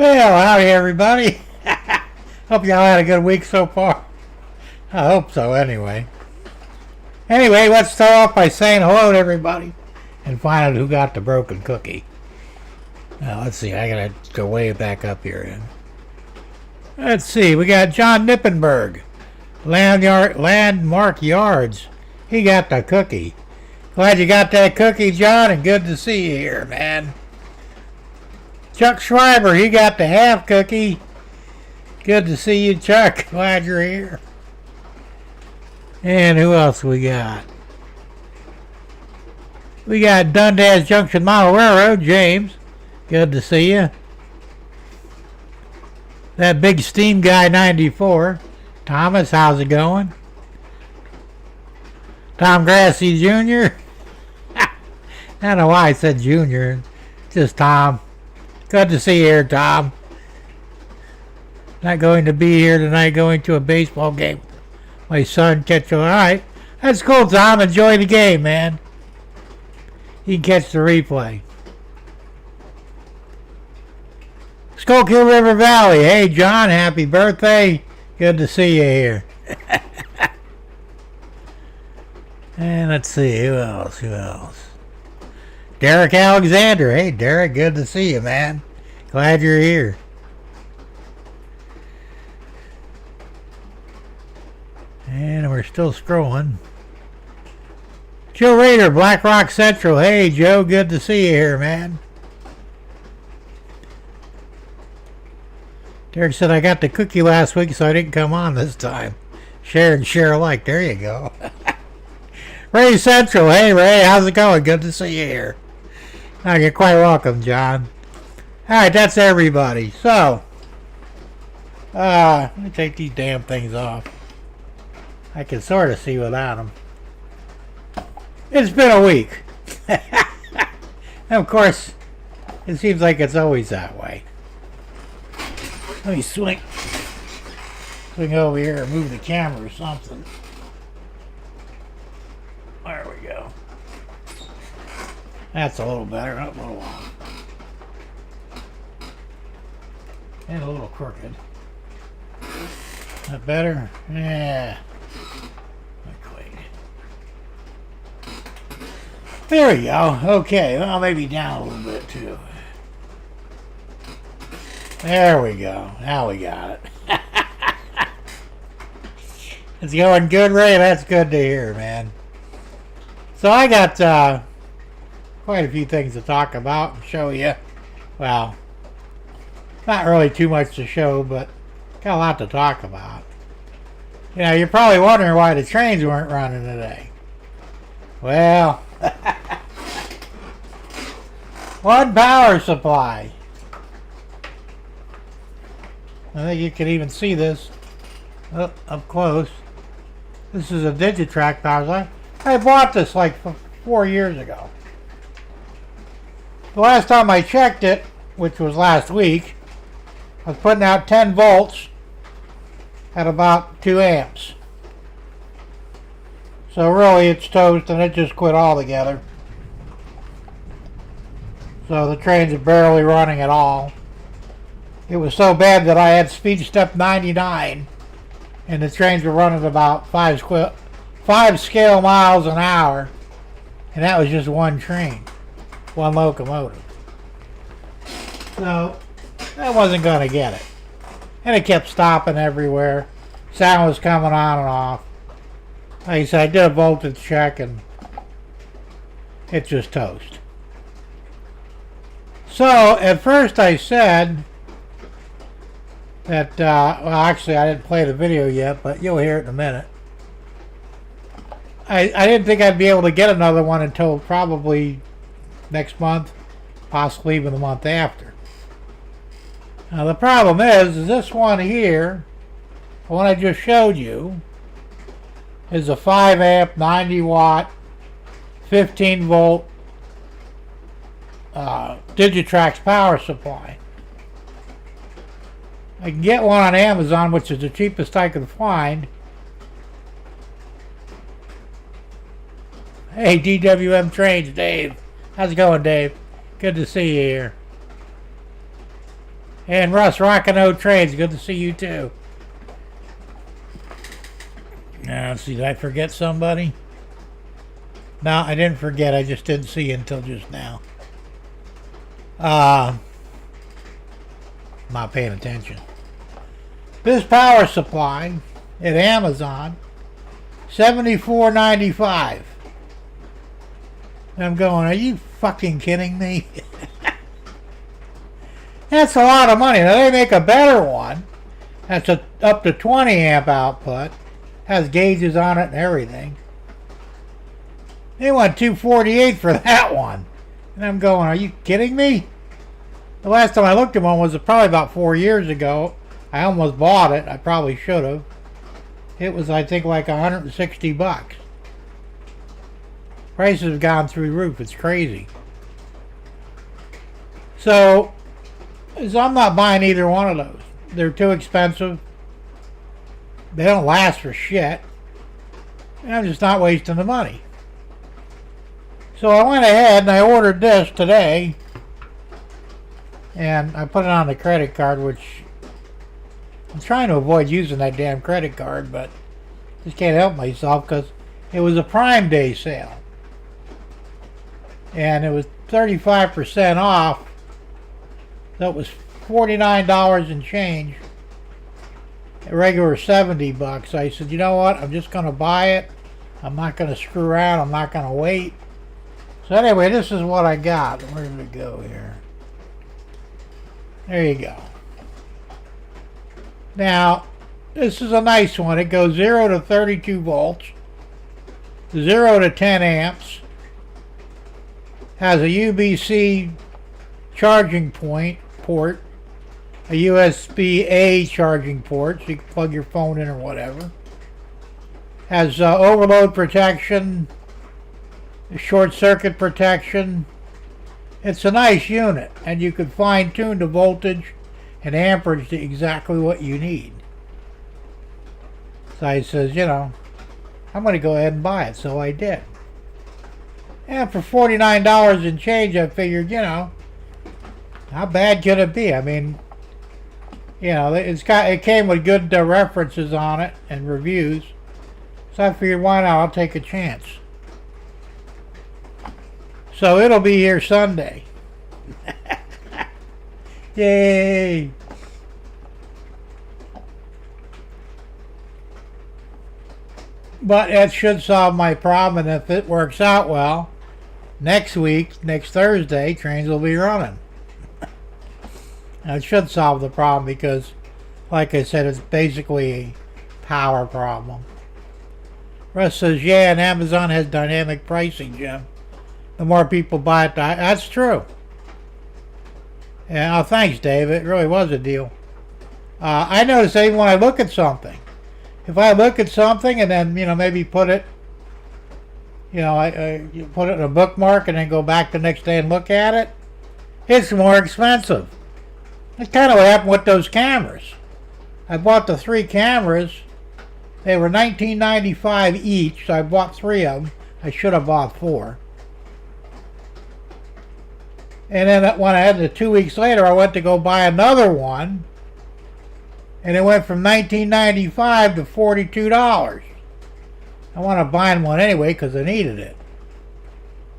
Well, howdy everybody. Hope y'all had a good week so far. I hope so anyway. Anyway, let's start off by saying hello to everybody and find out who got the broken cookie. Now, let's see, I gotta go way back up here. Let's see, we got John Nippenberg, Landmark Yards. He got the cookie. Glad you got that cookie, John, and good to see you here, man. Chuck Schreiber, he got the half cookie. Good to see you, Chuck. Glad you're here. And who else we got? We got Dundas Junction Model Railroad, James. Good to see you. That big steam guy, 94. Thomas, how's it going? Tom Grassi Jr. I don't know why I said Jr. Just Tom. Good to see you here, Tom. Not going to be here tonight, going to a baseball game. My son catch all right. That's cool, Tom. Enjoy the game, man. You can catch the replay. Schuylkill River Valley. Hey, John, happy birthday. Good to see you here. And let's see, who else? Derek Alexander. Hey, Derek, good to see you, man. Glad you're here. And we're still scrolling. Joe Rader, Black Rock Central. Hey, Joe, good to see you here, man. Derek said, I got the cookie last week, so I didn't come on this time. Share and share alike. There you go. Ray Central. Hey, Ray, how's it going? Good to see you here. Oh, you're quite welcome, John. All right, that's everybody. So, let me take these damn things off. I can sort of see without them. It's been a week. Of course, it seems like it's always that way. Let me swing over here and move the camera or something. There we go. That's a little better, not a little long. And a little crooked. That better? Yeah. Not quite. There we go. Okay, well, maybe down a little bit too. There we go. Now we got it. It's going good, Ray. That's good to hear, man. So I got quite a few things to talk about and show you. Well, not really too much to show, but got a lot to talk about. You know, you're probably wondering why the trains weren't running today. Well, one power supply. I think you can even see this up close. This is a Digitrack power supply. I bought this like 4 years ago. The last time I checked it, which was last week, I was putting out 10 volts at about 2 amps. So really it's toast and it just quit altogether. So the trains are barely running at all. It was so bad that I had speed step 99 and the trains were running about 5 scale miles an hour, and that was just one train, one locomotive. So that wasn't going to get it. And it kept stopping everywhere. Sound was coming on and off. Like I said, I did a voltage check and it's just toast. So at first I said that, well, actually I didn't play the video yet, but you'll hear it in a minute. I didn't think I'd be able to get another one until probably next month, possibly even the month after. Now the problem is this one here, the one I just showed you, is a 5 amp, 90 watt, 15 volt Digitrax power supply. I can get one on Amazon, which is the cheapest I could find. Hey, DWM Trains, Dave. How's it going, Dave? Good to see you here. And Russ, rockin' no trades. Good to see you too. Now, let's see, did I forget somebody? No, I didn't forget. I just didn't see you until just now. Not paying attention. This power supply at Amazon, $74.95. I'm going, are you fucking kidding me? That's a lot of money. Now they make a better one. That's up to 20 amp output. Has gauges on it and everything. They want $248 for that one. And I'm going, are you kidding me? The last time I looked at one was probably about 4 years ago. I almost bought it. I probably should have. It was, I think, like $160. Prices have gone through the roof. It's crazy. So I'm not buying either one of those. They're too expensive. They don't last for shit. And I'm just not wasting the money. So I went ahead and I ordered this today. And I put it on the credit card, which I'm trying to avoid using that damn credit card, but just can't help myself because it was a Prime Day sale. And it was 35% off. That was $49 and change. A regular $70. I said, you know what? I'm just going to buy it. I'm not going to screw around. I'm not going to wait. So anyway, this is what I got. Where did it go here? There you go. Now, this is a nice one. It goes 0 to 32 volts, 0 to 10 amps, has a USB charging port, a USB-A charging port, so you can plug your phone in or whatever. Has overload protection, short circuit protection. It's a nice unit, and you can fine-tune the voltage and amperage to exactly what you need. So I says, you know, I'm going to go ahead and buy it. So I did. And for $49 and change, I figured, you know, how bad could it be? I mean, you know, it came with good references on it and reviews. So I figured, why not? I'll take a chance. So it'll be here Sunday. Yay! But it should solve my problem, and if it works out well, next week, next Thursday, trains will be running. And it should solve the problem because, like I said, it's basically a power problem. Russ says, yeah, and Amazon has dynamic pricing, Jim. The more people buy it, that's true. Yeah, oh, thanks, Dave. It really was a deal. I notice that even when I look at something, if I look at something and then, you know, maybe put it, you know, you put it in a bookmark and then go back the next day and look at it, it's more expensive. That's kind of what happened with those cameras. I bought the 3 cameras. They were $19.95 each, so I bought 3 of them. I should have bought 4. And then when I had the 2 weeks later, I went to go buy another one. And it went from $19.95 to $42. I wound up buying one anyway because I needed it.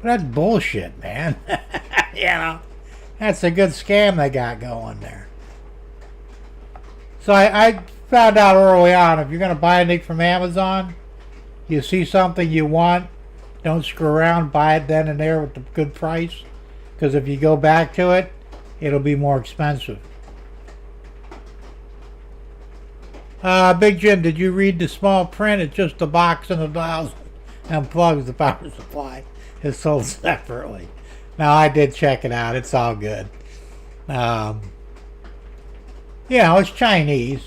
But that's bullshit, man. You know, that's a good scam they got going there. So I found out early on, if you're going to buy anything from Amazon, you see something you want, don't screw around, buy it then and there with the good price. Because if you go back to it, it'll be more expensive. Big Jim, did you read the small print? It's just a box and a dials and plugs. The power supply is sold separately. Now, I did check it out. It's all good. You know, it's Chinese,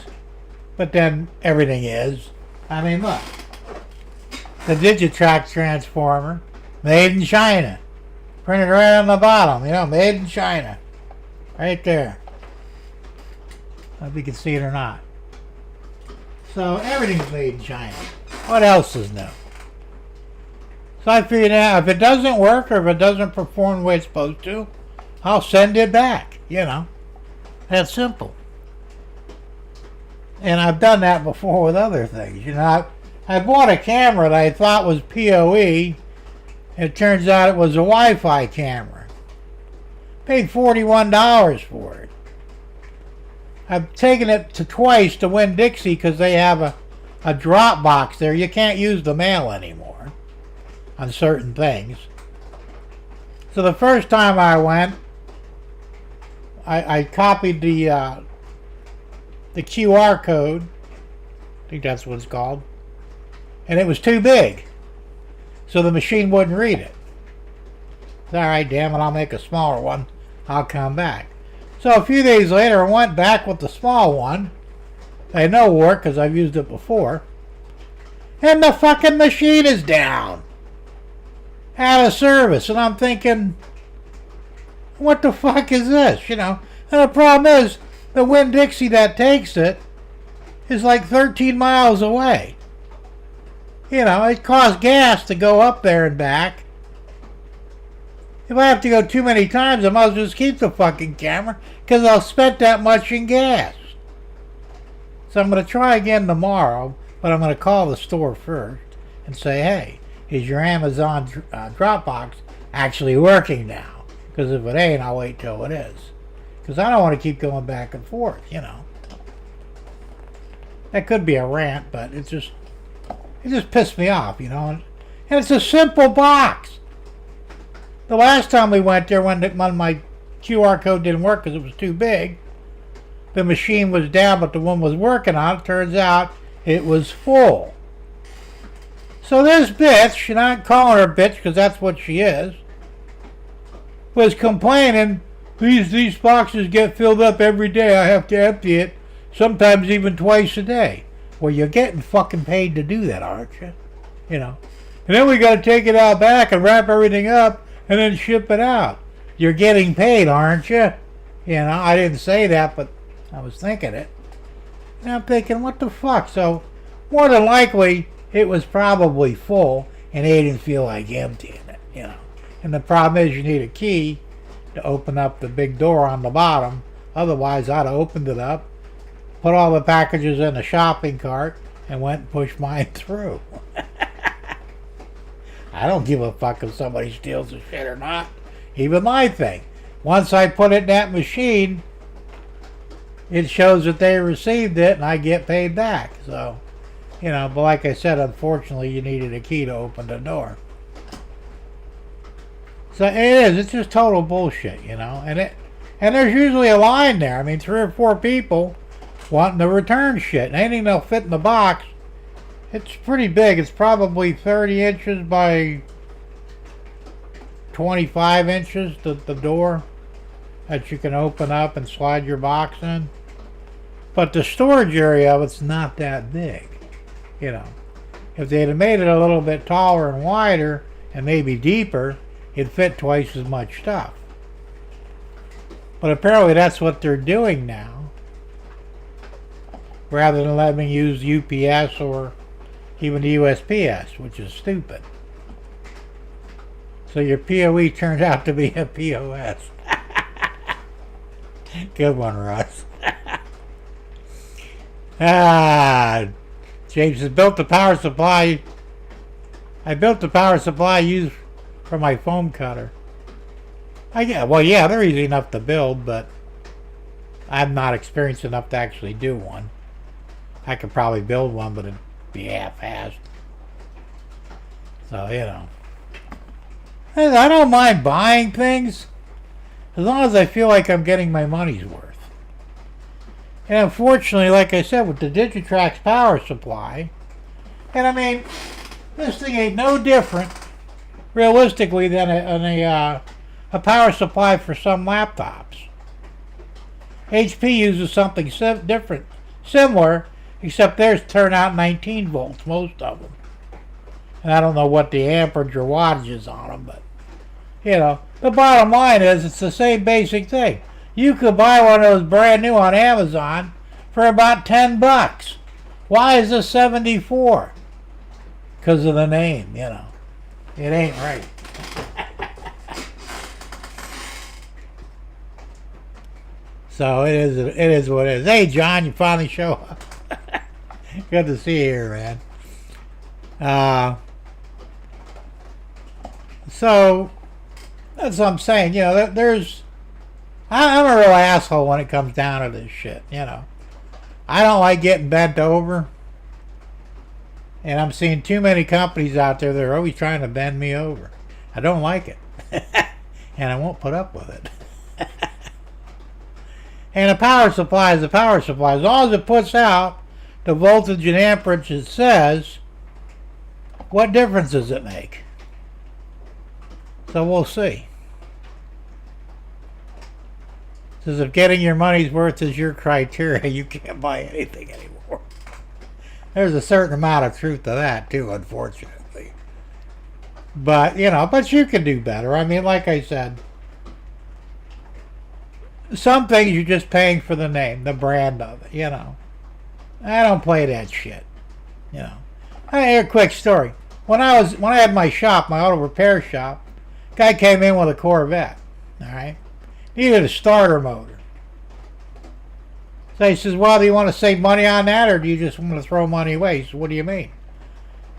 but then everything is. I mean, look. The Digitrack transformer, made in China. Printed right on the bottom, you know, made in China. Right there. I don't know if you can see it or not. So everything's made in China. What else is new? So I figured out if it doesn't work or if it doesn't perform the way it's supposed to, I'll send it back, you know. That's simple. And I've done that before with other things. You know, I bought a camera that I thought was PoE. It turns out it was a Wi-Fi camera. Paid $41 for it. I've taken it to twice to Winn-Dixie because they have a drop box there. You can't use the mail anymore on certain things. So the first time I went, I copied the QR code. I think that's what it's called. And it was too big. So the machine wouldn't read it. Alright, damn it, I'll make a smaller one. I'll come back. So a few days later, I went back with the small one. I know work because I've used it before. And the fucking machine is down. Out of service. And I'm thinking, what the fuck is this? You know? And the problem is, the Winn-Dixie that takes it is like 13 miles away. You know, it costs gas to go up there and back. If I have to go too many times, I might as well just keep the fucking camera because I'll spend that much in gas. So I'm going to try again tomorrow, but I'm going to call the store first and say, hey, is your Amazon Dropbox actually working now? Because if it ain't, I'll wait till it is. Because I don't want to keep going back and forth, you know. That could be a rant, but it just pissed me off, you know. And it's a simple box. The last time we went there, when my QR code didn't work because it was too big, the machine was down, but the one was working on it. Turns out it was full. So this bitch, and I'm calling her bitch because that's what she is, was complaining, these boxes get filled up every day. I have to empty it, sometimes even twice a day. Well, you're getting fucking paid to do that, aren't you? You know. And then we got to take it out back and wrap everything up and then ship it out. You're getting paid, aren't you? You know, I didn't say that, but I was thinking it. And I'm thinking, what the fuck? So, more than likely, it was probably full, and they didn't feel like emptying it, you know. And the problem is you need a key to open up the big door on the bottom. Otherwise, I'd have opened it up, put all the packages in the shopping cart, and went and pushed mine through. I don't give a fuck if somebody steals the shit or not. Even my thing. Once I put it in that machine, it shows that they received it and I get paid back. So, you know, but like I said, unfortunately, you needed a key to open the door. So it is. It's just total bullshit, you know. And there's usually a line there. I mean, 3 or 4 people wanting to return shit. And anything that'll fit in the box, it's pretty big. It's probably 30 inches by 25 inches, the door that you can open up and slide your box in. But the storage area of it's not that big, you know. If they'd have made it a little bit taller and wider and maybe deeper, it'd fit twice as much stuff. But apparently that's what they're doing now, rather than letting me use UPS or even USPS, which is stupid. So your PoE turned out to be a POS. Good one, Russ. James has built the power supply. I built the power supply used for my foam cutter. Well, yeah, they're easy enough to build, but I'm not experienced enough to actually do one. I could probably build one, but it'd be half-assed. So, you know. I don't mind buying things as long as I feel like I'm getting my money's worth. And unfortunately, like I said, with the Digitrax power supply, and I mean, this thing ain't no different, realistically, than a power supply for some laptops. HP uses something different, similar, except theirs turn out 19 volts, most of them. And I don't know what the amperage or wattage is on them, but, you know, the bottom line is it's the same basic thing. You could buy one of those brand new on Amazon for about $10. Why is this 74? Because of the name, you know. It ain't right. So it is what it is. Hey, John, you finally show up. Good to see you here, man. So that's what I'm saying. You know, I'm a real asshole when it comes down to this shit. You know, I don't like getting bent over, and I'm seeing too many companies out there that are always trying to bend me over. I don't like it, and I won't put up with it. And a power supply is a power supply. As long as it puts out the voltage and amperage it says, what difference does it make? So we'll see. Says if getting your money's worth is your criteria, you can't buy anything anymore. There's a certain amount of truth to that too, unfortunately. But, you know, but you can do better. I mean, like I said, some things you're just paying for the name, the brand of it, you know. I don't play that shit, you know. A quick story. When I had my shop, my auto repair shop, guy came in with a Corvette, all right? Needed a starter motor. So he says, well, do you want to save money on that, or do you just want to throw money away? He says, what do you mean?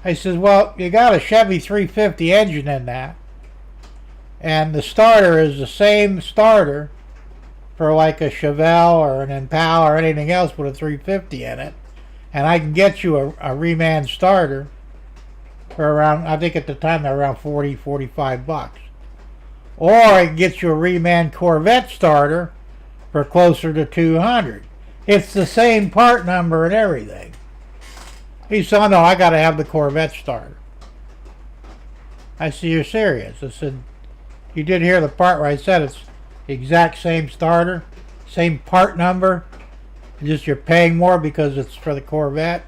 I says, well, you got a Chevy 350 engine in that, and the starter is the same starter for like a Chevelle or an Impala or anything else with a 350 in it, and I can get you a reman starter for around, I think at the time they're around 40, 45 bucks. Or I can get you a reman Corvette starter for closer to 200. It's the same part number and everything. He said, oh, no, I got to have the Corvette starter. I said, you're serious? I said, you did hear the part where I said it's the exact same starter, same part number, just you're paying more because it's for the Corvette?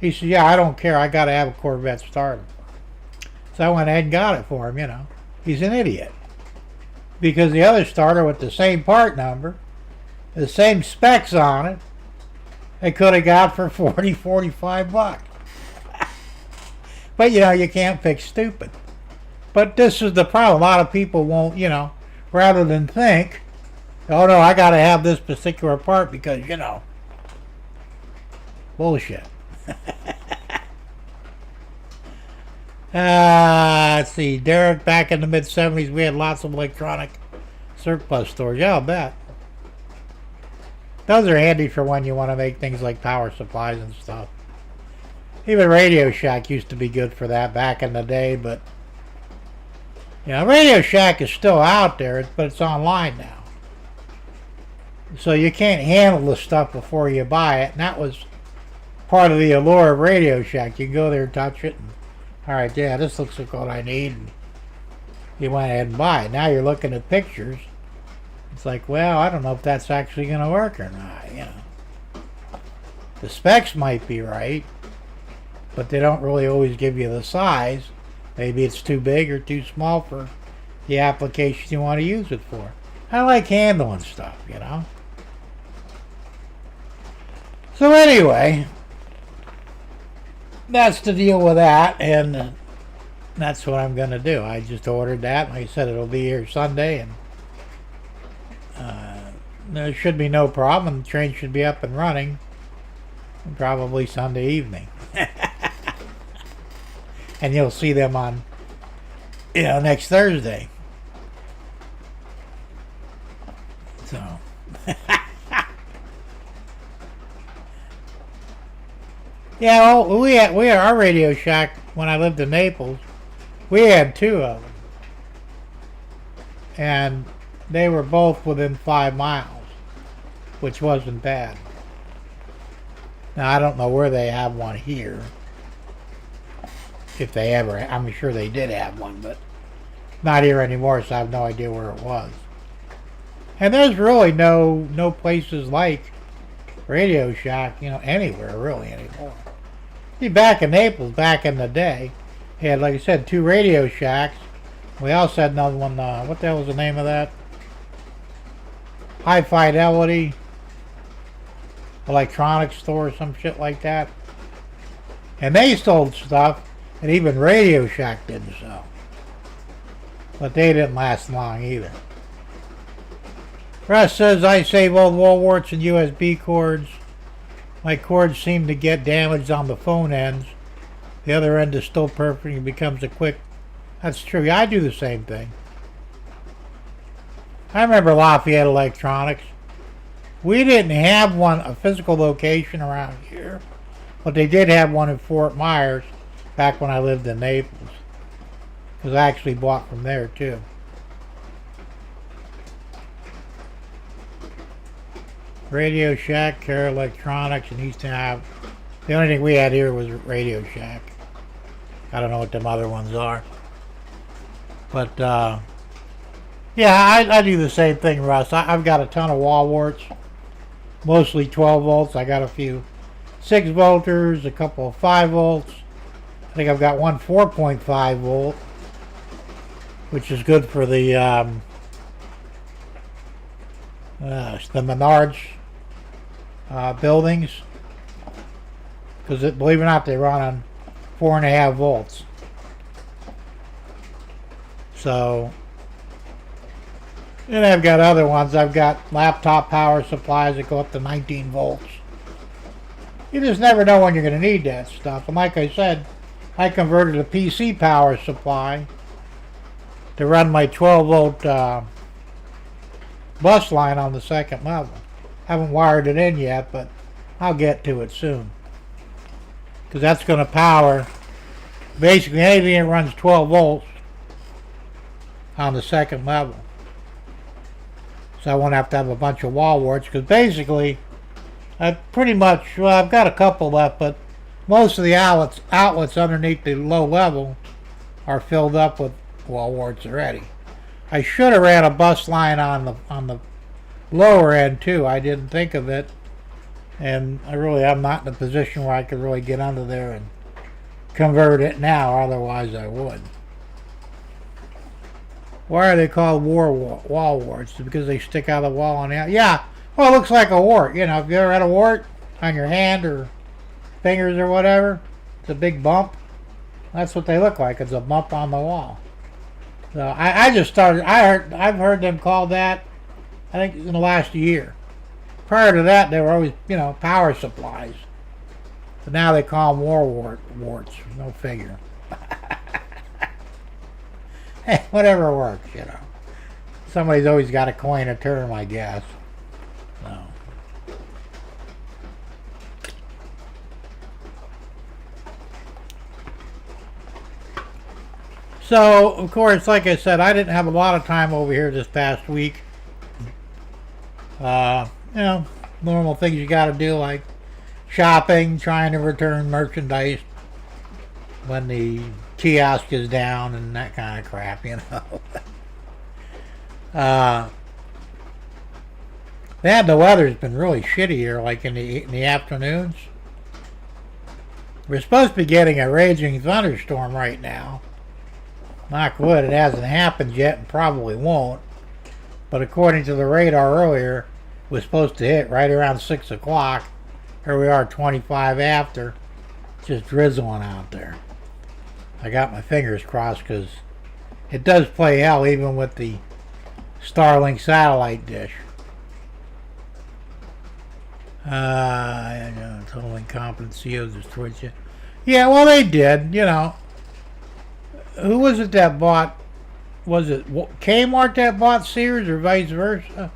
He said, yeah, I don't care. I got to have a Corvette starter. So I went ahead and got it for him, you know. He's an idiot. Because the other starter with the same part number, the same specs on it, they could have got for 40, 45 bucks. But, you know, you can't fix stupid. But this is the problem. A lot of people won't, you know, rather than think, oh, no, I got to have this particular part because, you know, bullshit. Let's see. Derek, back in the mid-'70s, we had lots of electronic surplus stores. Yeah, I'll bet. Those are handy for when you want to make things like power supplies and stuff. Even Radio Shack used to be good for that back in the day, but you know, Radio Shack is still out there, but it's online now. So you can't handle the stuff before you buy it, and that was part of the allure of Radio Shack. You go there, touch it, and all right, yeah, this looks like what I need, and you went ahead and buy it. Now you're looking at pictures. It's like, well, I don't know if that's actually going to work or not, you know. The specs might be right, but they don't really always give you the size. Maybe it's too big or too small for the application you want to use it for. I like handling stuff, you know. So anyway, that's the deal with that, and that's what I'm going to do. I just ordered that, like I said, it'll be here Sunday, and there should be no problem. The train should be up and running probably Sunday evening. And you'll see them on, you know, next Thursday. So yeah, well, we had our Radio Shack when I lived in Naples. We had two of them, and they were both within 5 miles, which wasn't bad. Now I don't know where they have one here. If they ever, I'm sure they did have one, but not here anymore, so I have no idea where it was. And there's really no places like Radio Shack, you know, anywhere really anymore. See, back in Naples, back in the day, they had, like I said, 2 Radio Shacks. We also had another one, what the hell was the name of that? High Fidelity electronics store or some shit like that. And they sold stuff that even Radio Shack didn't sell. But they didn't last long either. Russ says, I save old wall warts and USB cords. My cords seem to get damaged on the phone ends. The other end is still perfect and becomes a quick... That's true. Yeah, I do the same thing. I remember Lafayette Electronics. We didn't have one, a physical location around here, but they did have one in Fort Myers back when I lived in Naples. Because I actually bought from there too. Radio Shack, Care Electronics, and Easton Ave. The only thing we had here was Radio Shack. I don't know what them other ones are. But, yeah, I do the same thing, Russ. I've got a ton of wall warts. Mostly 12 volts. I got a few 6 volters, a couple of 5 volts. I think I've got one 4.5 volt, which is good for the Menards buildings. Because believe it or not, they run on 4.5 volts. So, and I've got other ones. I've got laptop power supplies that go up to 19 volts. You just never know when you're going to need that stuff. And like I said, I converted a PC power supply to run my 12 volt bus line on the second level. Haven't wired it in yet, but I'll get to it soon. Because that's going to power basically anything that runs 12 volts on the second level. So I won't have to have a bunch of wall warts, because basically I pretty much, well, I've got a couple left, but most of the outlets underneath the low level are filled up with wall warts already. I should have ran a bus line on the lower end too. I didn't think of it, and I'm not in a position where I could really get under there and convert it now. Otherwise, I would. Why are they called wall warts? Because they stick out of the wall on the outside. Yeah, well, it looks like a wart. You know, if you ever had a wart on your hand or fingers or whatever, it's a big bump. That's what they look like. It's a bump on the wall. So I just started. I've heard them called that, I think, in the last year. Prior to that, they were always, power supplies. But now they call them warts. No figure. Hey, whatever works, Somebody's always got to coin a term, I guess. So, of course, like I said, I didn't have a lot of time over here this past week. Normal things you got to do, like shopping, trying to return merchandise when the kiosk is down and that kind of crap, The weather's been really shitty here, like in the afternoons. We're supposed to be getting a raging thunderstorm right now. Knock wood, it hasn't happened yet and probably won't. But according to the radar earlier, it was supposed to hit right around 6 o'clock. Here we are 25 after, just drizzling out there. I got my fingers crossed because it does play hell even with the Starlink satellite dish. Total incompetency of destroyed you. Yeah, well, they did, Who was it that bought? Was it Kmart that bought Sears or vice versa?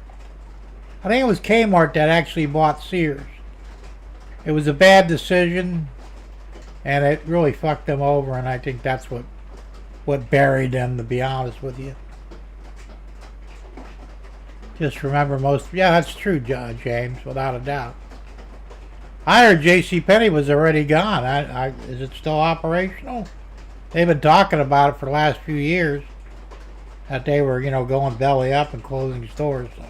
I think it was Kmart that actually bought Sears. It was a bad decision, and it really fucked them over, and I think that's what buried them, to be honest with you. Just remember yeah, that's true, James, without a doubt. I heard JCPenney was already gone. Is it still operational? They've been talking about it for the last few years, that they were, going belly up and closing stores. So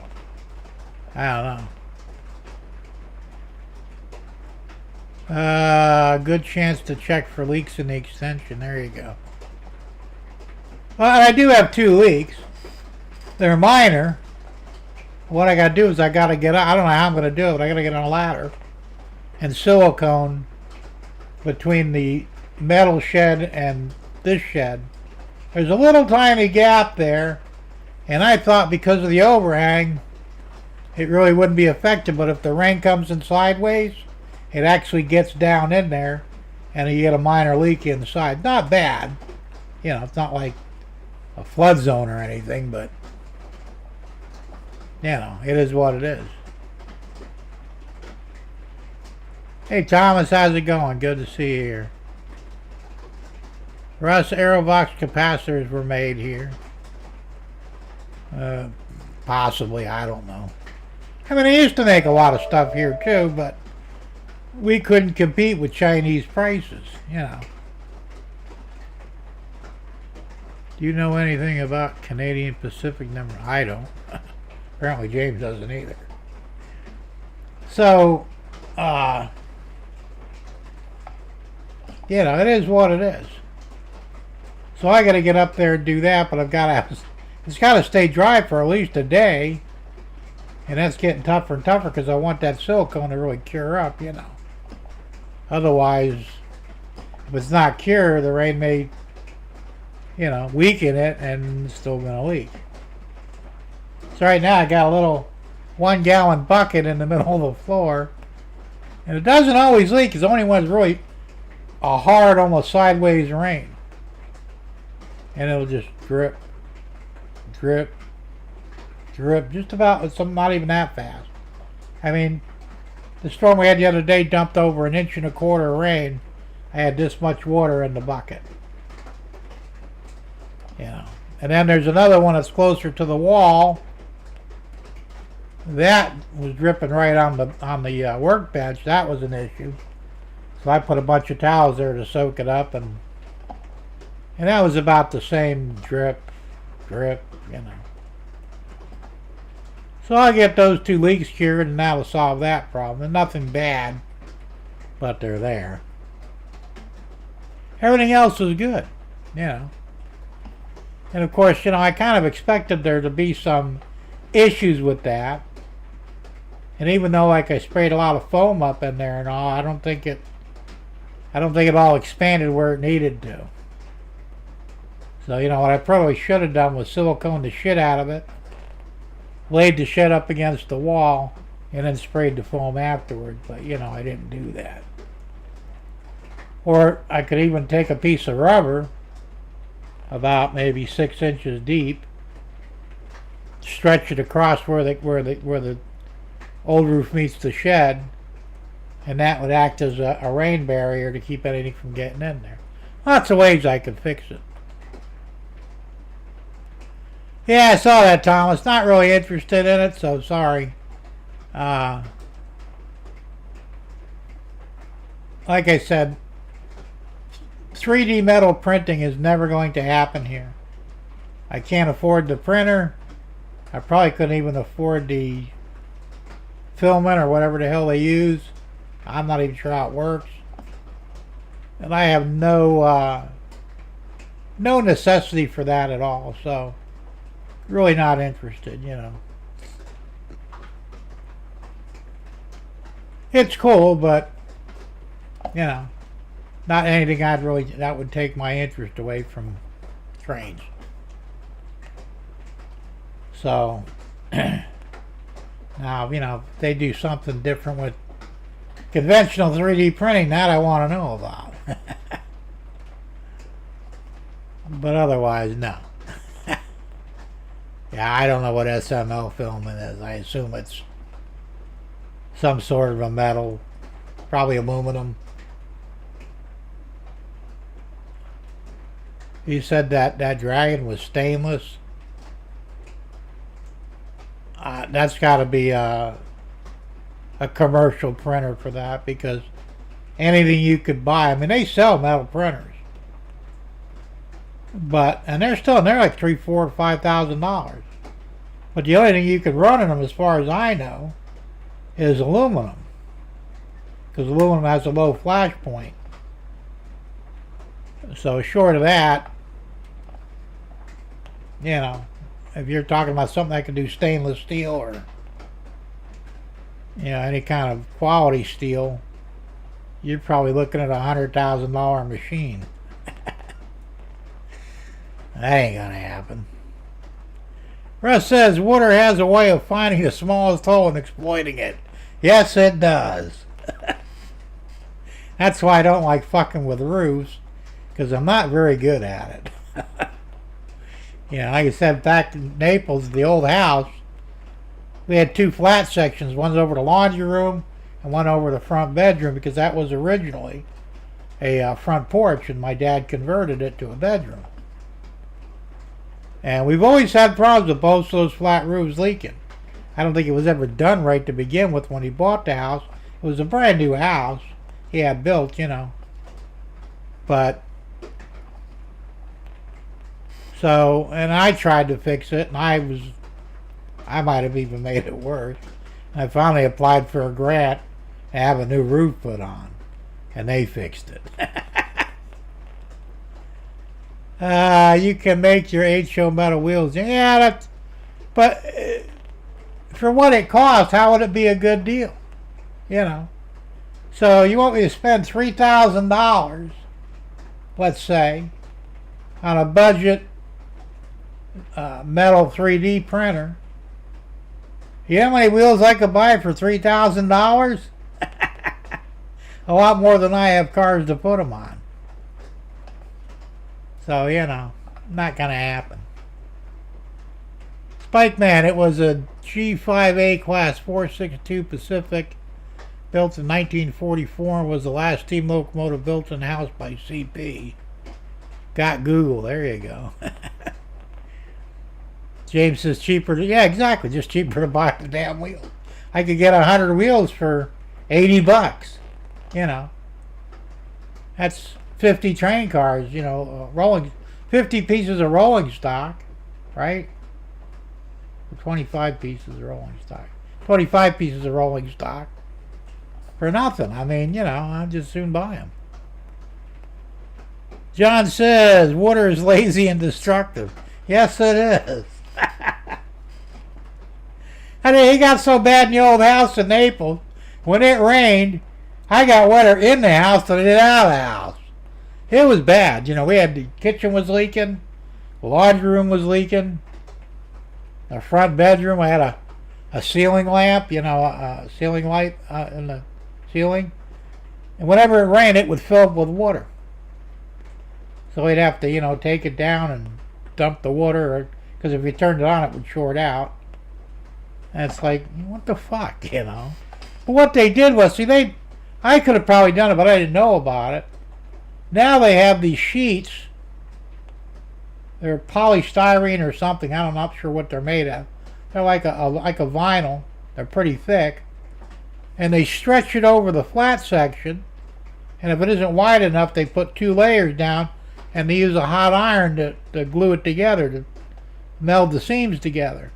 I don't know. Good chance to check for leaks in the extension. There you go. Well, I do have 2 leaks. They're minor. What I got to do is I got to get out. I don't know how I'm going to do it, but I got to get on a ladder and silicone between the metal shed and this shed. There's a little tiny gap there, and I thought because of the overhang it really wouldn't be effective. But if the rain comes in sideways, it actually gets down in there, and you get a minor leak inside. Not bad. You know, it's not like a flood zone or anything, but you know, it is what it is. Hey Thomas, how's it going? Good to see you here. Russ, Aerovox capacitors were made here. Possibly, I don't know. I mean, they used to make a lot of stuff here too, but we couldn't compete with Chinese prices, you know. Do you know anything about Canadian Pacific number? I don't. Apparently James doesn't either. So, you know, it is what it is. So I got to get up there and do that, but I've got to, it's got to stay dry for at least a day. And that's getting tougher and tougher because I want that silicone to really cure up, you know. Otherwise, if it's not cured, the rain may, you know, weaken it and it's still going to leak. So right now I got a little 1 gallon bucket in the middle of the floor. And it doesn't always leak. It's only when it's really a hard, almost sideways rain. And it'll just drip, drip, drip. Just about, it's not even that fast. I mean, the storm we had the other day dumped over 1.25 inches of rain. I had this much water in the bucket. You know. And then there's another one that's closer to the wall. That was dripping right on the workbench. That was an issue. So I put a bunch of towels there to soak it up, and that was about the same drip, drip, you know. So I'll get those 2 leaks cured, and that'll solve that problem. And nothing bad, but they're there. Everything else is good, you know. And of course, you know, I kind of expected there to be some issues with that. And even though, like, I sprayed a lot of foam up in there and all, I don't think it all expanded where it needed to. So, you know, what I probably should have done was silicone the shit out of it, laid the shit up against the wall, and then sprayed the foam afterward. But, you know, I didn't do that. Or I could even take a piece of rubber about maybe 6 inches deep, stretch it across where the old roof meets the shed, and that would act as a rain barrier to keep anything from getting in there. Lots of ways I could fix it. Yeah, I saw that, Thomas. Not really interested in it, so sorry. Like I said, 3D metal printing is never going to happen here. I can't afford the printer. I probably couldn't even afford the filament or whatever the hell they use. I'm not even sure how it works. And I have no necessity for that at all, so really not interested, you know. It's cool, but you know, not anything that would take my interest away from trains. So now, you know, if they do something different with conventional 3D printing, that I want to know about. But otherwise, no. Yeah, I don't know what SML filament is. I assume it's some sort of a metal, probably aluminum. You said that dragon was stainless. That's got to be a commercial printer for that, because anything you could buy, I mean, they sell metal printers, and they're like $3,000, $4,000, $5,000. But the only thing you could run in them, as far as I know, is aluminum, because aluminum has a low flash point. So short of that, you know, if you're talking about something that can do stainless steel or, you know, any kind of quality steel, you're probably looking at a $100,000 machine. That ain't gonna happen. Russ says water has a way of finding the smallest hole and exploiting it. Yes, it does. That's why I don't like fucking with roofs, because I'm not very good at it. You know, like I said, back in Naples, the old house, we had two flat sections. One's over the laundry room and one over the front bedroom, because that was originally a front porch, and my dad converted it to a bedroom. And we've always had problems with both those flat roofs leaking. I don't think it was ever done right to begin with when he bought the house. It was a brand new house he had built, you know. But, so, and I tried to fix it, and I might have even made it worse. I finally applied for a grant to have a new roof put on, and they fixed it. You can make your HO metal wheels. Yeah, but for what it costs, how would it be a good deal? You know. So you want me to spend $3,000, let's say, on a budget metal 3D printer. You know how many wheels I could buy for $3,000? A lot more than I have cars to put them on. So, you know, not going to happen. Spike Man, it was a G5A Class 462 Pacific, built in 1944, and was the last steam locomotive built in the house by CP. Got Google, there you go. James says cheaper to, yeah, exactly, just cheaper to buy the damn wheel. I could get 100 wheels for $80, you know. That's 50 train cars, you know, 50 pieces of rolling stock, right? 25 pieces of rolling stock. 25 pieces of rolling stock for nothing. I mean, you know, I'll just soon buy them. John says, water is lazy and destructive. Yes, it is. I mean, it got so bad in the old house in Naples, when it rained, I got wetter in the house than I did out of the house. It was bad. You know, we had the kitchen was leaking, the laundry room was leaking, the front bedroom, I had a ceiling lamp, you know, a ceiling light in the ceiling. And whenever it rained, it would fill up with water. So we'd have to, you know, take it down and dump the water, because if you turned it on, it would short out. And it's like, what the fuck, you know? But what they did was, see, I could have probably done it, but I didn't know about it. Now they have these sheets. They're polystyrene or something. I'm not sure what they're made of. They're like a vinyl. They're pretty thick. And they stretch it over the flat section. And if it isn't wide enough, they put 2 layers down, and they use a hot iron to glue it together, to meld the seams together.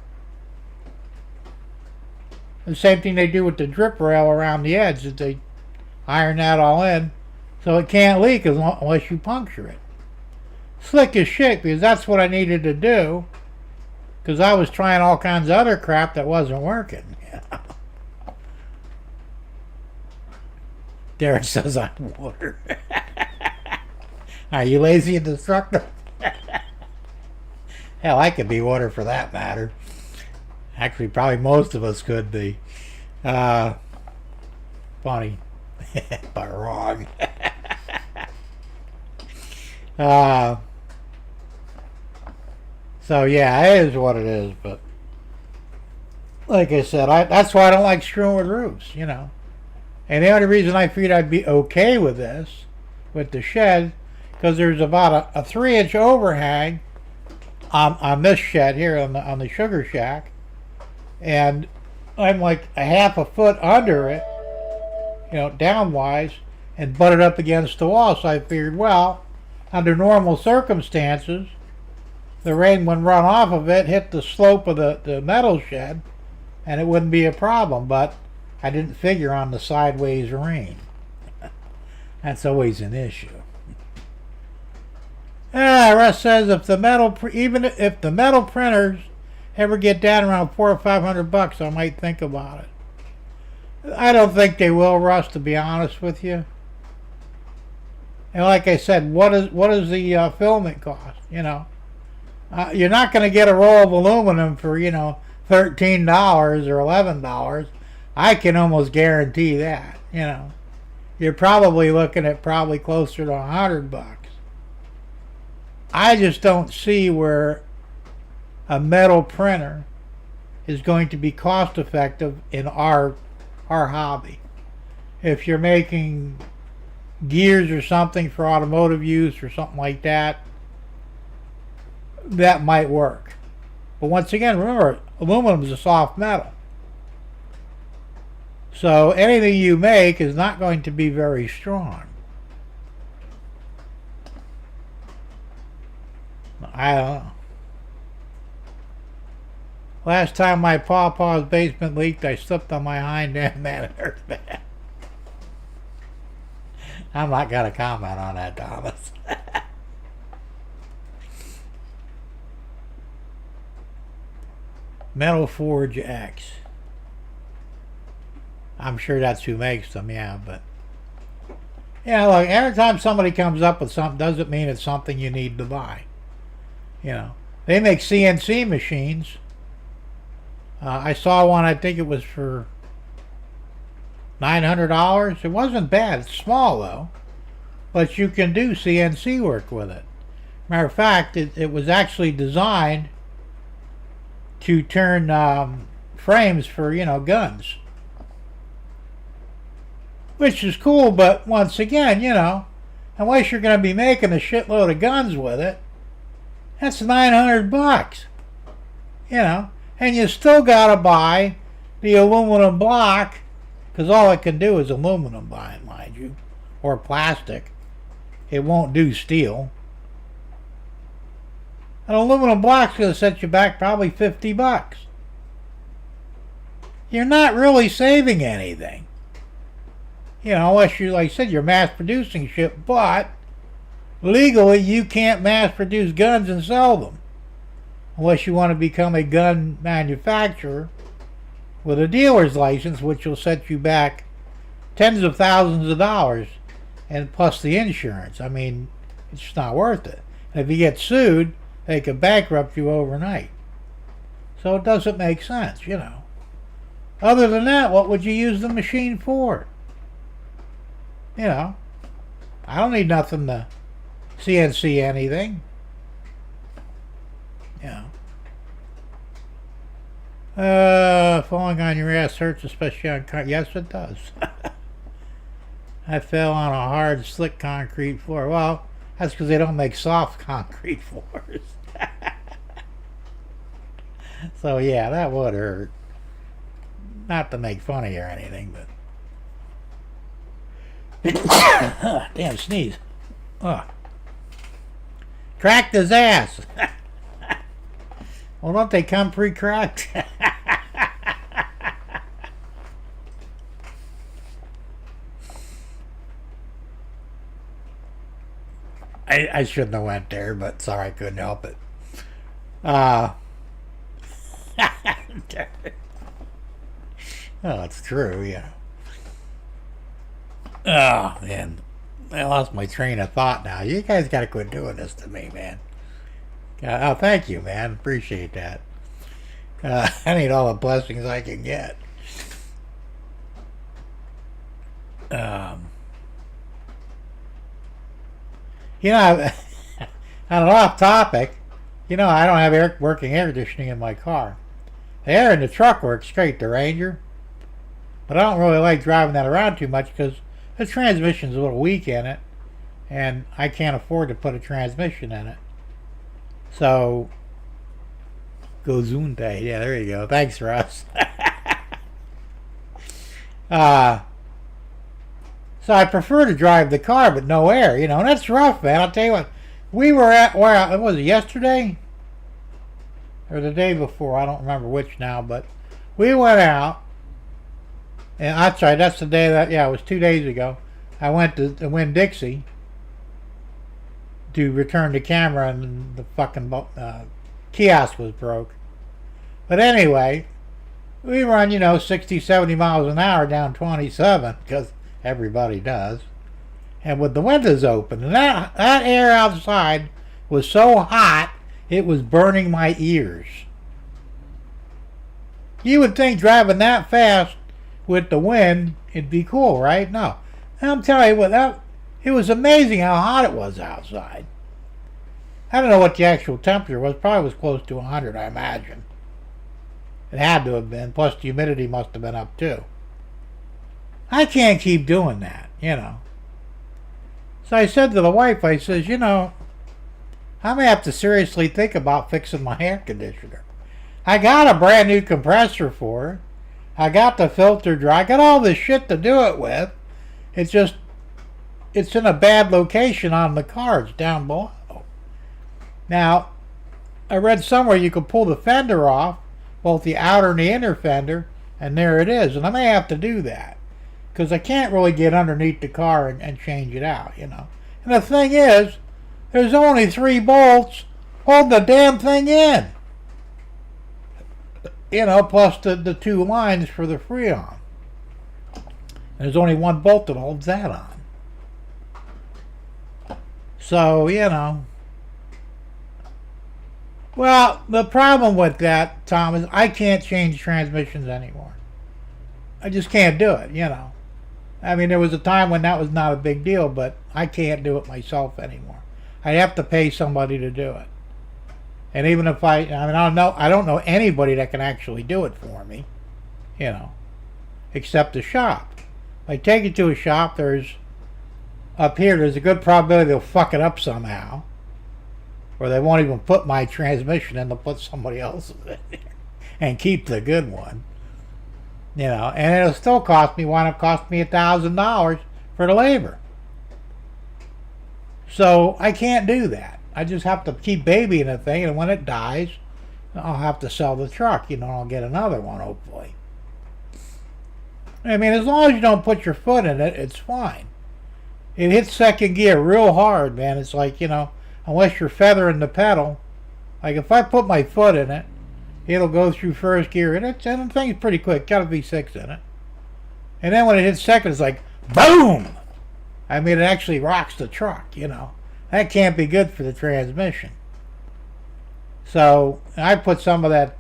The same thing they do with the drip rail around the edge, is they iron that all in so it can't leak unless you puncture it. Slick as shit, because that's what I needed to do, because I was trying all kinds of other crap that wasn't working. Derek says I'm water. Are you lazy and destructive? Hell, I could be water for that matter. Actually, probably most of us could be. Funny. But wrong. So yeah, it is what it is, but like I said, that's why I don't like screwing with roofs, you know. And the only reason I figured I'd be okay with this, with the shed, because there's about a 3-inch overhang on this shed here on the sugar shack, and I'm like a half a foot under it, you know, downwise, and butted up against the wall. So I figured, well, under normal circumstances, the rain would run off of it, hit the slope of the metal shed, and it wouldn't be a problem. But I didn't figure on the sideways rain. That's always an issue. Russ says even if the metal printers ever get down around $400 or $500, I might think about it. I don't think they will, Russ, to be honest with you. And like I said, what does the filament cost? You know, You're not going to get a roll of aluminum for, $13 or $11. I can almost guarantee that. You're probably looking at probably closer to $100. I just don't see where a metal printer is going to be cost effective in our hobby. If you're making gears or something for automotive use or something like that, that might work. But once again, remember, aluminum is a soft metal. So anything you make is not going to be very strong. I don't know. Last time my pawpaw's basement leaked, I slipped on my hind end, man, it hurts bad. I'm not going to comment on that, Thomas. Metal Forge X. I'm sure that's who makes them, yeah, but... look, every time somebody comes up with something, doesn't mean it's something you need to buy. They make CNC machines. I saw one, I think it was for $900. It wasn't bad. It's small, though. But you can do CNC work with it. Matter of fact, it was actually designed to turn frames for, guns. Which is cool, but once again, unless you're going to be making a shitload of guns with it, that's $900. And you still got to buy the aluminum block, because all it can do is aluminum, mind you, or plastic. It won't do steel. An aluminum block's going to set you back probably $50. You're not really saving anything. Unless you, like I said, you're mass producing shit, but legally you can't mass produce guns and sell them. Unless you want to become a gun manufacturer with a dealer's license, which will set you back tens of thousands of dollars, and plus the insurance. I mean, it's just not worth it. And if you get sued, they could bankrupt you overnight. So it doesn't make sense, Other than that, what would you use the machine for? I don't need nothing to CNC anything. Falling on your ass hurts, especially on concrete. Yes, it does. I fell on a hard, slick concrete floor. Well, that's because they don't make soft concrete floors. So, yeah, that would hurt. Not to make fun of you or anything, but... Damn, sneeze. Cracked his ass. Well, don't they come pre-cracked? I shouldn't have went there, but sorry, I couldn't help it. Oh, it's true, yeah. Oh, man. I lost my train of thought now. You guys got to quit doing this to me, man. Oh, thank you, man. Appreciate that. I need all the blessings I can get. On an off topic, I don't have working air conditioning in my car. The air in the truck works great, the Ranger. But I don't really like driving that around too much because the transmission's a little weak in it. And I can't afford to put a transmission in it. So, Gozunte. Yeah, there you go. Thanks, Russ. So I prefer to drive the car, but no air, and that's rough, man. I'll tell you what. We were at, where was it, yesterday? Or the day before? I don't remember which now, but we went out. And I'm sorry, that's the day that, it was 2 days ago. I went to Winn-Dixie to return the camera, and the fucking kiosk was broke. But anyway, we run, 60, 70 miles an hour down 27, because everybody does. And with the windows open, and that air outside was so hot, It was burning my ears. You would think driving that fast with the wind, it'd be cool, right? No. And I'm telling you what, it was amazing how hot it was outside. I don't know what the actual temperature was. Probably was close to 100, I imagine. It had to have been. Plus the humidity must have been up too. I can't keep doing that, you know. So I said to the wife, I says, you know, I may have to seriously think about fixing my air conditioner. I got a brand new compressor for it. I got the filter dry. I got all this shit to do it with. It's just, it's in a bad location on the cards down below. Now, I read somewhere you could pull the fender off, both the outer and the inner fender, and there it is. And I may have to do that, because I can't really get underneath the car and change it out, you know. And the thing is, there's only 3 bolts holding the damn thing in. You know, plus the 2 lines for the Freon. And there's only 1 bolt that holds that on. So, you know. Well, the problem with that, Tom, is I can't change transmissions anymore. I just can't do it, you know. I mean, there was a time when that was not a big deal, but I can't do it myself anymore. I have to pay somebody to do it. And even if I don't know anybody that can actually do it for me, you know, except the shop. If I take it to a shop, there's a good probability they'll fuck it up somehow. Or they won't even put my transmission in, they'll put somebody else's in there and keep the good one. You know, and it'll still wind up costing me $1,000 for the labor. So I can't do that. I just have to keep babying the thing, and when it dies, I'll have to sell the truck. You know, I'll get another one, hopefully. I mean, as long as you don't put your foot in it, it's fine. It hits second gear real hard, man. It's like, you know, unless you're feathering the pedal. Like, if I put my foot in it, it'll go through first gear, and the thing's pretty quick. Got a V6 in it. And then when it hits second, it's like, boom! I mean, it actually rocks the truck, you know. That can't be good for the transmission. So, I put some of that,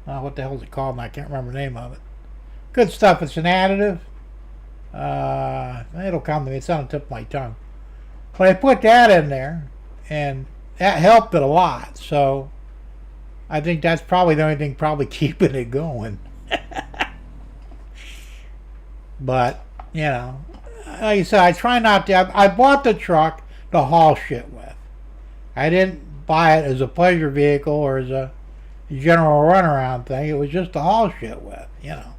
what the hell is it called? I can't remember the name of it. Good stuff. It's an additive. It'll come to me. It's on the tip of my tongue. But I put that in there, and that helped it a lot. So, I think that's probably the only thing probably keeping it going. But, you know, like I said, I try not to. I bought the truck to haul shit with. I didn't buy it as a pleasure vehicle or as a general runaround thing. It was just to haul shit with, you know.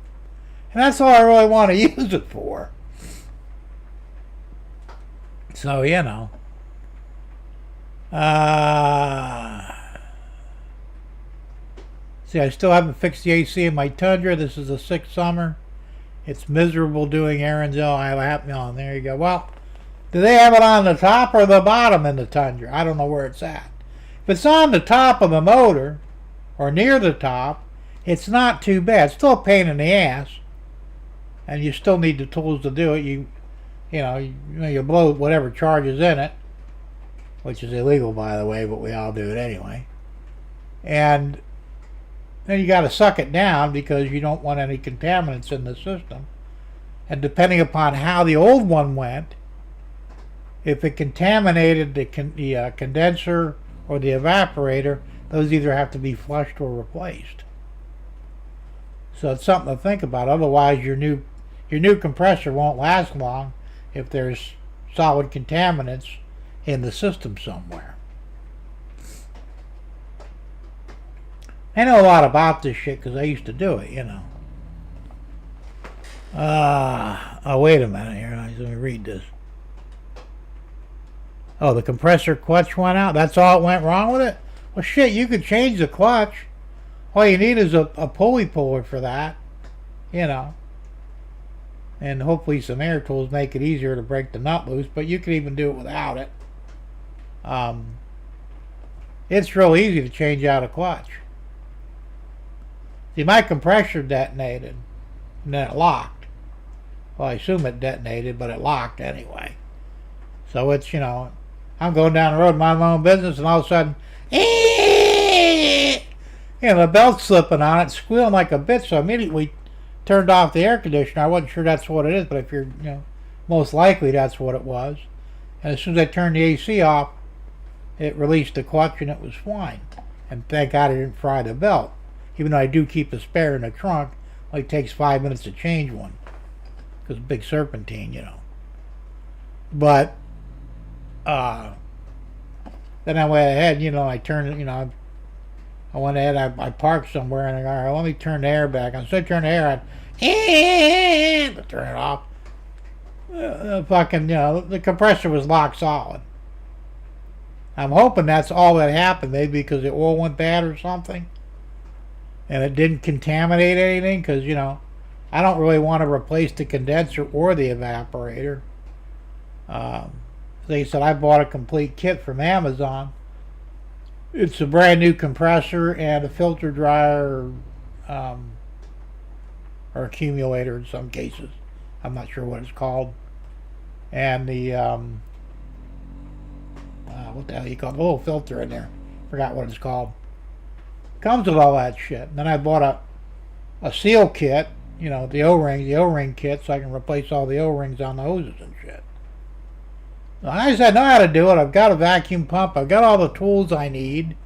And that's all I really want to use it for. So, you know. See, I still haven't fixed the AC in my Tundra. This is the 6th summer. It's miserable doing errands. Oh, I have on. There you go. Well, do they have it on the top or the bottom in the Tundra? I don't know where it's at. If it's on the top of the motor or near the top, it's not too bad. It's still a pain in the ass, and you still need the tools to do it. You blow whatever charge is in it, which is illegal, by the way, but we all do it anyway. And then you got to suck it down because you don't want any contaminants in the system. And depending upon how the old one went, if it contaminated the condenser or the evaporator, those either have to be flushed or replaced. So it's something to think about. Otherwise, your new compressor won't last long if there's solid contaminants in the system somewhere. I know a lot about this shit because I used to do it, you know. Oh, wait a minute here. Let me read this. Oh, the compressor clutch went out? That's all it went wrong with it? Well, shit, you could change the clutch. All you need is a pulley puller for that, you know. And hopefully some air tools make it easier to break the nut loose, but you can even do it without it. It's real easy to change out a clutch. See, my compressor detonated, and then it locked. Well, I assume it detonated, but it locked anyway. So it's, you know, I'm going down the road, minding my own business, and all of a sudden, the belt's slipping on it, squealing like a bitch. So I immediately turned off the air conditioner. I wasn't sure that's what it is, but if you're, most likely that's what it was. And as soon as I turned the AC off, it released the clutch and it was fine. And thank God I didn't fry the belt. Even though I do keep a spare in the trunk, it only takes 5 minutes to change one. Because big serpentine, But, then I went ahead, I turned, I went ahead, I parked somewhere and I go, all right, let me turn the air back. Instead of turning the air on, turn it off. The compressor was locked solid. I'm hoping that's all that happened, maybe because the oil went bad or something. And it didn't contaminate anything, because, I don't really want to replace the condenser or the evaporator. They said I bought a complete kit from Amazon. It's a brand new compressor and a filter dryer or accumulator in some cases. I'm not sure what it's called. And the what the hell you call it? A little filter in there. Forgot what it's called. Comes with all that shit. And then I bought a seal kit, the O-ring kit, so I can replace all the O-rings on the hoses and shit. So I said, I know how to do it. I've got a vacuum pump. I've got all the tools I need.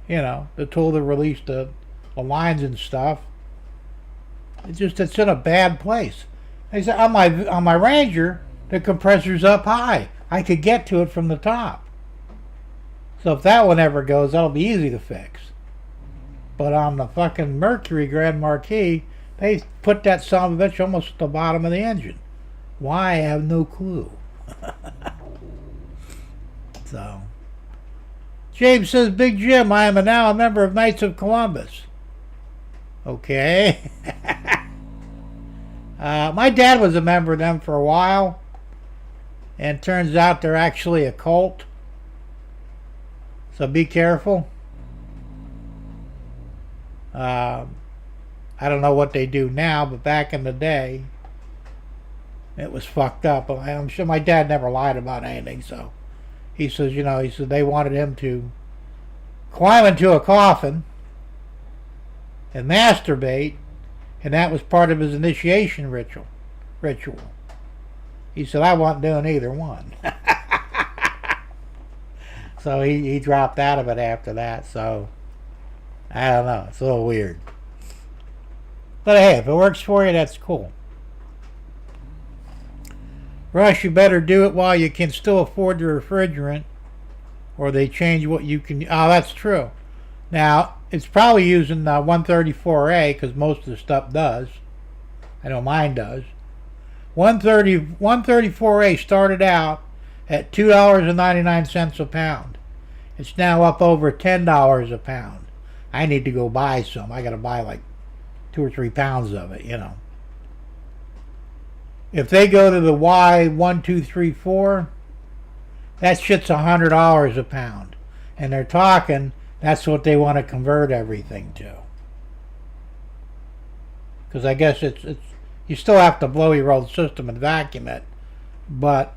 The tool to release the lines and stuff. It's in a bad place. I said, on my Ranger, the compressor's up high. I could get to it from the top. So if that one ever goes, that'll be easy to fix. But on the fucking Mercury Grand Marquis, they put that son of a bitch almost at the bottom of the engine. Why? I have no clue. So, James says, Big Jim, I am now a member of Knights of Columbus. Okay. My dad was a member of them for a while. And turns out they're actually a cult. So be careful. I don't know what they do now, but back in the day, it was fucked up. I'm sure my dad never lied about anything, so he says, they wanted him to climb into a coffin and masturbate, and that was part of his initiation ritual. He said, I wasn't doing either one. So he dropped out of it after that, so I don't know. It's a little weird. But hey, if it works for you, that's cool. Rush, you better do it while you can still afford the refrigerant, or they change what you can. Oh, that's true. Now, it's probably using 134A, because most of the stuff does. I know mine does. 134A started out at $2.99 a pound. It's now up over $10 a pound. I need to go buy some. I got to buy like 2 or 3 pounds of it, If they go to the Y1234, that shit's $100 a pound. And they're talking, that's what they want to convert everything to. Because I guess it's you still have to blow your old system and vacuum it, but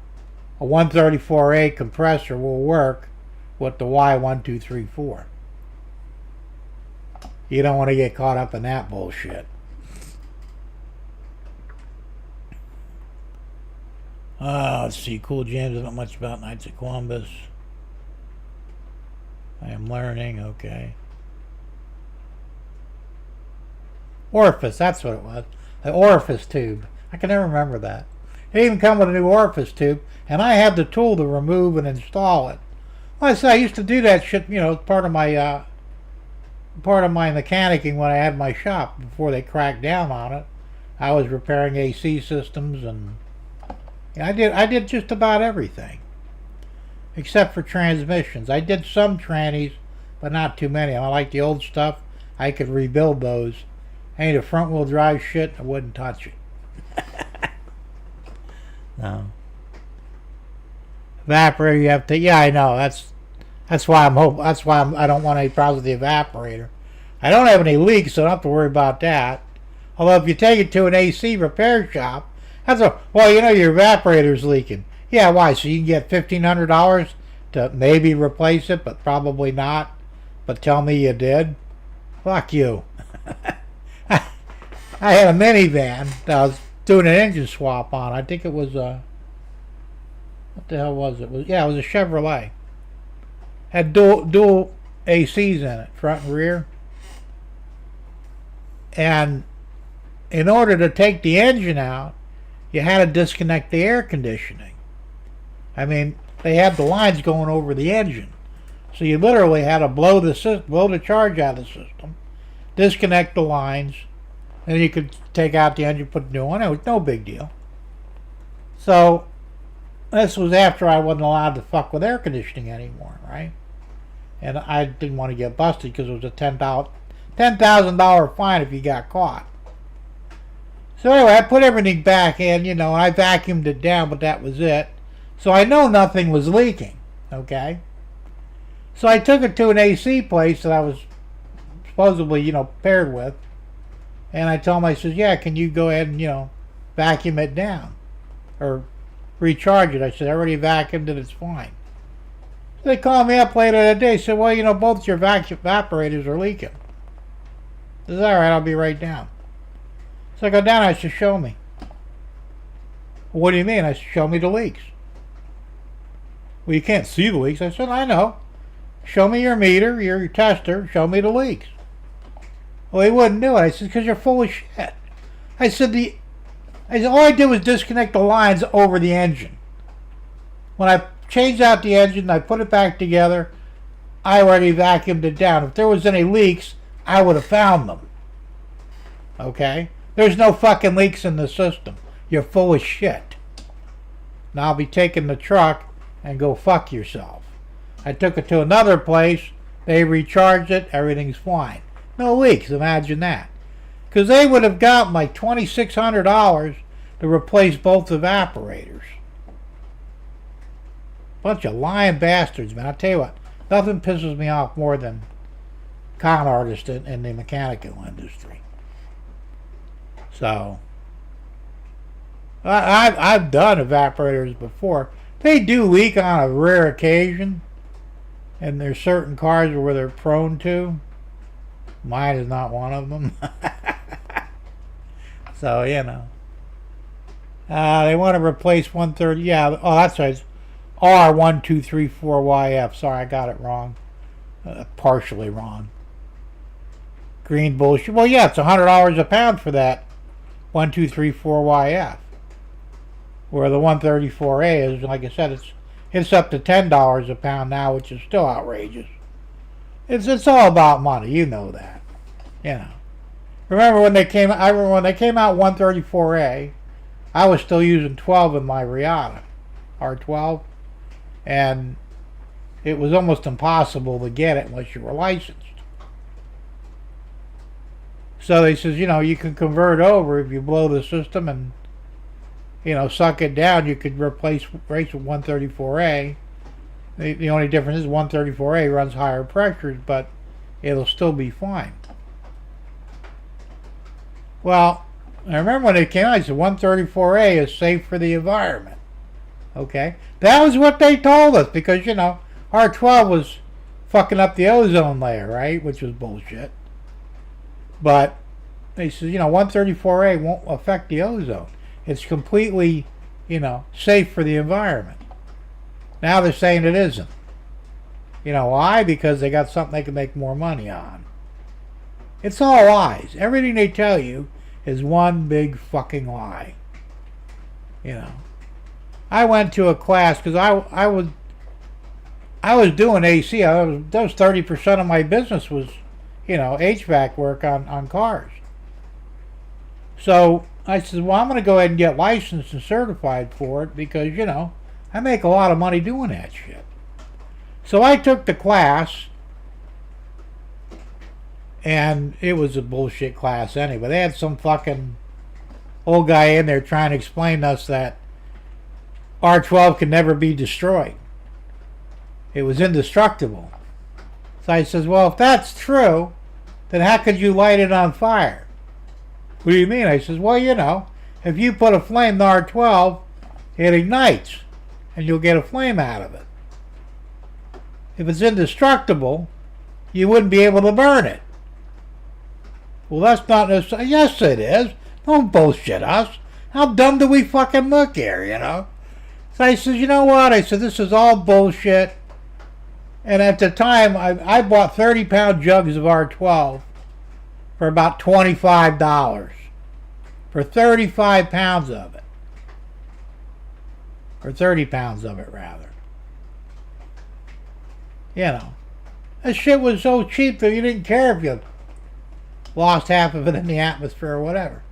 a 134A compressor will work with the Y1234. You don't want to get caught up in that bullshit. Let's see. Cool James isn't much about Knights of Columbus. I am learning. Okay. Orifice. That's what it was. The orifice tube. I can never remember that. It even come with a new orifice tube, and I have the tool to remove and install it. Well, I said I used to do that shit. Part of my mechanicking when I had my shop before they cracked down on it. I was repairing AC systems, and I did just about everything, except for transmissions. I did some trannies, but not too many. I like the old stuff. I could rebuild those. Any of the front wheel drive shit, I wouldn't touch it. No. Evaporator, you have to. Yeah, I know. That's why I don't want any problems with the evaporator. I don't have any leaks, so I don't have to worry about that. Although if you take it to an AC repair shop, your evaporator's leaking. Yeah, why? So you can get $1,500 to maybe replace it, but probably not. But tell me you did. Fuck you. I had a minivan that I was doing an engine swap on. I think it was a... What the hell was it? It was a Chevrolet. Had dual ACs in it, front and rear. And in order to take the engine out, you had to disconnect the air conditioning. I mean, they had the lines going over the engine. So you literally had to blow the charge out of the system, disconnect the lines, and you could take out the engine, put a new one. It was no big deal. So this was after I wasn't allowed to fuck with air conditioning anymore, right? And I didn't want to get busted because it was a $10,000 fine if you got caught. So anyway, I put everything back in, and I vacuumed it down, but that was it. So I know nothing was leaking, okay? So I took it to an AC place that I was supposedly, paired with. And I told him, I said, yeah, can you go ahead and, vacuum it down? Or recharge it. I said, I already vacuumed it, it's fine. So they called me up later that day, said, well, both your vacuum evaporators are leaking. I said, all right, I'll be right down. So I go down, I said, show me. What do you mean? I said, show me the leaks. Well, you can't see the leaks. I said, I know. Show me your meter, your tester, show me the leaks. Well, he wouldn't do it. I said, because you're full of shit. I said, all I did was disconnect the lines over the engine. When I changed out the engine, I put it back together, I already vacuumed it down. If there was any leaks, I would have found them. Okay? There's no fucking leaks in the system. You're full of shit. Now I'll be taking the truck and go fuck yourself. I took it to another place. They recharged it. Everything's fine. No leaks. Imagine that. Because they would have gotten like $2,600 to replace both evaporators. Bunch of lying bastards, man. I'll tell you what. Nothing pisses me off more than con artists in the mechanical industry. So, I've done evaporators before. They do leak on a rare occasion. And there's certain cars where they're prone to. Mine is not one of them. So, they want to replace 130. Yeah, oh, that's right. It's R1234YF. Sorry, I got it wrong. Partially wrong. Green bullshit. Well, yeah, it's $100 a pound for that 1234YF. Where the 134A is, like I said, it's up to $10 a pound now, which is still outrageous. It's all about money, you know that. Remember when they came? I remember when they came out 134A. I was still using 12 in my Riata, R12, and it was almost impossible to get it unless you were licensed. So they says, you can convert over if you blow the system and suck it down. You could race with 134A. The only difference is 134A runs higher pressures, but it'll still be fine. Well, I remember when it came out, I said 134A is safe for the environment. Okay? That was what they told us because, R12 was fucking up the ozone layer, right? Which was bullshit. But they said, 134A won't affect the ozone. It's completely, safe for the environment. Now they're saying it isn't. Why? Because they got something they can make more money on. It's all lies. Everything they tell you is one big fucking lie. I went to a class because I was doing AC. That was 30% of my business was, HVAC work on cars. So I said, well, I'm going to go ahead and get licensed and certified for it because, I make a lot of money doing that shit. So I took the class, and it was a bullshit class anyway. They had some fucking old guy in there trying to explain to us that R12 can never be destroyed. It was indestructible. So I says, well, if that's true, then how could you light it on fire? What do you mean? I says, well, if you put a flame in R12, it ignites, and you'll get a flame out of it. if it's indestructible, you wouldn't be able to burn it. Well, that's not necessarily. Yes, it is. Don't bullshit us. How dumb do we fucking look here, you know? So I said, you know what? I said, this is all bullshit. And at the time, I bought 30-pound jugs of R12 for about $25. For 35 pounds of it. Or 30 pounds of it, rather. You know. That shit was so cheap that you didn't care if you lost half of it in the atmosphere or whatever.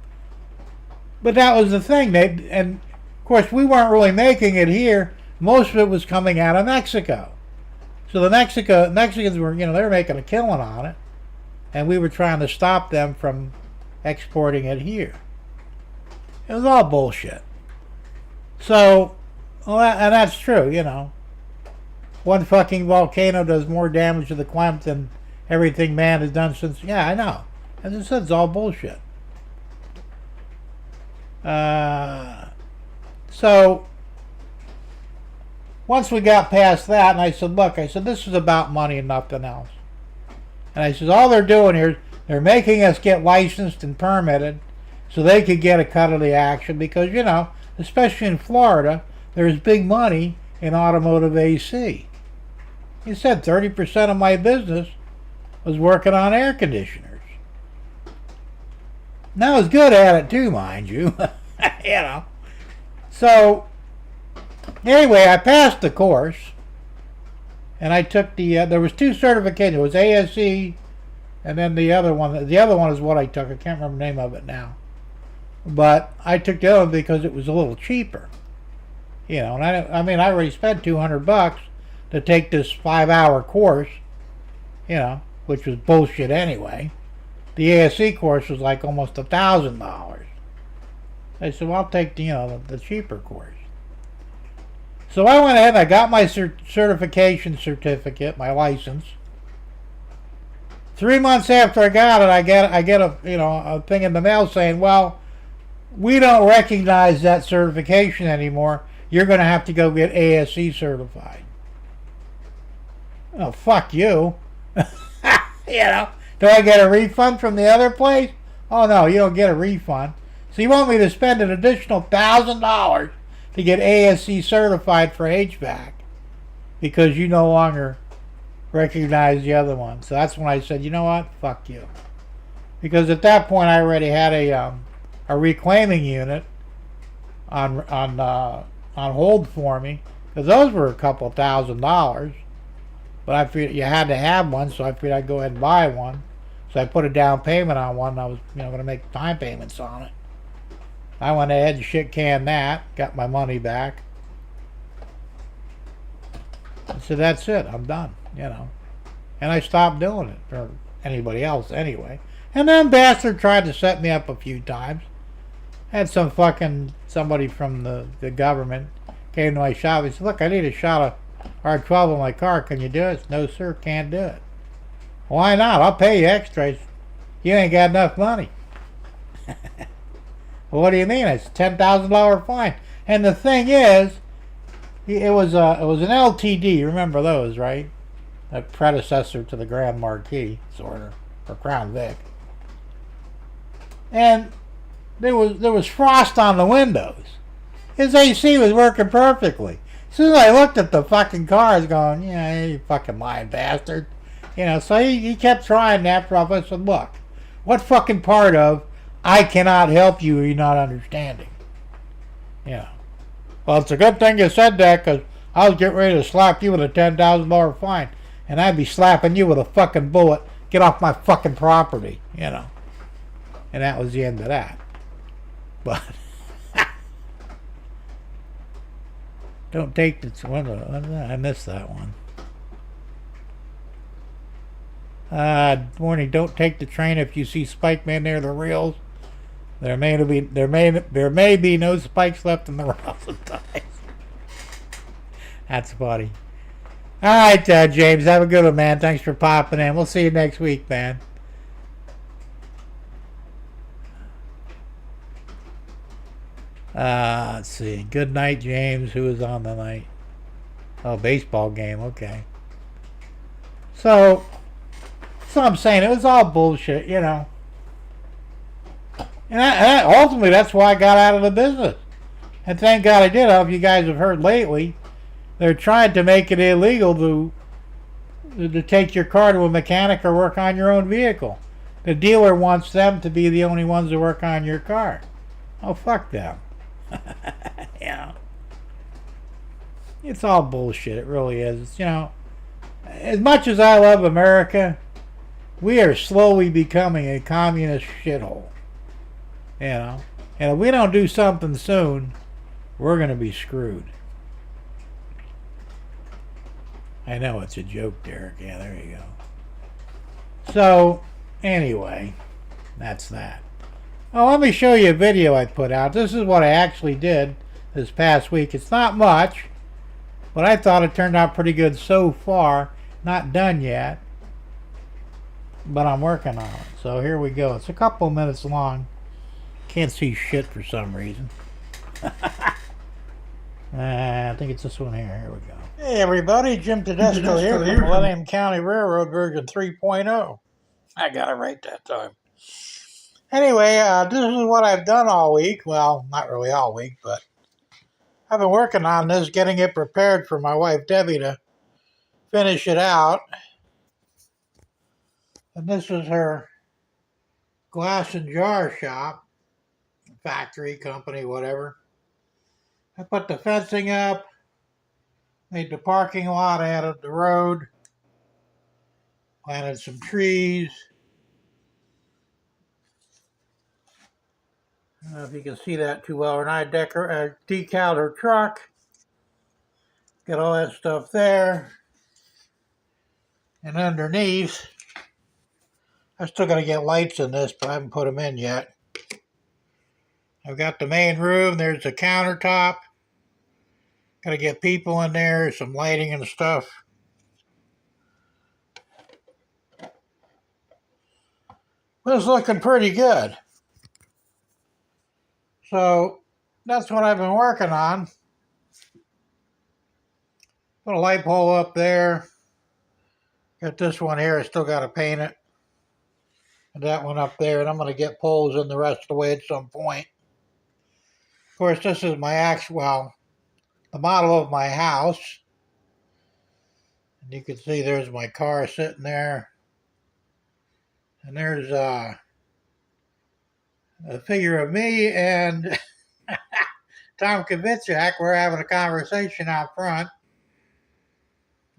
But that was the thing. And, of course, we weren't really making it here. Most of it was coming out of Mexico. So the Mexicans were, you know, they were making a killing on it. And we were trying to stop them from exporting it here. It was all bullshit. So, well, and that's true, you know. One fucking volcano does more damage to the climate than everything man has done since. Yeah, I know. As I said, it's all bullshit. So, once we got past that, and I said, look, I said, this is about money and nothing else. And I said, all they're doing here is they're making us get licensed and permitted so they could get a cut of the action because, you know, especially in Florida, there's big money in automotive AC. He said 30% of my business was working on air conditioners. And I was good at it too, mind you. You know. So, anyway, I passed the course. And I took the, there was two certifications. It was ASE, and then the other one. The other one is what I took. I can't remember the name of it now. But I took the other one because it was a little cheaper. You know, and I already spent $200 to take this 5-hour course, you know, which was bullshit anyway. The ASE course was like almost $1,000. I said, well, I'll take the, you know, the cheaper course. So I went ahead and I got my certification certificate, my license. 3 months after I got it, I get a, you know, a thing in the mail saying, well, we don't recognize that certification anymore. You're going to have to go get ASE certified. Oh, fuck you. You know, do I get a refund from the other place? Oh, no, you don't get a refund. So you want me to spend an additional $1,000 to get ASE certified for HVAC because you no longer recognize the other one. So that's when I said, you know what? Fuck you. Because at that point I already had a reclaiming unit on hold for me, because those were a couple $1,000. But I figured you had to have one, so I figured I'd go ahead and buy one. So I put a down payment on one, and I was, you know, going to make time payments on it. I went ahead and shit canned that, got my money back. I said, that's it, I'm done, you know. And I stopped doing it for anybody else anyway. And then bastard tried to set me up a few times. Had somebody from the government came to my shop. He said, look, I need a shot of R12 in my car. Can you do it? No, sir, can't do it. Why not? I'll pay you extras. You ain't got enough money. Well, what do you mean? It's a $10,000 fine. And the thing is, it was an LTD. Remember those, right? A predecessor to the Grand Marquis, sort of, or Crown Vic. And there was frost on the windows. His AC was working perfectly. As soon as I looked at the fucking car, I was going, yeah, you fucking lying bastard. You know, so he kept trying. After all, I said, look, what fucking part of I cannot help you or you're not understanding? Yeah. Well, it's a good thing you said that, because I was getting ready to slap you with a $10,000 fine. And I'd be slapping you with a fucking bullet. Get off my fucking property, you know. And that was the end of that. But don't take the I missed that one. Warning: don't take the train if you see spike man near the rails. There may be no spikes left in the rails and ties. That's funny. All right, James, have a good one, man. Thanks for popping in. We'll see you next week, man. Let's see. Good night, James. Who is on the night? Oh, baseball game. Okay. So I'm saying it was all bullshit, you know. And ultimately, that's why I got out of the business. And thank God I did. I don't know if you guys have heard lately, they're trying to make it illegal to take your car to a mechanic or work on your own vehicle. The dealer wants them to be the only ones to work on your car. Oh, fuck them. Yeah. It's all bullshit. It really is. It's, you know, as much as I love America, we are slowly becoming a communist shithole. You know? And if we don't do something soon, we're going to be screwed. I know it's a joke, Derek. Yeah, there you go. So, anyway, that's that. Oh, let me show you a video I put out. This is what I actually did this past week. It's not much, but I thought it turned out pretty good so far. Not done yet, but I'm working on it. So here we go. It's a couple minutes long. Can't see shit for some reason. I think it's this one here. Here we go. Hey everybody, Jim Tedesco here from Millennium County Railroad version 3.0. I got it right that time. Anyway, this is what I've done all week. Well, not really all week, but I've been working on this, getting it prepared for my wife Debbie to finish it out. And this is her glass and jar shop, factory, company, whatever. I put the fencing up, made the parking lot, added the road, planted some trees. I don't know if you can see that too well, and I decaled her truck. Got all that stuff there. And underneath, I still got to get lights in this, but I haven't put them in yet. I've got the main room. There's the countertop. Got to get people in there, some lighting and stuff. But it's looking pretty good. So that's what I've been working on. Put a light pole up there. Got this one here. I still got to paint it. And that one up there. And I'm going to get poles in the rest of the way at some point. Of course, this is my actual, the model of my house. And you can see there's my car sitting there. And there's a figure of me and Tom Kavitchak. We're having a conversation out front.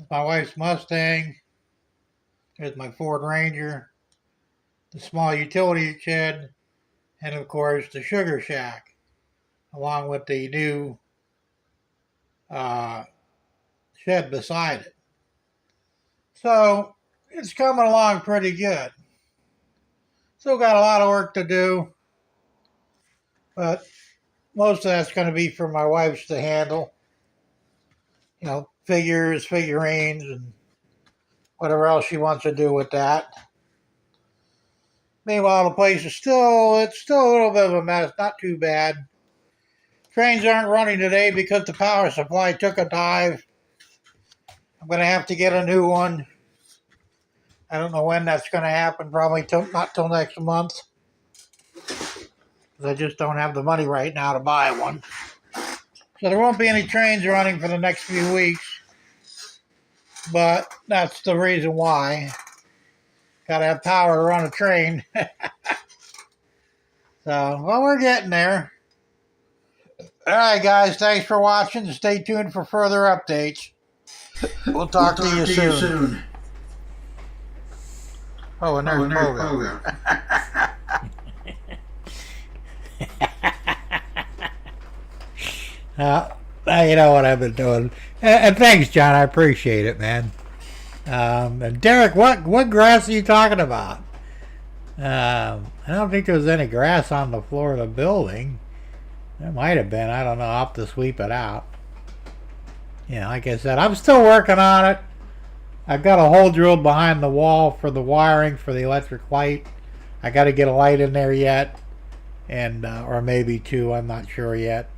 My wife's Mustang. There's my Ford Ranger. The small utility shed. And of course the sugar shack. Along with the new shed beside it. So it's coming along pretty good. Still got a lot of work to do. But most of that's going to be for my wife to handle. You know, figures, figurines, and whatever else she wants to do with that. Meanwhile, the place is it's still a little bit of a mess. Not too bad. Trains aren't running today because the power supply took a dive. I'm going to have to get a new one. I don't know when that's going to happen. Probably not till next month. I just don't have the money right now to buy one. So there won't be any trains running for the next few weeks. But that's the reason why. Got to have power to run a train. So, well, we're getting there. All right, guys. Thanks for watching. Stay tuned for further updates. We'll talk to you soon. Oh, and there's Pogo. You know what I've been doing. And thanks, John. I appreciate it, man. And Derek, what grass are you talking about? I don't think there was any grass on the floor of the building. There might have been. I don't know. I'll have to sweep it out. You know, like I said, I'm still working on it. I've got a hole drilled behind the wall for the wiring for the electric light. I got to get a light in there yet. And or maybe two. I'm not sure yet.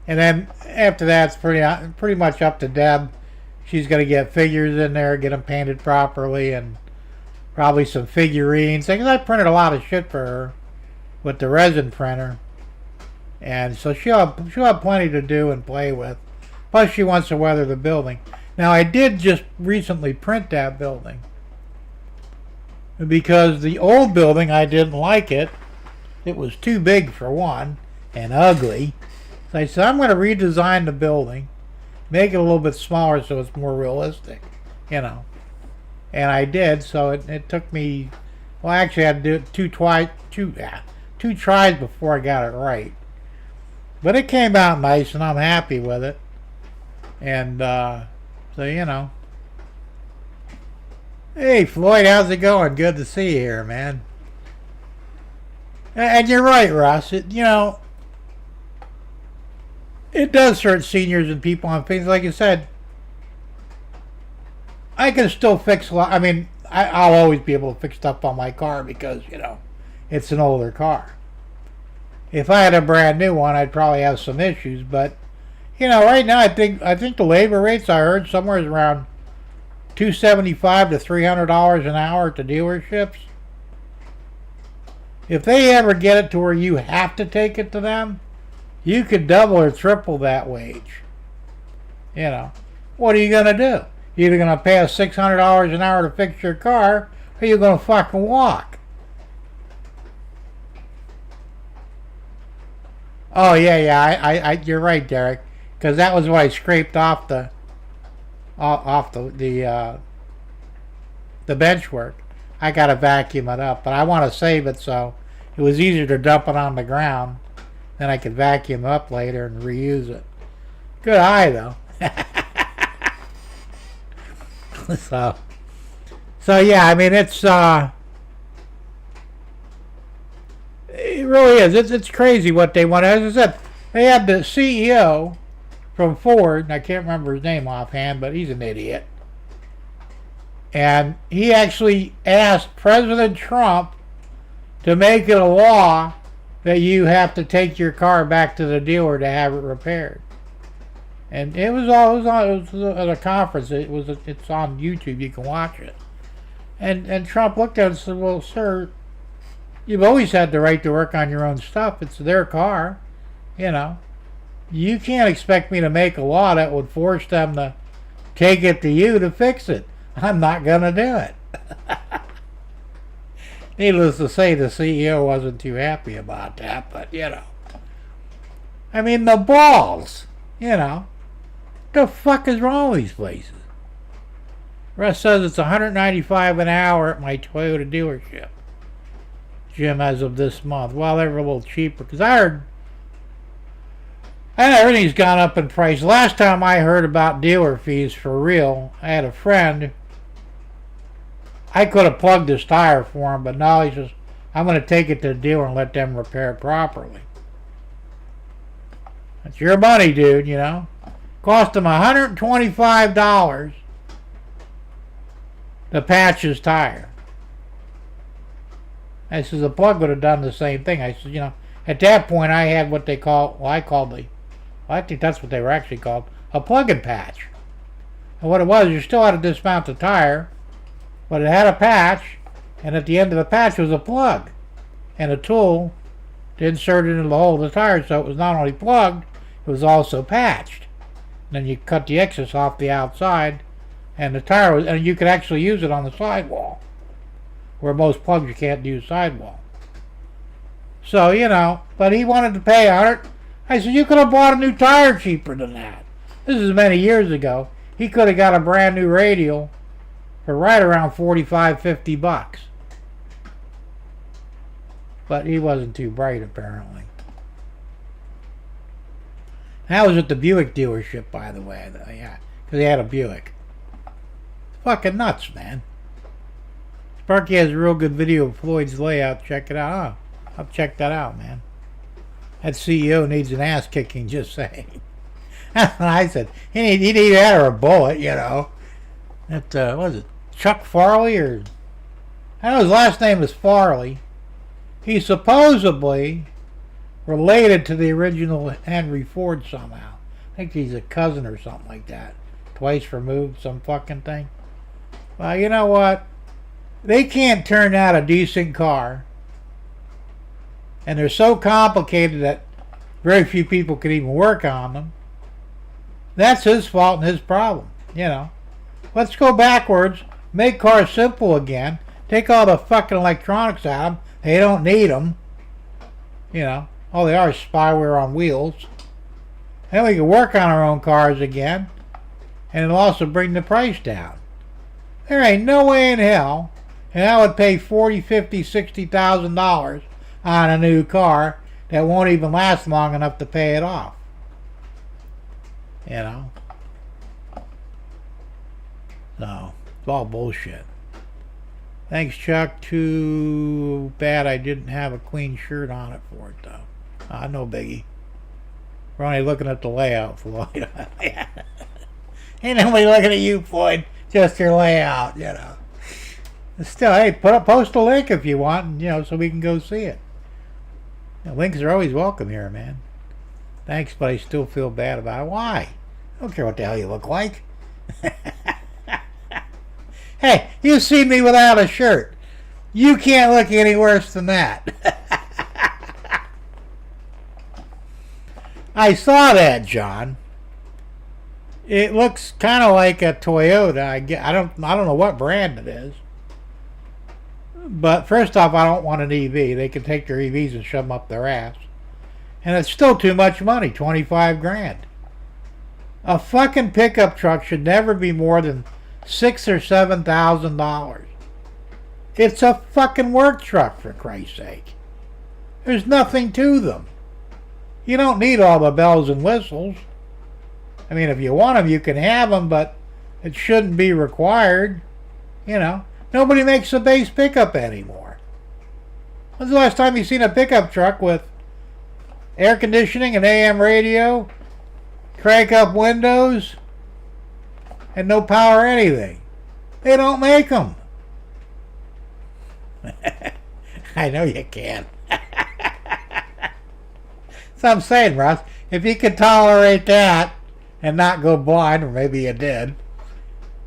And then after that, it's pretty much up to Deb she's going to get figures in there, get them painted properly, and probably some figurines. Because I printed a lot of shit for her with the resin printer. And so she'll have plenty to do and play with. Plus she wants to weather the building. Now I did just recently print that building. Because the old building, I didn't like it. It was too big for one, and ugly. So I said, I'm going to redesign the building, make it a little bit smaller so it's more realistic, you know. And I did, so it took me, well, actually I had to do it two tries before I got it right. But it came out nice, and I'm happy with it. And, so, you know. Hey, Floyd, how's it going? Good to see you here, man. And you're right, Russ. You know, it does hurt seniors and people on things. Like you said, I can still fix a lot. I mean, I'll always be able to fix stuff on my car because, you know, it's an older car. If I had a brand new one, I'd probably have some issues. But, you know, right now I think the labor rates I heard somewhere is around $275 to $300 an hour at the dealerships. If they ever get it to where you have to take it to them, you could double or triple that wage. You know, what are you going to do? You're either going to pay us $600 an hour to fix your car, or you're going to fucking walk. Oh, yeah, you're right, Derek. Because that was what I scraped off the bench work. I got to vacuum it up, but I want to save it so it was easier to dump it on the ground. Then I could vacuum up later and reuse it. Good eye, though. So yeah, I mean, it's it really is. It's crazy what they want. As I said, they had the CEO from Ford, and I can't remember his name offhand, but he's an idiot. And he actually asked President Trump to make it a law that you have to take your car back to the dealer to have it repaired. And it was at a conference. It's on YouTube. You can watch it. And Trump looked at it and said, "Well, sir, you've always had the right to work on your own stuff. It's their car, you know. You can't expect me to make a law that would force them to take it to you to fix it. I'm not going to do it." Needless to say, the CEO wasn't too happy about that, but, you know. I mean, the balls, you know. What the fuck is wrong with these places? Russ says it's $195 an hour at my Toyota dealership, Jim, as of this month. Well, they're a little cheaper, because I heard everything's gone up in price. Last time I heard about dealer fees for real, I had a friend. I could have plugged his tire for him, but no, he says, I'm going to take it to the dealer and let them repair it properly. That's your money, dude, you know. Cost him $125 to patch his tire. I says, the plug would have done the same thing. I said, you know, at that point I had what they call, I think that's what they were actually called, a plug and patch. And what it was, you still had to dismount the tire, but it had a patch, and at the end of the patch was a plug and a tool to insert it into the hole of the tire, so it was not only plugged, it was also patched. And then you cut the excess off the outside, and the tire was, and you could actually use it on the sidewall, where most plugs you can't use sidewall. So, you know, but he wanted to pay $100. I said, you could have bought a new tire cheaper than that. This is many years ago. He could have got a brand new radial for right around $45-50. But he wasn't too bright, apparently. That was at the Buick dealership, by the way. Yeah, because he had a Buick. It's fucking nuts, man. Sparky has a real good video of Floyd's layout. Check it out. Oh, I'll check that out, man. That CEO needs an ass kicking, just saying. I said, he need that or a bullet, you know. That, what was it, Chuck Farley? Or I know his last name is Farley. He's supposedly related to the original Henry Ford somehow. I think he's a cousin or something like that. twice removed, some fucking thing. Well, you know what? They can't turn out a decent car. And they're so complicated that very few people can even work on them. That's his fault and his problem, you know. Let's go backwards, make cars simple again, take all the fucking electronics out of them. They don't need them. You know, all they are is spyware on wheels. And we can work on our own cars again, and it'll also bring the price down. There ain't no way in hell, and I would pay $40,000, $50,000, $60,000 on a new car that won't even last long enough to pay it off. You know? So, it's all bullshit. Thanks, Chuck. Too bad I didn't have a clean shirt on it for it, though. No biggie. We're only looking at the layout, Floyd. Ain't nobody looking at you, Floyd. Just your layout, you know. Still, hey, post a link if you want, you know, so we can go see it. You know, links are always welcome here, man. Thanks, but I still feel bad about it. Why? I don't care what the hell you look like. Hey, you see me without a shirt. You can't look any worse than that. I saw that, John. It looks kind of like a Toyota. I don't know what brand it is. But first off, I don't want an EV. They can take their EVs and shove them up their ass. And it's still too much money, $25 grand. A fucking pickup truck should never be more than $6,000 or $7,000. It's a fucking work truck, for Christ's sake. There's nothing to them. You don't need all the bells and whistles. I mean, if you want them, you can have them, but it shouldn't be required. You know, nobody makes a base pickup anymore. When's the last time you seen a pickup truck with air conditioning and AM radio, crank up windows, and no power or anything? They don't make them. I know you can. So I'm saying, Russ, if you could tolerate that and not go blind, or maybe you did,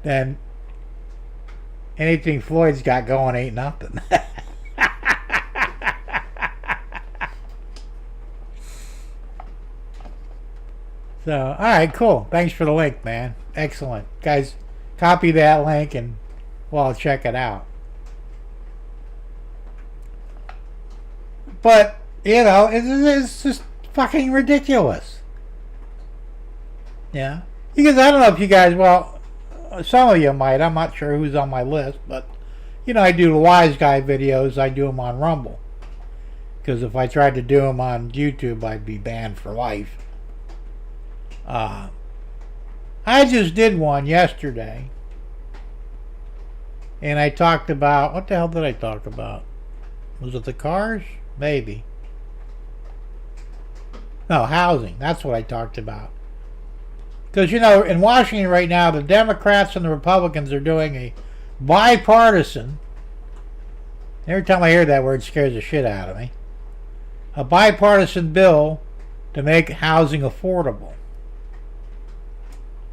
then anything Floyd's got going ain't nothing. So, alright, cool. Thanks for the link, man. Excellent. Guys, copy that link and, well, check it out. But, you know, it's just fucking ridiculous. Yeah. Because I don't know if you guys, well, some of you might. I'm not sure who's on my list, but, you know, I do the Wise Guy videos. I do them on Rumble. Because if I tried to do them on YouTube, I'd be banned for life. I just did one yesterday. And I talked about, what the hell did I talk about? Was it the cars? Maybe. No, housing. That's what I talked about. Because, you know, in Washington right now, the Democrats and the Republicans are doing a bipartisan, every time I hear that word, it scares the shit out of me, a bipartisan bill to make housing affordable.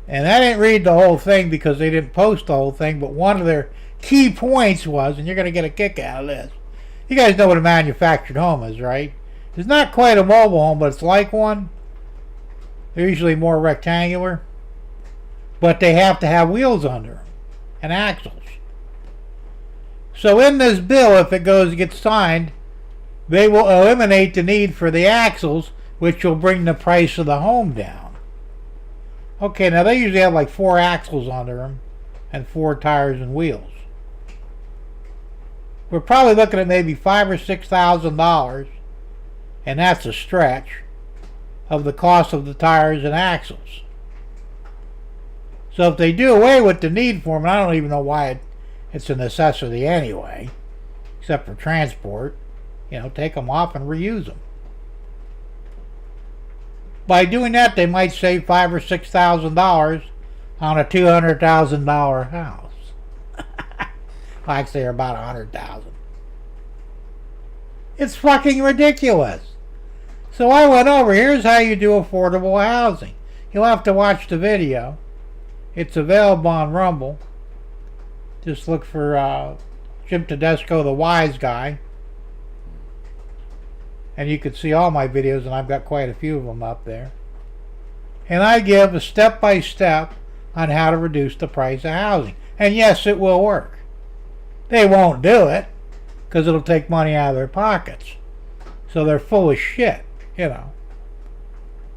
And I didn't read the whole thing because they didn't post the whole thing, but one of their key points was, and you're going to get a kick out of this, you guys know what a manufactured home is, right? It's not quite a mobile home, but it's like one. They're usually more rectangular. But they have to have wheels under them and axles. So in this bill, if it gets signed, they will eliminate the need for the axles, which will bring the price of the home down. Okay, now they usually have like 4 axles under them and 4 tires and wheels. We're probably looking at maybe $5,000 or $6,000, and that's a stretch, of the cost of the tires and axles. So if they do away with the need for them, and I don't even know why it's a necessity anyway, except for transport, you know, take them off and reuse them. By doing that, they might save $5,000 or $6,000 on a $200,000 house. Actually, they're about $100,000. It's fucking ridiculous. So I went over, here's how you do affordable housing. You'll have to watch the video. It's available on Rumble. Just look for Jim Tedesco, the wise guy. And you can see all my videos, and I've got quite a few of them up there. And I give a step-by-step on how to reduce the price of housing. And yes, it will work. They won't do it because it'll take money out of their pockets. So they're full of shit, you know.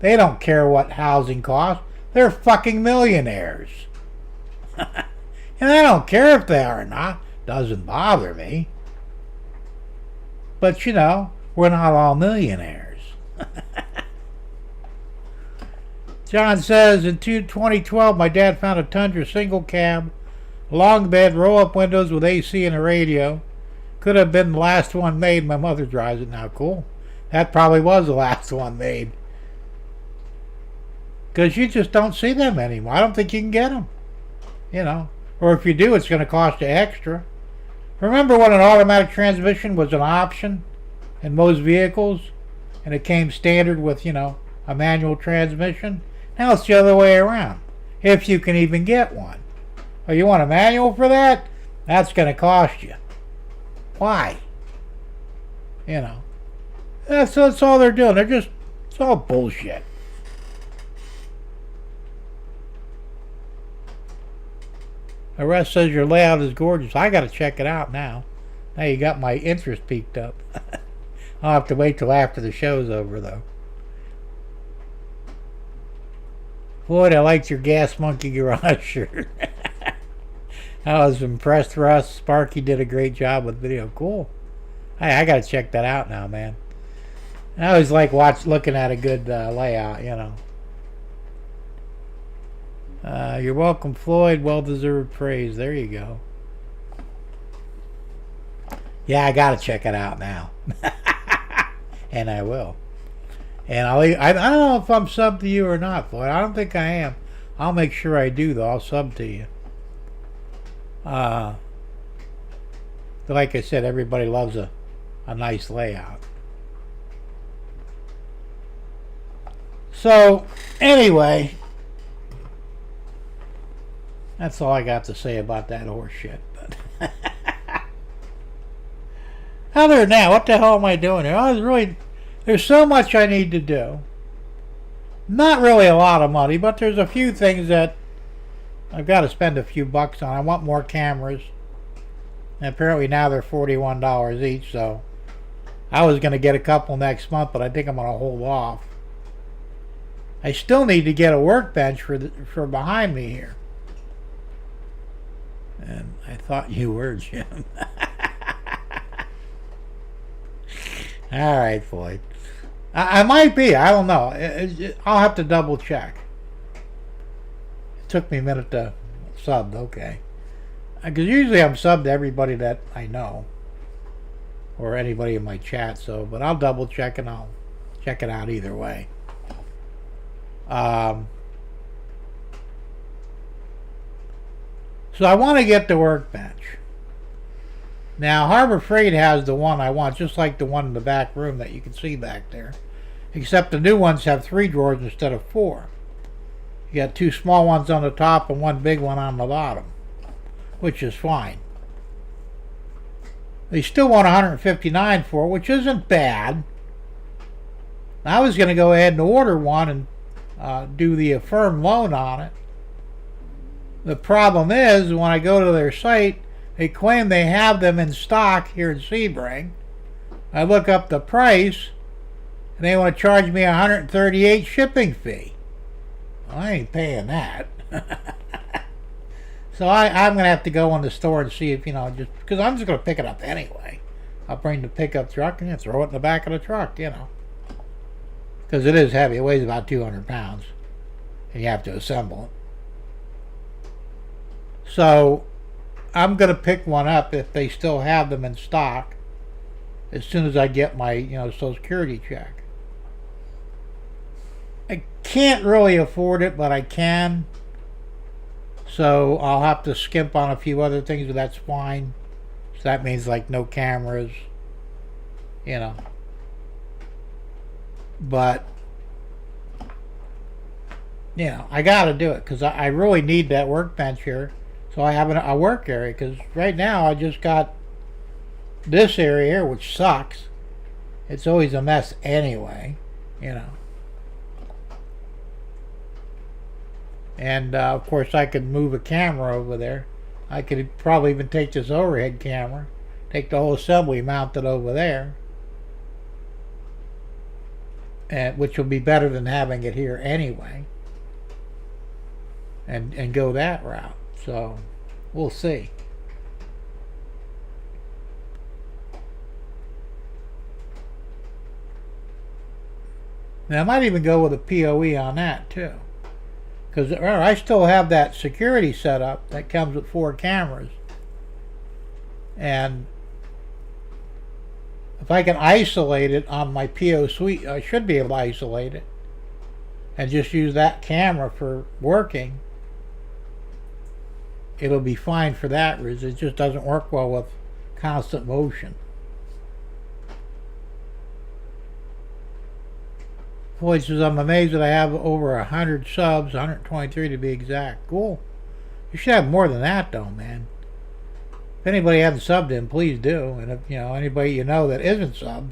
They don't care what housing costs. They're fucking millionaires. And I don't care if they are or not. Doesn't bother me. But, you know, we're not all millionaires. John says, in 2012, my dad found a Tundra single cab, long bed, roll-up windows with AC and a radio. Could have been the last one made. My mother drives it now. Cool. That probably was the last one made. Because you just don't see them anymore. I don't think you can get them. You know. Or if you do, it's going to cost you extra. Remember when an automatic transmission was an option in most vehicles? And it came standard with, you know, a manual transmission? Now it's the other way around. If you can even get one. Oh, you want a manual for that? That's going to cost you. Why? You know. That's all they're doing. It's all bullshit. The rest says your layout is gorgeous. I got to check it out now. Now you got my interest peaked up. I'll have to wait till after the show's over, though. Floyd, I liked your Gas Monkey Garage shirt. I was impressed, Russ. Sparky did a great job with video. Cool. Hey, I got to check that out now, man. I always like looking at a good layout, you know. You're welcome, Floyd. Well-deserved praise. There you go. Yeah, I got to check it out now. And I will. And I don't know if I'm subbed to you or not, Floyd. I don't think I am. I'll make sure I do, though. I'll sub to you. Like I said, everybody loves a nice layout. So, anyway, that's all I got to say about that horse shit. But other than that, what the hell am I doing here? There's so much I need to do. Not really a lot of money, but there's a few things that I've got to spend a few bucks on. I want more cameras. And apparently now they're $41 each, so I was going to get a couple next month, but I think I'm going to hold off. I still need to get a workbench for behind me here. And I thought you were, Jim. All right, Floyd. I might be. I don't know. I'll have to double check. It took me a minute to sub. Okay. Because usually I'm subbed to everybody that I know. Or anybody in my chat. But I'll double check and I'll check it out either way. So I want to get the workbench. Now, Harbor Freight has the one I want, just like the one in the back room that you can see back there. Except the new ones have 3 drawers instead of 4. You got 2 small ones on the top and 1 big one on the bottom, which is fine. They still want $159 for it, which isn't bad. I was going to go ahead and order one and do the affirm loan on it. The problem is, when I go to their site, they claim they have them in stock here in Sebring. I look up the price, and they want to charge me $138 shipping fee. Well, I ain't paying that. So I'm going to have to go in the store and see if, just because I'm just going to pick it up anyway. I'll bring the pickup truck and throw it in the back of the truck, Because it is heavy. It weighs about 200 pounds. And you have to assemble it. So I'm going to pick one up if they still have them in stock as soon as I get my, Social Security check. I can't really afford it, but I can. So I'll have to skimp on a few other things, but that's fine. So that means like no cameras, But I got to do it because I really need that workbench here. So I have a work area, because right now I just got this area here, which sucks. It's always a mess anyway, And of course I could move a camera over there. I could probably even take this overhead camera, take the whole assembly, mount it over there, which will be better than having it here anyway, and go that route. So we'll see. Now I might even go with a PoE on that too, because I still have that security setup that comes with 4 cameras, and if I can isolate it on my PO suite, I should be able to isolate it and just use that camera for working. It'll be fine for that reason. It just doesn't work well with constant motion. Floyd says, I'm amazed that I have over 100 subs, 123 to be exact. Cool. You should have more than that though, man. If anybody hasn't subbed in, please do. And if anybody you know that isn't subbed,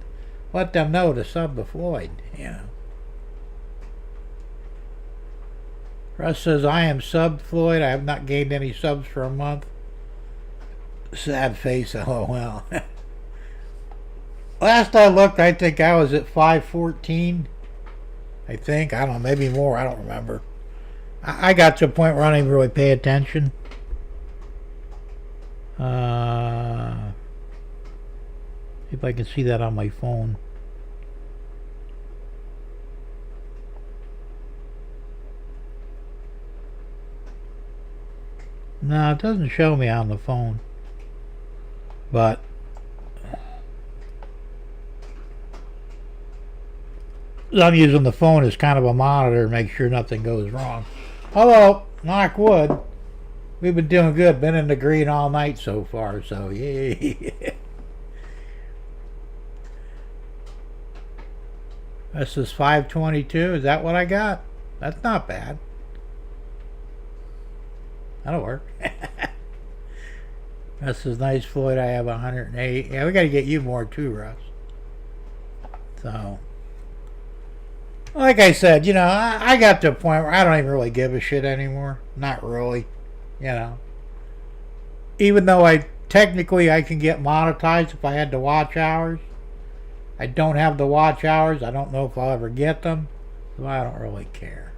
let them know to sub to Floyd. Russ says, I am subbed, Floyd. I have not gained any subs for a month. Sad face, LOL. Last I looked, I think I was at 514. I think. I don't know, maybe more. I don't remember. I got to a point where I don't even really pay attention. See if I can see that on my phone. No, it doesn't show me on the phone. But I'm using the phone as kind of a monitor to make sure nothing goes wrong. Although, knock wood, we've been doing good. Been in the green all night so far, so yeah. This is 522. Is that what I got? That's not bad. That'll work. This is nice, Floyd. I have 108. Yeah, we got to get you more too, Russ. So, like I said, I got to a point where I don't even really give a shit anymore. Not really, Even though I can get monetized if I had the watch hours. I don't have the watch hours. I don't know if I'll ever get them. So I don't really care.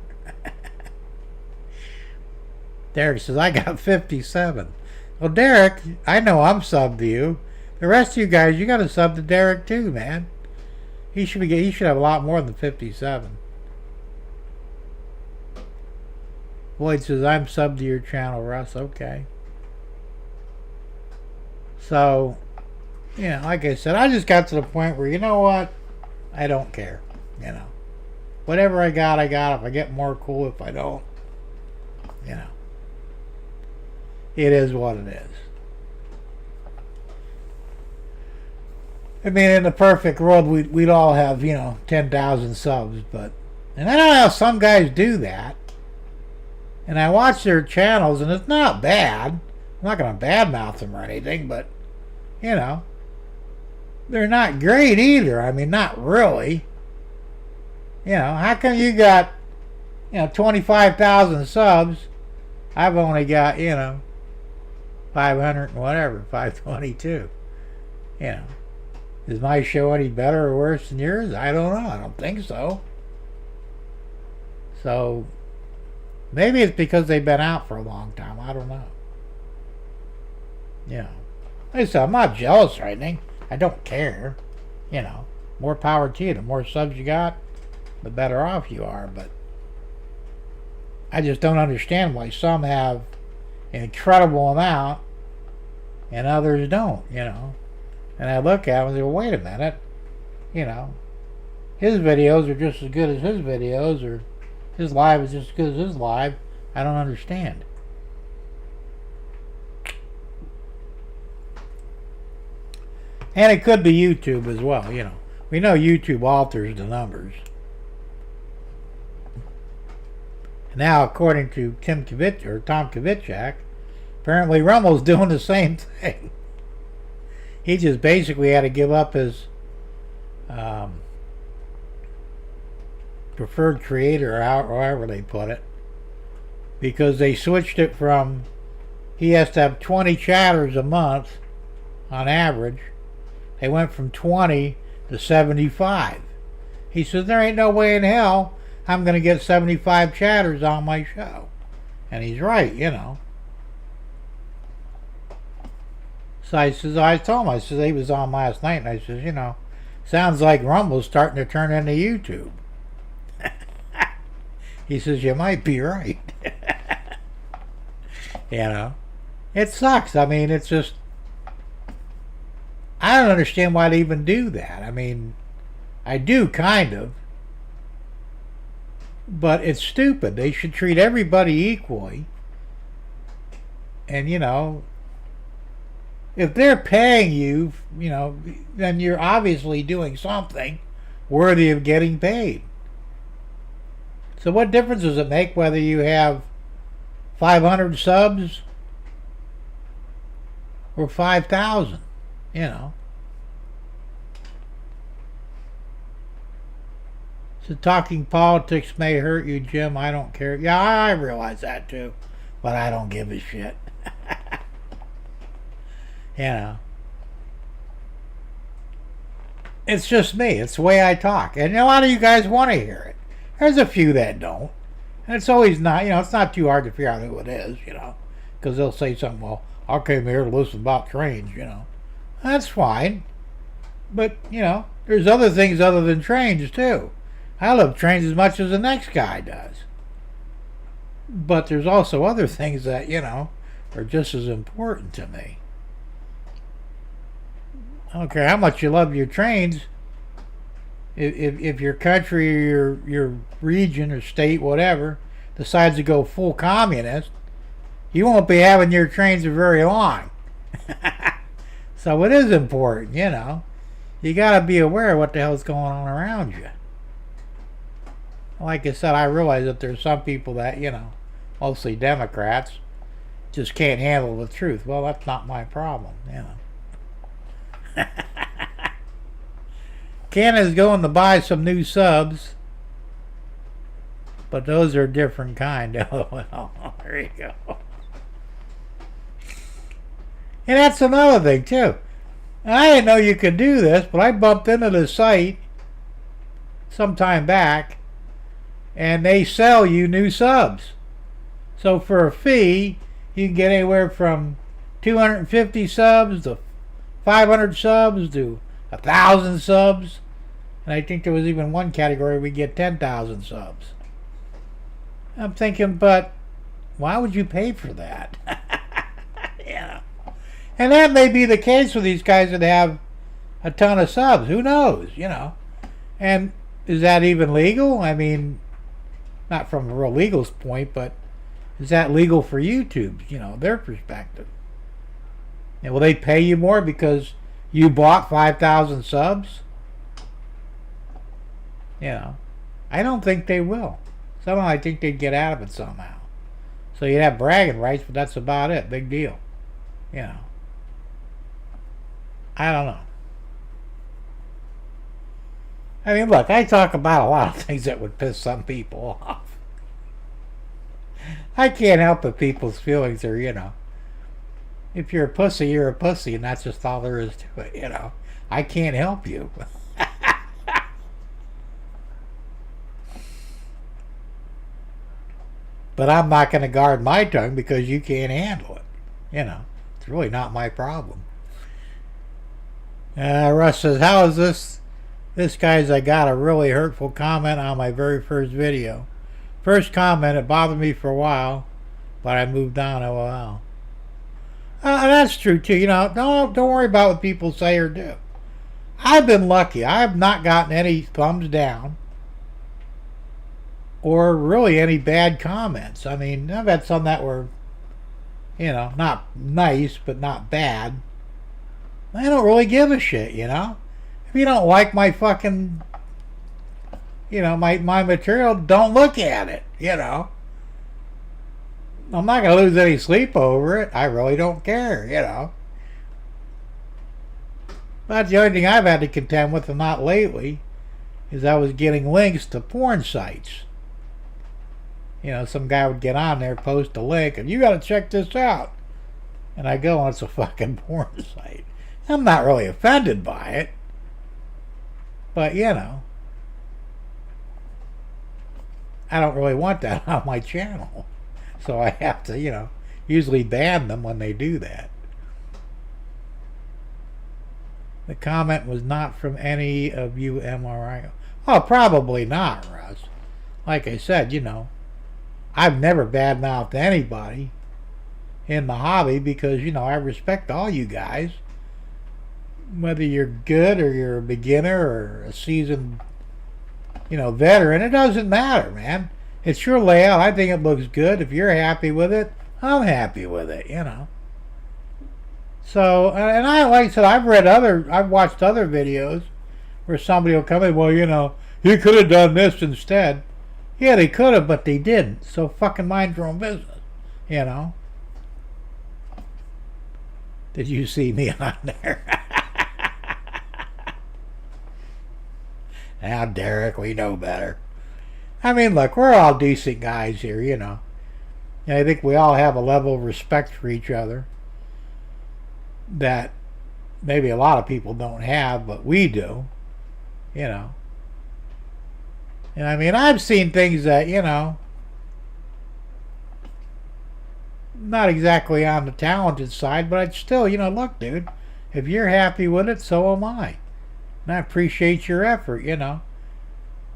Derek says, I got 57. Well, Derek, I know I'm subbed to you. The rest of you guys, you got to sub to Derek too, man. He should have a lot more than 57. Floyd says, I'm subbed to your channel, Russ. Okay. So, like I said, I just got to the point where, you know what? I don't care. Whatever I got, I got. If I get more, cool. If I don't, it is what it is. I mean, in the perfect world, we'd all have, 10,000 subs, and I don't know how some guys do that. And I watch their channels, and it's not bad. I'm not going to badmouth them or anything, but, they're not great either. I mean, not really. How come you got, 25,000 subs? I've only got, 500 and whatever, 522. Is my show any better or worse than yours? I don't know. I don't think so. So, maybe it's because they've been out for a long time. I don't know. Like I said, I'm not jealous or anything. I don't care. More power to you. The more subs you got, the better off you are. But I just don't understand why some have an incredible amount and others don't, And I look at them and say, well, wait a minute. His videos are just as good as his videos, or his live is just as good as his live. I don't understand. And it could be YouTube as well, We know YouTube alters the numbers. Now, according to Tom Kvichak, apparently Rummel's doing the same thing. He just basically had to give up his preferred creator, or however they put it, because they switched it from, he has to have 20 chatters a month on average. They went from 20 to 75. He says, there ain't no way in hell I'm going to get 75 chatters on my show. And he's right, you know. So I told him, I said, he was on last night, and I said, you know, sounds like Rumble's starting to turn into YouTube. He says, you might be right. You know, it sucks. I mean, it's just, I don't understand why they even do that. I mean, I do kind of, but it's stupid. They should treat everybody equally. And, you know, if they're paying you, you know, then you're obviously doing something worthy of getting paid. So what difference does it make whether you have 500 subs or 5,000? You know. So talking politics may hurt you, Jim. I don't care. Yeah, I realize that too. But I don't give a shit. You know. It's just me. It's the way I talk. And a lot of you guys want to hear it. There's a few that don't. And it's always not, you know, it's not too hard to figure out who it is, you know. Because they'll say something, well, I came here to listen about trains, you know. That's fine. But, you know, there's other things other than trains, too. I love trains as much as the next guy does. But there's also other things that, you know, are just as important to me. I don't care how much you love your trains. If your country or your region or state, whatever, decides to go full communist, you won't be having your trains for very long. So it is important, you know. You got to be aware of what the hell's going on around you. Like I said, I realize that there's some people that, you know, mostly Democrats, just can't handle the truth. Well, that's not my problem, you know. Canada's going to buy some new subs, but those are a different kind. Oh, well, there you go. And that's another thing, too. I didn't know you could do this, but I bumped into the site some time back, and they sell you new subs. So for a fee, you can get anywhere from 250 subs to 500 subs to 1,000 subs, and I think there was even one category we get 10,000 subs. I'm thinking, but why would you pay for that? Yeah, and that may be the case with these guys that have a ton of subs. Who knows, you know? And is that even legal? I mean, not from a real legal point, but is that legal for YouTube? You know, their perspective. And will they pay you more because you bought 5,000 subs? You know, I don't think they will. Somehow I think they'd get out of it somehow. So you'd have bragging rights, but that's about it. Big deal. You know. I don't know. I mean, look, I talk about a lot of things that would piss some people off. I can't help but people's feelings are, you know, if you're a pussy, you're a pussy, and that's just all there is to it, you know. I can't help you. But I'm not going to guard my tongue because you can't handle it. You know, it's really not my problem. Russ says, how is this? This guy's, I got a really hurtful comment on my very first video. First comment, it bothered me for a while, but I moved on, LOL. That's true too. You know, don't worry about what people say or do. I've been lucky. I have not gotten any thumbs down or really any bad comments. I mean, I've had some that were, you know, not nice, but not bad. I don't really give a shit, you know. If you don't like my fucking, you know, my material, don't look at it, you know. I'm not going to lose any sleep over it. I really don't care, you know. That's the only thing I've had to contend with, and not lately, is I was getting links to porn sites. You know, some guy would get on there, post a link, and you got to check this out. And I go, and it's a fucking porn site. I'm not really offended by it. But, you know, I don't really want that on my channel. So I have to, you know, usually ban them when they do that. The comment was not from any of you MRI. Oh, probably not, Russ. Like I said, you know, I've never badmouthed anybody in the hobby because, you know, I respect all you guys. Whether you're good or you're a beginner or a seasoned, you know, veteran, it doesn't matter, man. It's your layout. I think it looks good. If you're happy with it, I'm happy with it, you know. So, and like I said, I've watched other videos where somebody will come in, well, you know, you could have done this instead. Yeah, they could have, but they didn't. So fucking mind your own business, you know. Did you see me on there? Now, Derek, we know better. I mean, look, we're all decent guys here, you know. And I think we all have a level of respect for each other that maybe a lot of people don't have, but we do, you know. And I mean, I've seen things that, you know, not exactly on the talented side, but I'd still, you know, look, dude, if you're happy with it, so am I. And I appreciate your effort, you know.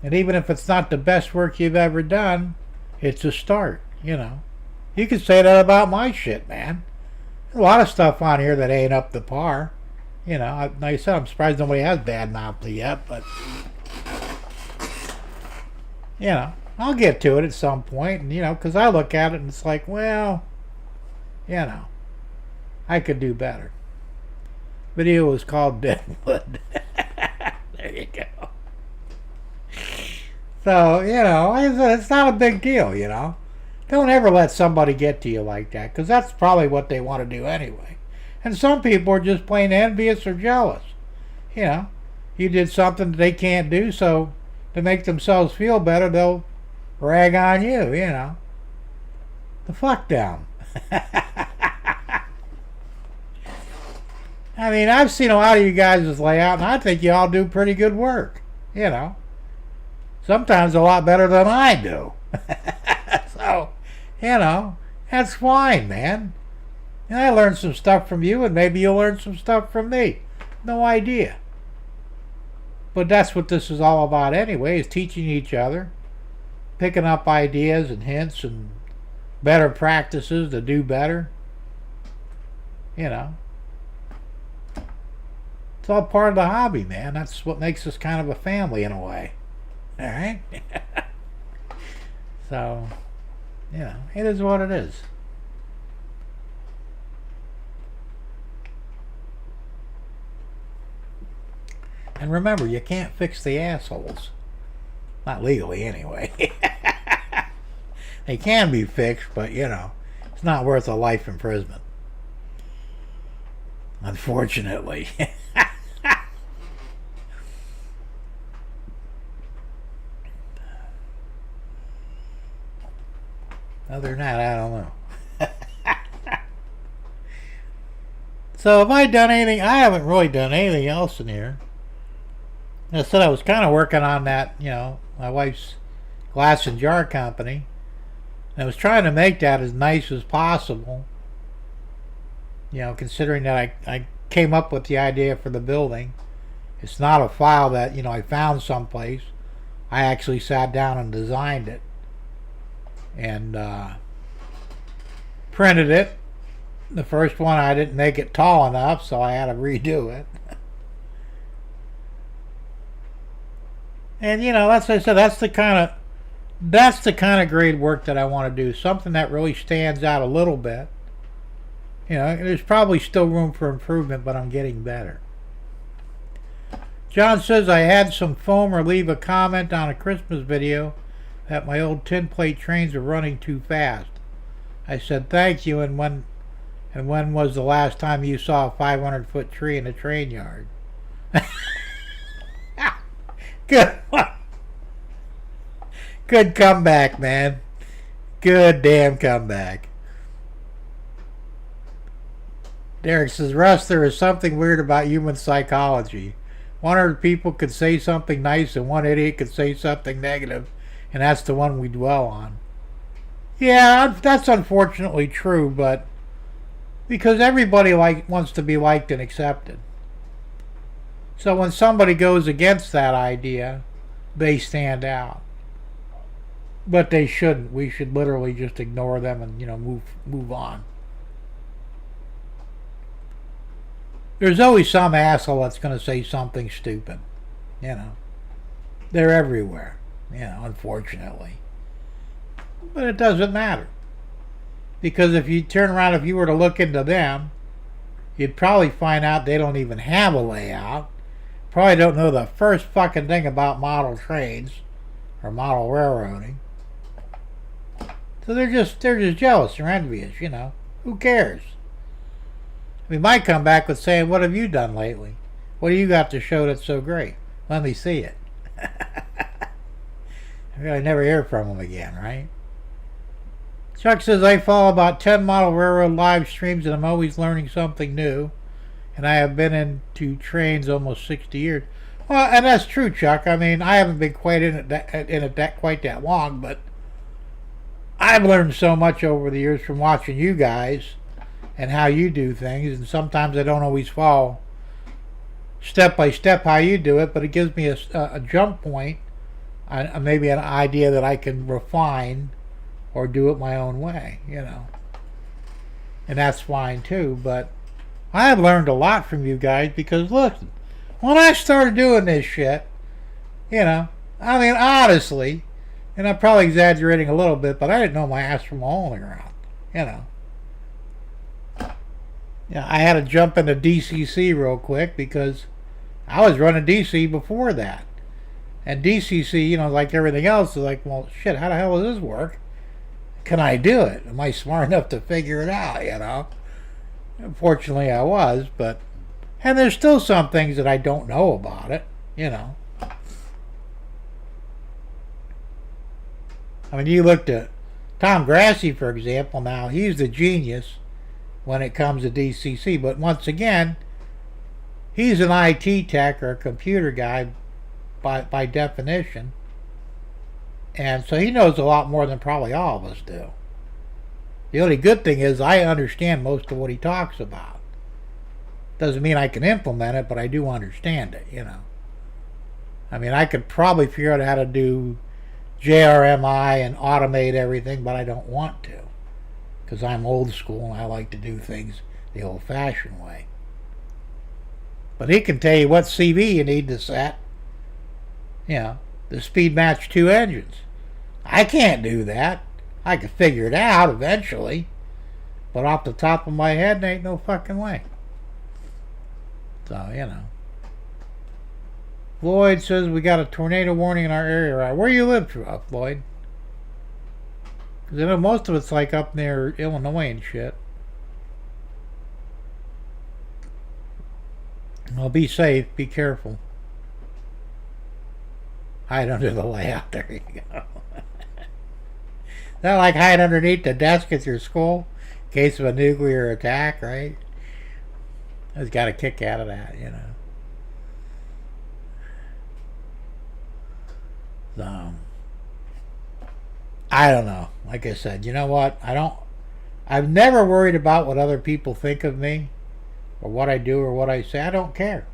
And even if it's not the best work you've ever done, it's a start, you know. You can say that about my shit, man. There's a lot of stuff on here that ain't up to par. You know, like I said, I'm surprised nobody has badmouthed it yet, but, you know, I'll get to it at some point, and, you know, because I look at it and it's like, well, you know, I could do better. Video was called Deadwood. There you go. So, you know, it's not a big deal, you know. Don't ever let somebody get to you like that, because that's probably what they want to do anyway. And some people are just plain envious or jealous. You know, you did something that they can't do, so to make themselves feel better, they'll rag on you, you know. The fuck down. I mean, I've seen a lot of you guys' layout, and I think you all do pretty good work, you know. Sometimes a lot better than I do. So, you know, that's fine, man. And I learned some stuff from you, and maybe you'll learn some stuff from me. No idea. But that's what this is all about anyway, is teaching each other, picking up ideas and hints and better practices to do better. You know. It's all part of the hobby, man. That's what makes us kind of a family in a way. All right? So, you know, it is what it is. And remember, you can't fix the assholes. Not legally, anyway. They can be fixed, but, you know, it's not worth a life imprisonment. Unfortunately. Other than that, I don't know. So have I done anything? I haven't really done anything else in here. I said I was kind of working on that, you know, my wife's glass and jar company. And I was trying to make that as nice as possible. You know, considering that I came up with the idea for the building. It's not a file that, you know, I found someplace. I actually sat down and designed it. And printed it. The first one I didn't make it tall enough, so I had to redo it. And you know, that's like I said, that's the kind of grade work that I want to do. Something that really stands out a little bit. You know, there's probably still room for improvement, but I'm getting better. John says I had some foam or leave a comment on a Christmas video that my old tin plate trains are running too fast. I said, thank you, and when was the last time you saw a 500-foot tree in a train yard? Good one. Good comeback, man. Good damn comeback. Derek says, Russ, there is something weird about human psychology. 100 people could say something nice and one idiot could say something negative, and that's the one we dwell on. Yeah, that's unfortunately true, but because everybody wants to be liked and accepted. So when somebody goes against that idea, they stand out. But they shouldn't. We should literally just ignore them and, move on. There's always some asshole that's going to say something stupid. They're everywhere, unfortunately. But it doesn't matter. Because if you turn around, if you were to look into them, you'd probably find out they don't even have a layout. Probably don't know the first fucking thing about model trains or model railroading. So they're just jealous or envious, Who cares? We might come back with saying, what have you done lately? What do you got to show that's so great? Let me see it. I really never hear from them again, right? Chuck says, I follow about 10 model railroad live streams and I'm always learning something new. And I have been into trains almost 60 years. Well, and that's true, Chuck. I mean, I haven't been quite in it quite that long, but I've learned so much over the years from watching you guys and how you do things, and sometimes I don't always follow step by step how you do it, but it gives me a jump point, maybe an idea that I can refine or do it my own way, and that's fine too. But I have learned a lot from you guys because listen, when I started doing this shit, I mean, honestly, and I'm probably exaggerating a little bit, but I didn't know my ass from a hole in the ground, Yeah, I had to jump into DCC real quick because I was running DC before that. And DCC, like everything else, is like, well, shit, how the hell does this work? Can I do it? Am I smart enough to figure it out, Unfortunately, I was, and there's still some things that I don't know about it, I mean, you looked at Tom Grassi, for example, now, he's the genius when it comes to DCC, but once again, he's an IT tech or a computer guy by definition, and so he knows a lot more than probably all of us do. The only good thing is I understand most of what he talks about. Doesn't mean I can implement it, but I do understand it, I mean, I could probably figure out how to do JRMI and automate everything, but I don't want to. Because I'm old school and I like to do things the old-fashioned way. But he can tell you what CV you need to set. The speed match 2 engines. I can't do that. I could figure it out eventually. But off the top of my head, there ain't no fucking way. So, Floyd says we got a tornado warning in our area. Right? Where you live, Floyd? Because I know most of it's like up near Illinois and shit. Well, be safe. Be careful. Hide under the layout. There you go. Not like hide underneath the desk at your school in case of a nuclear attack, right? I just got a kick out of that, So, I don't know. Like I said, you know what? I've never worried about what other people think of me or what I do or what I say. I don't care,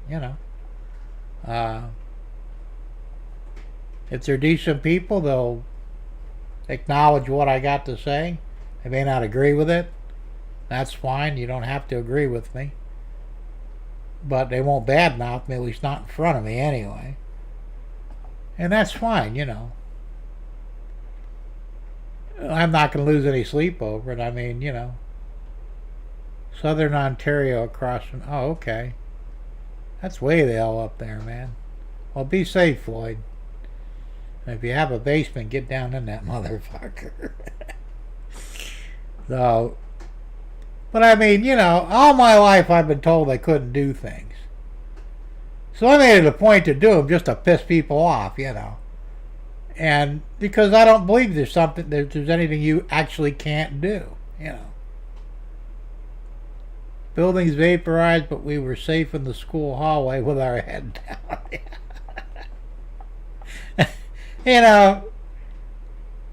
If they're decent people, they'll acknowledge what I got to say. They may not agree with it. That's fine. You don't have to agree with me. But they won't badmouth me, at least not in front of me anyway. And that's fine, I'm not going to lose any sleep over it. I mean, Southern Ontario across from... Oh, okay. That's way the hell up there, man. Well, be safe, Floyd. And if you have a basement, get down in that motherfucker. So, but I mean, all my life I've been told I couldn't do things. So I made it a point to do them just to piss people off. And because I don't believe there's anything you actually can't do. Buildings vaporized, but we were safe in the school hallway with our head down.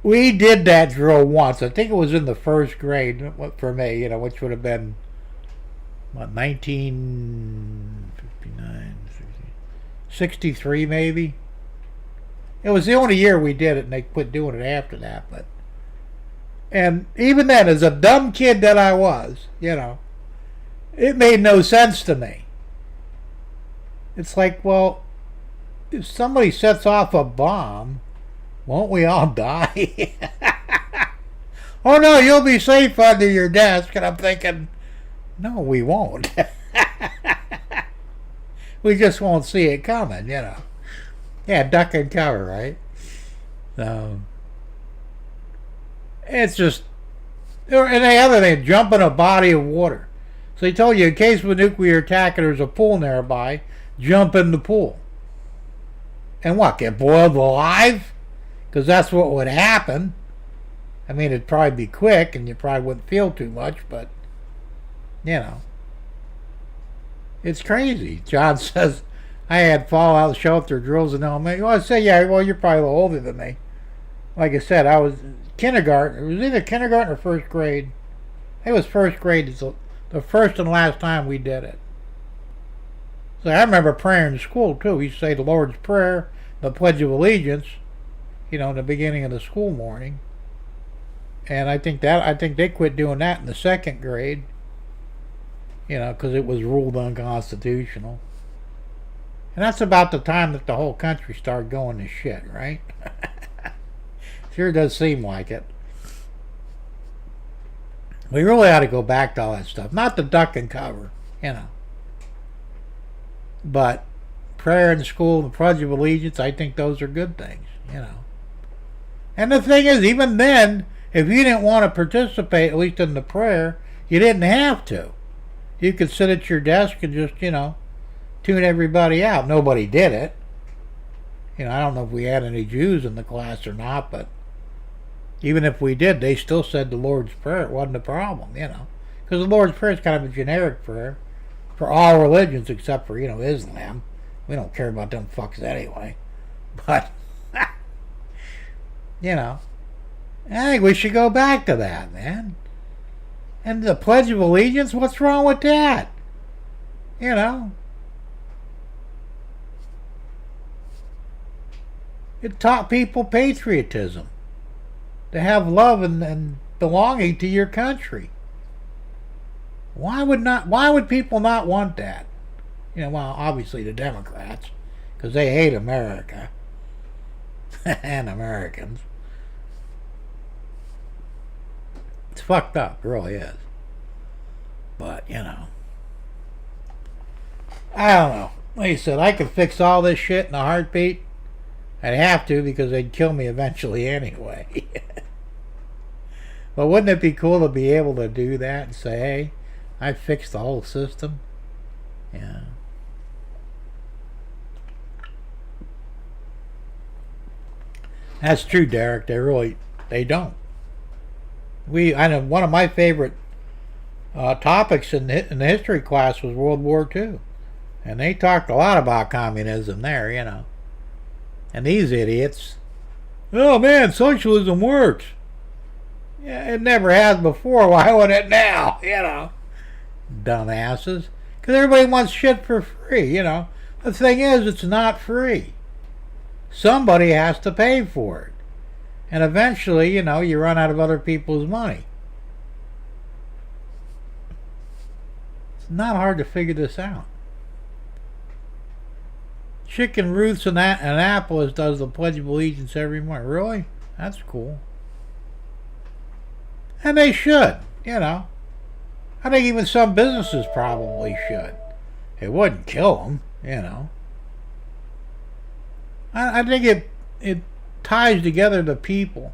We did that drill once. I think it was in the first grade for me, which would have been, 1959, 63 maybe. It was the only year we did it, and they quit doing it after that. And even then, as a dumb kid that I was, it made no sense to me. It's like, well, if somebody sets off a bomb, won't we all die? Oh no, you'll be safe under your desk. And I'm thinking, no, we won't. We just won't see it coming, Yeah, duck and cover, right? So, it's just, and the other thing, jump in a body of water. So he told you, in case of a nuclear attack and there's a pool nearby, jump in the pool. And what, get boiled alive? Because that's what would happen. I mean, it'd probably be quick and you probably wouldn't feel too much, but, it's crazy. John says, I had fallout shelter drills in elementary. Well, I say, yeah, well, you're probably a little older than me. Like I said, I was kindergarten. It was either kindergarten or first grade. It was first grade. It's the first and last time we did it. So I remember praying in school, too. We used to say the Lord's Prayer, the Pledge of Allegiance, in the beginning of the school morning. And I think they quit doing that in the second grade, because it was ruled unconstitutional. And that's about the time that the whole country started going to shit, right? Sure does seem like it. We really ought to go back to all that stuff. Not the duck and cover, But prayer in school, the Pledge of Allegiance, I think those are good things, And the thing is, even then, if you didn't want to participate, at least in the prayer, you didn't have to. You could sit at your desk and just, tune everybody out. Nobody did it. I don't know if we had any Jews in the class or not, but even if we did, they still said the Lord's Prayer. It wasn't a problem, Because the Lord's Prayer is kind of a generic prayer for all religions except for, Islam. We don't care about them fucks anyway. But, I think we should go back to that, man. And the Pledge of Allegiance, what's wrong with that? It taught people patriotism. To have love and belonging to your country. Why would people not want that? Well, obviously the Democrats, because they hate America and Americans. It's fucked up, it really is. But, I don't know. Like I said, I could fix all this shit in a heartbeat. I'd have to, because they'd kill me eventually anyway. But wouldn't it be cool to be able to do that and say, hey, I fixed the whole system? Yeah. That's true, Derek. They don't. I know one of my favorite topics in the history class was World War II. And they talked a lot about communism there, And these idiots, oh man, socialism works. Yeah, it never has before. Why would it now? Dumbasses. Because everybody wants shit for free, The thing is, it's not free. Somebody has to pay for it. And eventually, you run out of other people's money. It's not hard to figure this out. Chicken Ruth's in Annapolis does the Pledge of Allegiance every morning. Really? That's cool. And they should, I think even some businesses probably should. It wouldn't kill them, I think it ties together the people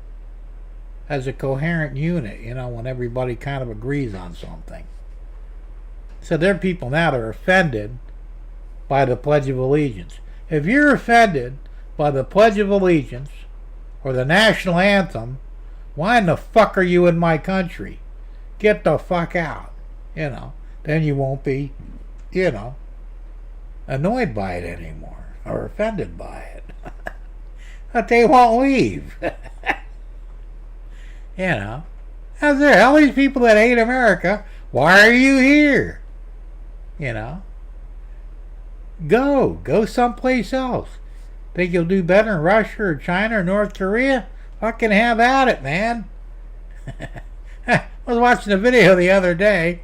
as a coherent unit, when everybody kind of agrees on something. So there are people now that are offended by the Pledge of Allegiance. If you're offended by the Pledge of Allegiance or the national anthem, why in the fuck are you in my country? Get the fuck out. Then you won't be, annoyed by it anymore or offended by it. But they won't leave. How's there? All these people that hate America, why are you here? Go someplace else. Think you'll do better in Russia or China or North Korea? Fucking have at it, man. I was watching a video the other day.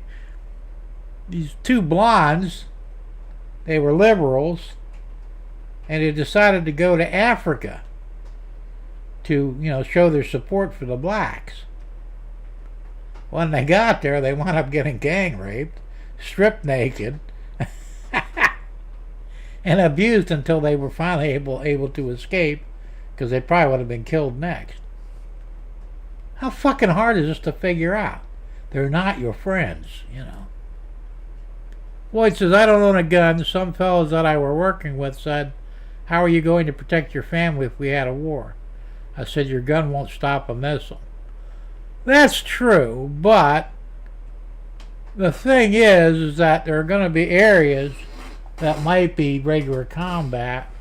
These two blondes, they were liberals, and they decided to go to Africa to, show their support for the blacks. When they got there, they wound up getting gang raped, stripped naked, and abused until they were finally able to escape, because they probably would have been killed next. How fucking hard is this to figure out? They're not your friends, Floyd says, I don't own a gun. Some fellows that I were working with said, how are you going to protect your family if we had a war? I said, your gun won't stop a missile. That's true, but the thing is that there are going to be areas that might be regular combat,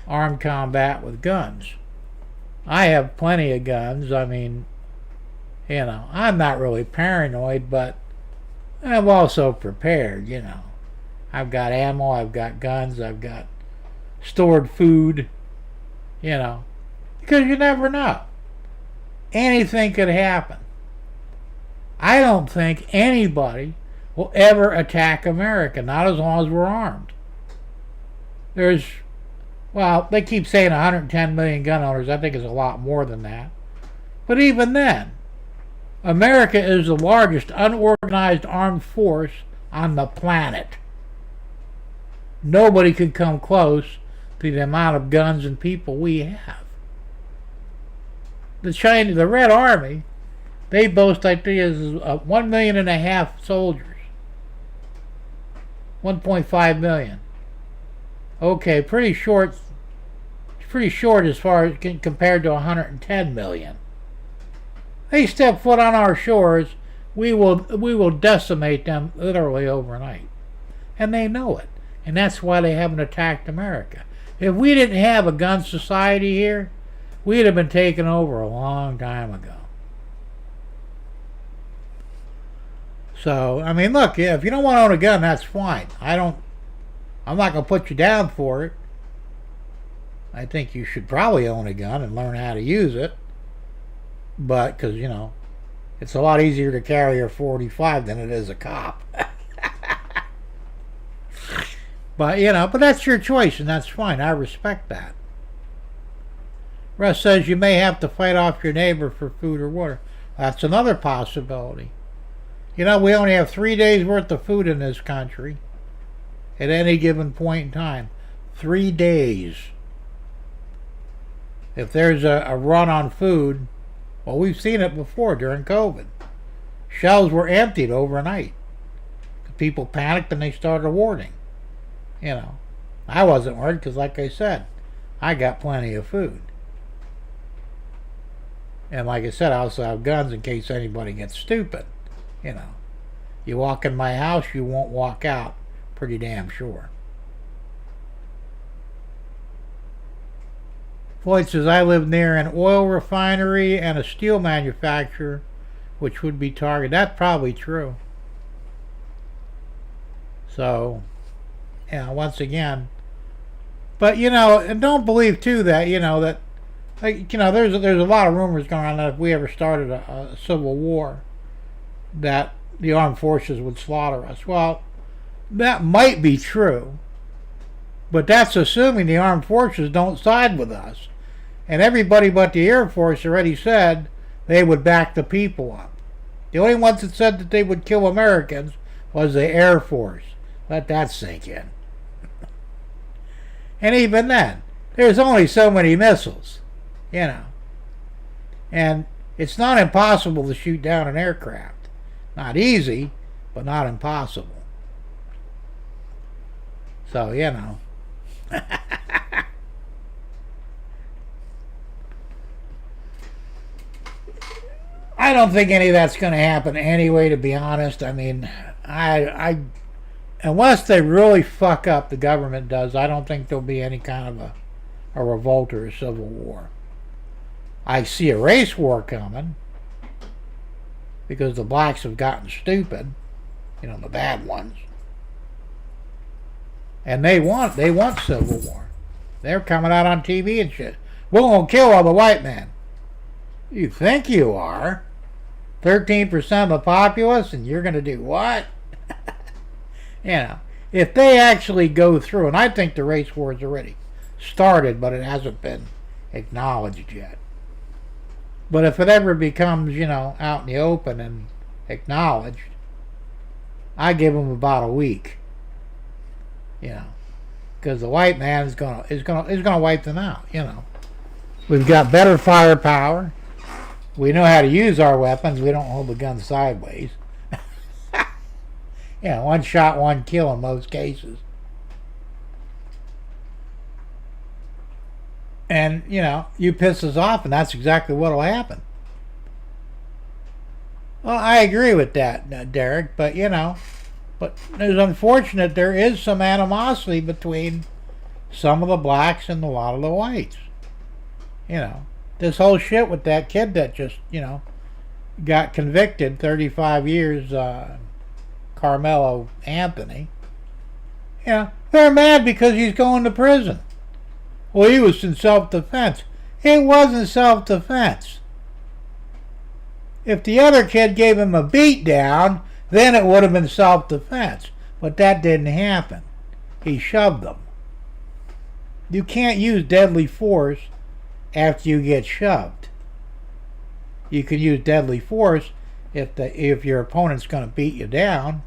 armed combat with guns. I have plenty of guns. I mean, I'm not really paranoid, but I'm also prepared, I've got ammo, I've got guns, I've got stored food, because you never know. Anything could happen. I don't think anybody will ever attack America, not as long as we're armed. They keep saying 110 million gun owners. I think it's a lot more than that. But even then, America is the largest unorganized armed force on the planet. Nobody could come close to the amount of guns and people we have. The Red Army, they boast, I think, is 1.5 million soldiers. 1.5 million. Okay, pretty short as far as compared to 110 million. They step foot on our shores, we will decimate them literally overnight. And they know it. And that's why they haven't attacked America. If we didn't have a gun society here, we'd have been taken over a long time ago. So, I mean, look, if you don't want to own a gun, that's fine. I'm not going to put you down for it. I think you should probably own a gun and learn how to use it. But, because, it's a lot easier to carry a .45 than it is a cop. But, but that's your choice, and that's fine. I respect that. Russ says you may have to fight off your neighbor for food or water. That's another possibility. We only have 3 days worth of food in this country at any given point in time. 3 days. If there's a run on food, well, we've seen it before during COVID. Shelves were emptied overnight. The people panicked and they started hoarding. I wasn't worried because, like I said, I got plenty of food. And like I said, I also have guns in case anybody gets stupid. You walk in my house, you won't walk out. Pretty damn sure. Floyd says, I live near an oil refinery and a steel manufacturer, which would be targeted. That's probably true. So, once again. But, and don't believe, too, that, that, there's a lot of rumors going on that if we ever started a civil war, that the armed forces would slaughter us. Well, that might be true, but that's assuming the armed forces don't side with us. And everybody but the Air Force already said they would back the people up. The only ones that said that they would kill Americans was the Air Force. Let that sink in. And even then, there's only so many missiles, And It's not impossible to shoot down an aircraft. Not easy, but not impossible. So, you know. I don't think any of that's going to happen anyway, to be honest. I mean, I unless they really fuck up, the government does, I don't think there'll be any kind of a revolt or a civil war. I see a race war coming because the blacks have gotten stupid, you know, the bad ones. And they want civil war. They're coming out on TV and shit. We're going to kill all the white men. You think you are? 13% of the populace, and you're going to do what? You know, if they actually go through, and I think the race war has already started, but it hasn't been acknowledged yet. But if it ever becomes, you know, out in the open and acknowledged, I give them about a week. You know, because the white man is gonna wipe them out. You know, we've got better firepower. We know how to use our weapons. We don't hold the gun sideways. You know, one shot, one kill in most cases. And, you know, you piss us off, and that's exactly what will happen. Well, I agree with that, Derek, but, you know, but it's unfortunate there is some animosity between some of the blacks and a lot of the whites. You know, this whole shit with that kid that just, you know, got convicted 35 years, Carmelo Anthony. You know, they're mad because he's going to prison. Well, he was in self-defense. It wasn't self-defense. If the other kid gave him a beat down, then it would have been self-defense. But that didn't happen. He shoved them. You can't use deadly force after you get shoved. You can use deadly force if your opponent's going to beat you down.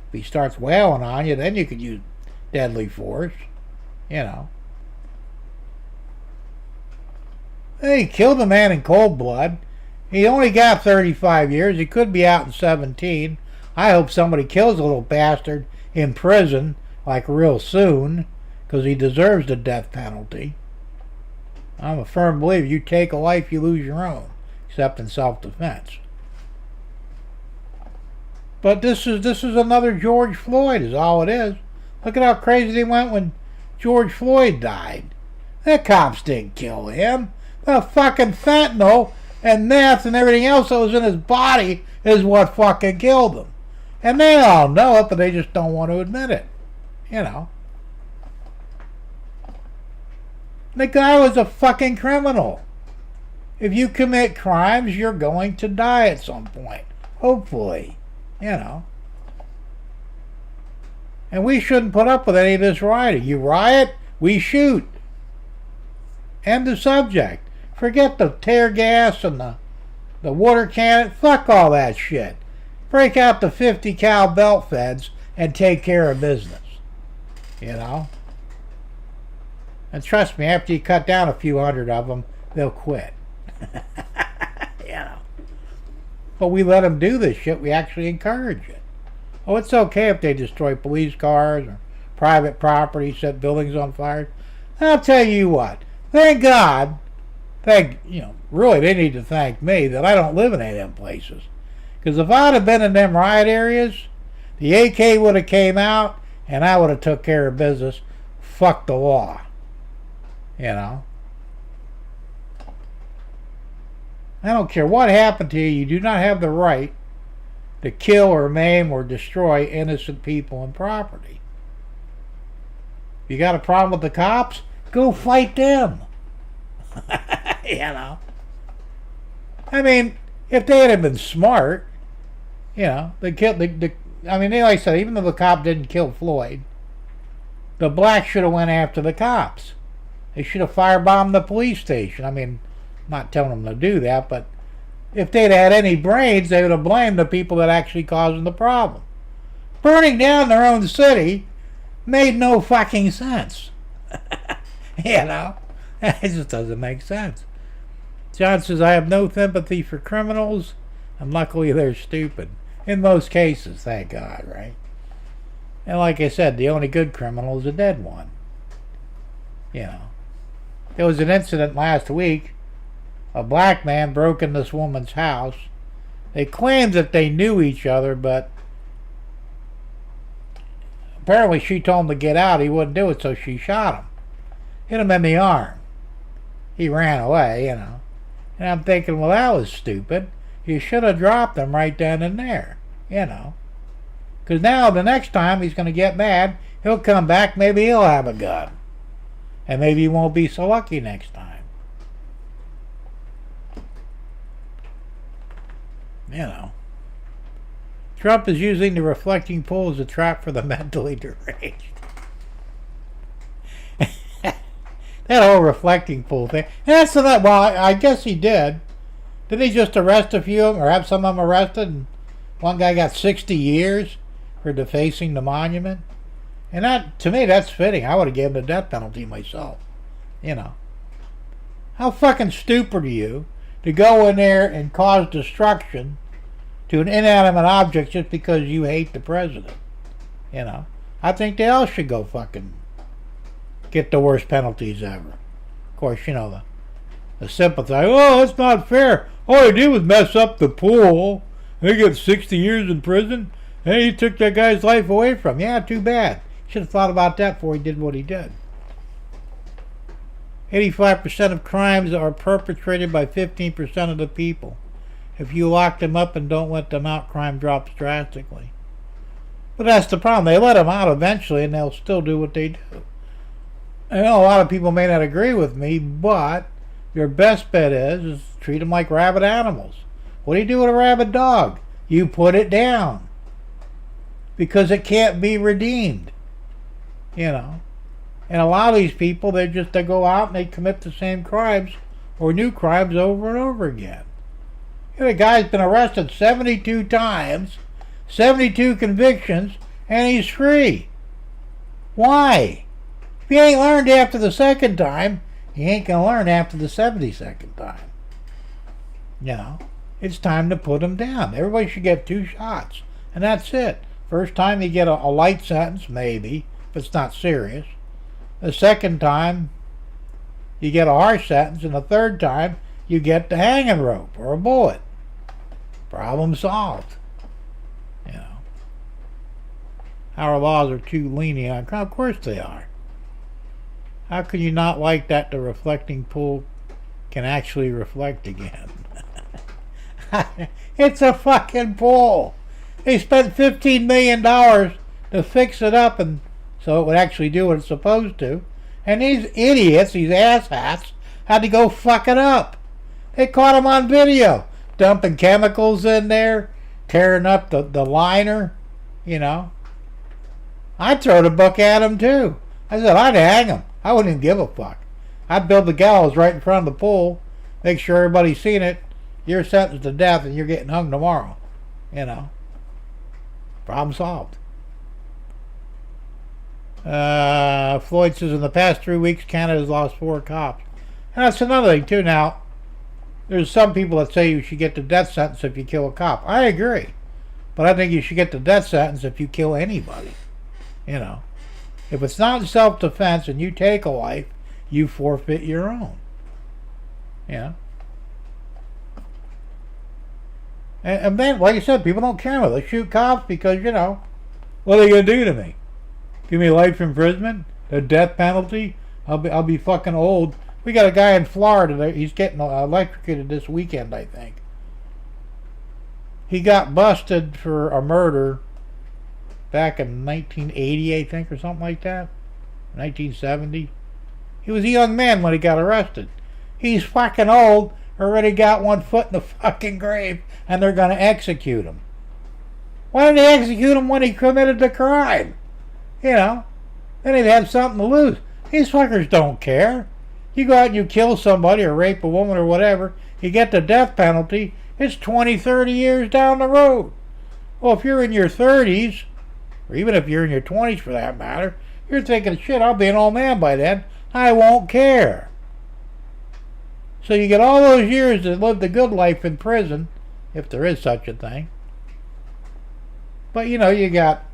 If he starts wailing on you, then you could use deadly force. You know. He killed a man in cold blood. He only got 35 years. He could be out in 17. I hope somebody kills a little bastard in prison, like real soon, because he deserves the death penalty. I'm a firm believer, you take a life, you lose your own, except in self-defense. But this is another George Floyd, is all it is. Look at how crazy they went when George Floyd died. The cops didn't kill him. The fucking fentanyl and meth and everything else that was in his body is what fucking killed him. And they all know it, but they just don't want to admit it. You know. The guy was a fucking criminal. If you commit crimes, you're going to die at some point. Hopefully. You know. And we shouldn't put up with any of this rioting. You riot, we shoot. End of subject. Forget the tear gas and the water cannon. Fuck all that shit. Break out the 50 cal belt feds and take care of business. You know? And trust me, after you cut down a few hundred of them, they'll quit. You know? But we let them do this shit. We actually encourage it. Oh, it's okay if they destroy police cars or private property, set buildings on fire. I'll tell you what. Thank God. Really, they need to thank me that I don't live in any of them places. Because if I'd have been in them riot areas, the AK would have came out and I would have took care of business. Fuck the law. You know? I don't care what happened to you. You do not have the right to kill or maim or destroy innocent people and property. If you got a problem with the cops, go fight them. You know? I mean, if they had been smart, you know, they killed like I said, even though the cop didn't kill Floyd, the blacks should have went after the cops. They should have firebombed the police station. I mean, I'm not telling them to do that, but if they'd had any brains, they would have blamed the people that actually caused the problem. Burning down their own city made no fucking sense. You know? It just doesn't make sense. John says, I have no sympathy for criminals, and luckily they're stupid. In most cases, thank God, right? And like I said, the only good criminal is a dead one. You know. There was an incident last week. A black man broke in this woman's house. They claimed that they knew each other, but apparently she told him to get out. He wouldn't do it, so she shot him. Hit him in the arm. He ran away, you know. And I'm thinking, well, that was stupid. You should have dropped him right then and there, you know. Because now the next time he's going to get mad, he'll come back, maybe he'll have a gun. And maybe he won't be so lucky next time. You know. Trump is using the reflecting pool as a trap for the mentally deranged. That whole reflecting pool thing. That's not, well, I guess he did. Did he just arrest a few of them, or have some of them arrested? And one guy got 60 years for defacing the monument. And that, to me, that's fitting. I would have given him the death penalty myself. You know. How fucking stupid are you to go in there and cause destruction to an inanimate object just because you hate the president? You know. I think they all should go fucking get the worst penalties ever. Of course, you know, the sympathize, oh, that's not fair. All they did was mess up the pool. They get 60 years in prison. And he took that guy's life away from him. Yeah, too bad. Should have thought about that before he did what he did. 85% of crimes are perpetrated by 15% of the people. If you lock them up and don't let them out, crime drops drastically. But that's the problem. They let them out eventually and they'll still do what they do. I know a lot of people may not agree with me, but your best bet is treat them like rabid animals. What do you do with a rabid dog? You put it down. Because it can't be redeemed. You know. And a lot of these people, they go out and they commit the same crimes or new crimes over and over again. You know, the guy's been arrested 72 times, 72 convictions, and he's free. Why? If he ain't learned after the second time, he ain't going to learn after the 72nd time. You know, it's time to put him down. Everybody should get 2 shots, and that's it. First time you get a light sentence, maybe, if it's not serious. The second time, you get a harsh sentence, and the third time, you get the hanging rope or a bullet. Problem solved. You know. Our laws are too lenient on crime. Of course they are. How can you not like that the reflecting pool can actually reflect again? It's a fucking pool. They spent $15 million to fix it up and so it would actually do what it's supposed to. And these idiots, these asshats, had to go fuck it up. They caught them on video. Dumping chemicals in there, tearing up the liner, you know. I'd throw the book at them too. I said I'd hang them. I wouldn't even give a fuck. I'd build the gallows right in front of the pool, make sure everybody's seen it. You're sentenced to death and you're getting hung tomorrow. You know. Problem solved. Floyd says in the past 3 weeks Canada's lost 4 cops. And that's another thing too. Now, there's some people that say you should get the death sentence if you kill a cop. I agree. But I think you should get the death sentence if you kill anybody. You know. If it's not self-defense and you take a life, you forfeit your own. Yeah. And then, like I said, people don't care about it. They shoot cops because, you know, what are they going to do to me? Give me life imprisonment? The death penalty? I'll be fucking old. We got a guy in Florida. He's getting electrocuted this weekend, I think. He got busted for a murder back in 1980, I think, or something like that. 1970. He was a young man when he got arrested. He's fucking old, already got 1 foot in the fucking grave, and they're going to execute him. Why didn't they execute him when he committed the crime? You know, then he'd have something to lose. These fuckers don't care. You go out and you kill somebody or rape a woman or whatever, you get the death penalty, it's 20, 30 years down the road. Well, if you're in your 30s, or even if you're in your 20s for that matter, you're thinking, shit, I'll be an old man by then. I won't care. So you get all those years to live the good life in prison, if there is such a thing. But you know, you got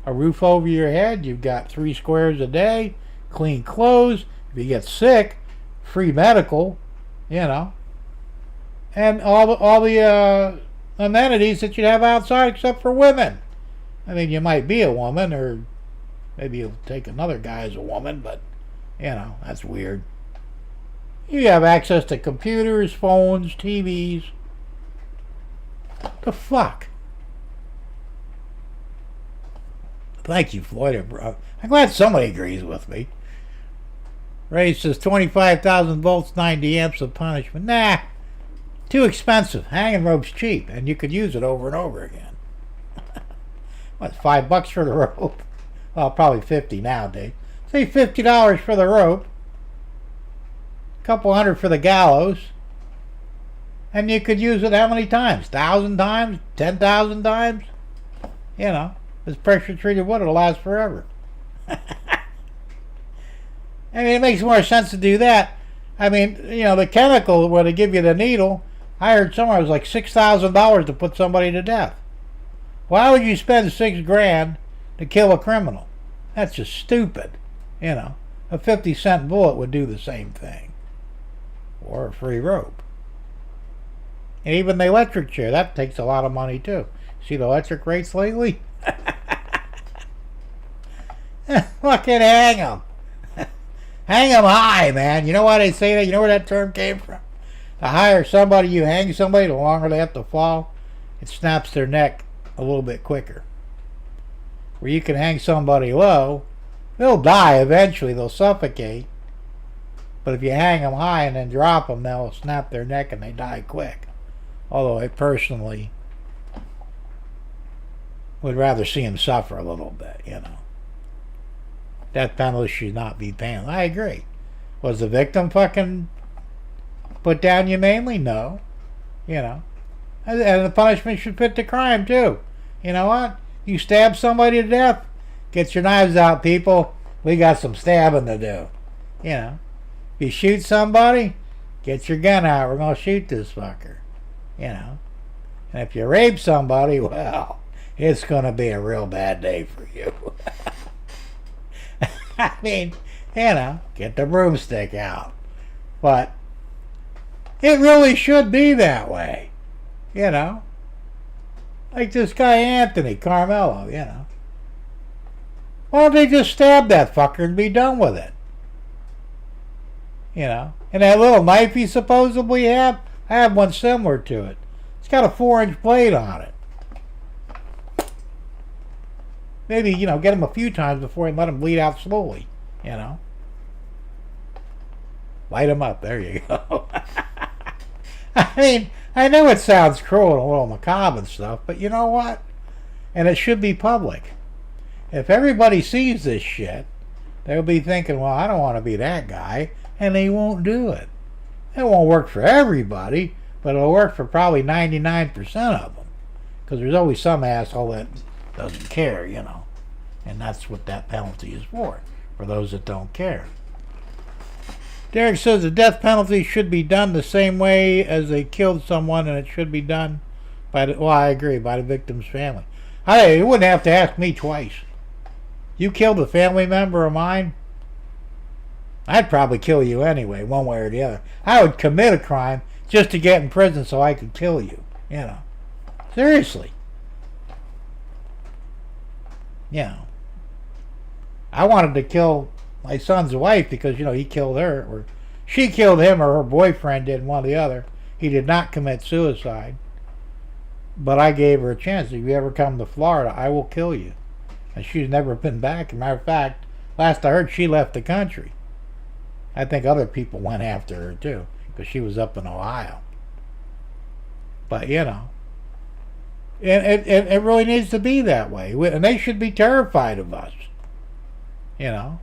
a roof over your head, you've got 3 squares a day, clean clothes, if you get sick, free medical, you know, and all the amenities that you'd have outside except for women. I mean, you might be a woman, or maybe you'll take another guy as a woman, but, you know, that's weird. You have access to computers, phones, TVs. What the fuck? Thank you, Floyd. I'm glad somebody agrees with me. Ray says 25,000 volts, 90 amps of punishment. Nah, too expensive. Hanging rope's cheap, and you could use it over and over again. What's $5 for the rope? Well, probably 50 nowadays. Say $50 for the rope, a couple hundred for the gallows, and you could use it how many times? 1,000 times? 10,000 times? You know, this pressure treated wood will last forever. I mean, it makes more sense to do that. I mean, you know, the chemical where they give you the needle, I heard somewhere it was like $6,000 to put somebody to death. Why would you spend $6,000 to kill a criminal? That's just stupid. You know, a 50-cent bullet would do the same thing. Or a free rope. And even the electric chair, that takes a lot of money too. See the electric rates lately? Fucking hang them. Hang them high, man. You know why they say that? You know where that term came from? The higher somebody you hang somebody, the longer they have to fall. It snaps their neck a little bit quicker. Where you can hang somebody low, they'll die eventually. They'll suffocate. But if you hang them high and then drop them, they'll snap their neck and they die quick. Although I personally would rather see them suffer a little bit, you know. Death penalty should not be painless. I agree. Was the victim fucking put down humanely? No. You know. And the punishment should fit the crime too. You know what? You stab somebody to death, get your knives out, people. We got some stabbing to do. You know. If you shoot somebody, get your gun out. We're going to shoot this fucker. You know. And if you rape somebody, well, it's going to be a real bad day for you. I mean, you know, get the broomstick out. But it really should be that way. You know. Like this guy Anthony Carmelo, you know. Why don't they just stab that fucker and be done with it? You know. And that little knife he supposedly had, I have one similar to it. It's got a 4-inch blade on it. Maybe, you know, get him a few times before you let him bleed out slowly, you know. Light him up, there you go. I mean, I know it sounds cruel and a little macabre and stuff, but you know what? And it should be public. If everybody sees this shit, they'll be thinking, well, I don't want to be that guy, and they won't do it. It won't work for everybody, but it'll work for probably 99% of them. Because there's always some asshole that doesn't care, you know. And that's what that penalty is for those that don't care. Derek says the death penalty should be done the same way as they killed someone, and it should be done by the, well, I agree, by the victim's family. You wouldn't have to ask me twice. You killed a family member of mine, I'd probably kill you anyway, one way or the other. I would commit a crime just to get in prison so I could kill you, you know. Seriously. You know. I wanted to kill my son's wife because, you know, he killed her, or she killed him, or her boyfriend did, one or the other. He did not commit suicide. But I gave her a chance. If you ever come to Florida, I will kill you. And she's never been back. As a matter of fact, last I heard, she left the country. I think other people went after her too, because she was up in Ohio. But, you know, it really needs to be that way. And they should be terrified of us. You know.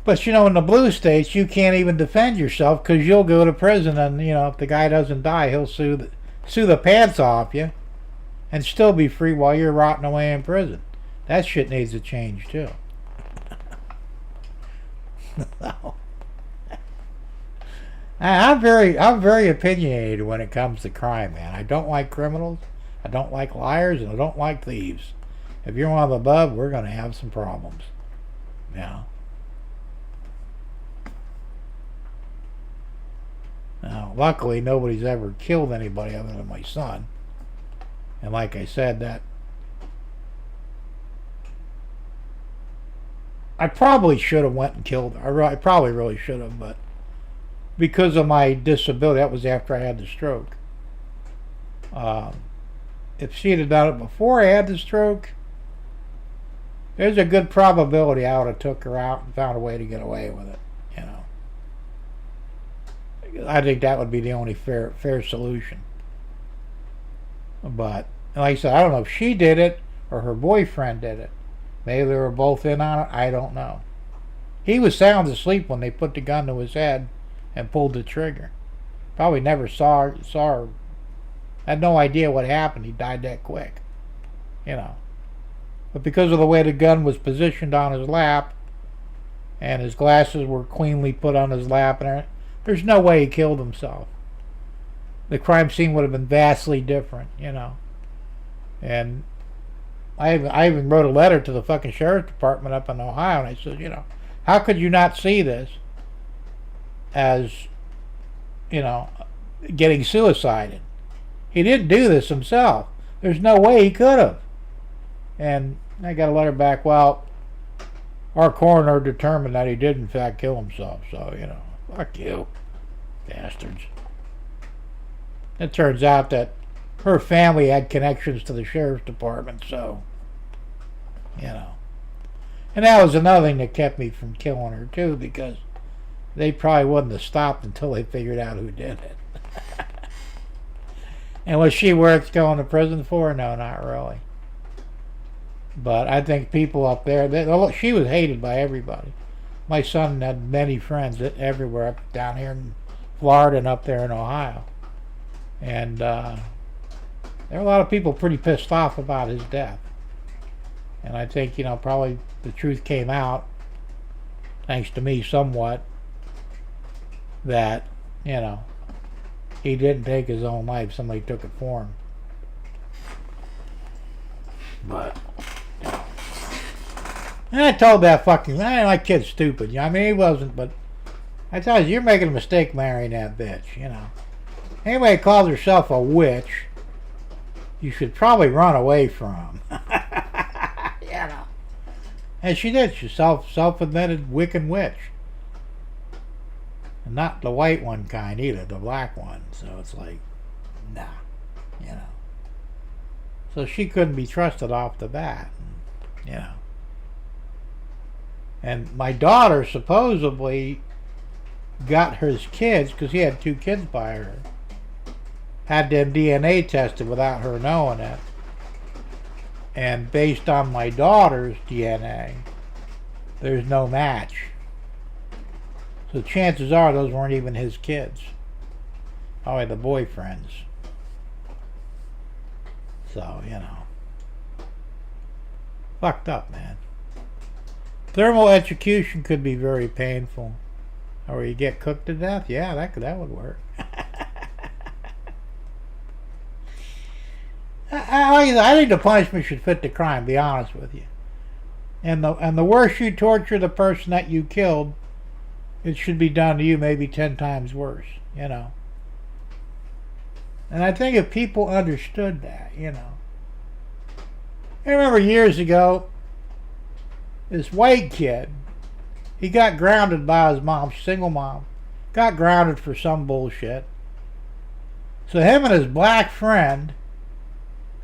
But, you know, in the blue states, you can't even defend yourself because you'll go to prison and, you know, if the guy doesn't die, he'll sue the pants off you and still be free while you're rotting away in prison. That shit needs to change, too. So, I'm very opinionated when it comes to crime, man. I don't like criminals, I don't like liars, and I don't like thieves. If you're one of the above, we're going to have some problems. Yeah. Now, luckily, nobody's ever killed anybody other than my son. And like I said, that I probably should have went and killed her. I probably really should have, but because of my disability, that was after I had the stroke. If she had done it before I had the stroke, there's a good probability I would have took her out and found a way to get away with it. You know, I think that would be the only fair solution. But like I said, I don't know if she did it or her boyfriend did it. Maybe they were both in on it. I don't know. He was sound asleep when they put the gun to his head and pulled the trigger. Probably never saw her. Had no idea what happened. He died that quick. You know. But because of the way the gun was positioned on his lap, and his glasses were cleanly put on his lap, and there's no way he killed himself. The crime scene would have been vastly different, you know. And I even wrote a letter to the fucking sheriff's department up in Ohio, and I said, you know, how could you not see this as, you know, getting suicided? He didn't do this himself. There's no way he could have. And I got a letter back, well, our coroner determined that he did in fact kill himself. So, you know, fuck you, bastards. It turns out that her family had connections to the sheriff's department, so, you know. And that was another thing that kept me from killing her, too, because they probably wouldn't have stopped until they figured out who did it. And was she worth going to prison for? No, not really. But I think people up there, she was hated by everybody. My son had many friends everywhere, up down here in Florida and up there in Ohio. And there were a lot of people pretty pissed off about his death. And I think, you know, probably the truth came out, thanks to me somewhat, that, you know, he didn't take his own life. Somebody took it for him. But, and I told that fucking, that kid's stupid. You know, I mean, he wasn't, but I tell you, you're making a mistake marrying that bitch, you know. Anybody calls herself a witch, you should probably run away from. You know. And she did. She's self-admitted Wiccan witch. And not the white one kind either, the black one. So it's like, nah, you know. So she couldn't be trusted off the bat, you know. And my daughter supposedly got her kids, because he had 2 kids by her, had them DNA tested without her knowing it. And based on my daughter's DNA, there's no match. So chances are those weren't even his kids. Probably the boyfriend's. So, you know. Fucked up, man. Thermal electrocution could be very painful. Or you get cooked to death. Yeah, that would work. I think the punishment should fit the crime, to be honest with you. And the worse you torture the person that you killed, it should be done to you maybe 10 times worse, you know. And I think if people understood that, you know. I remember years ago, this white kid, he got grounded by his mom, single mom, got grounded for some bullshit. So him and his black friend,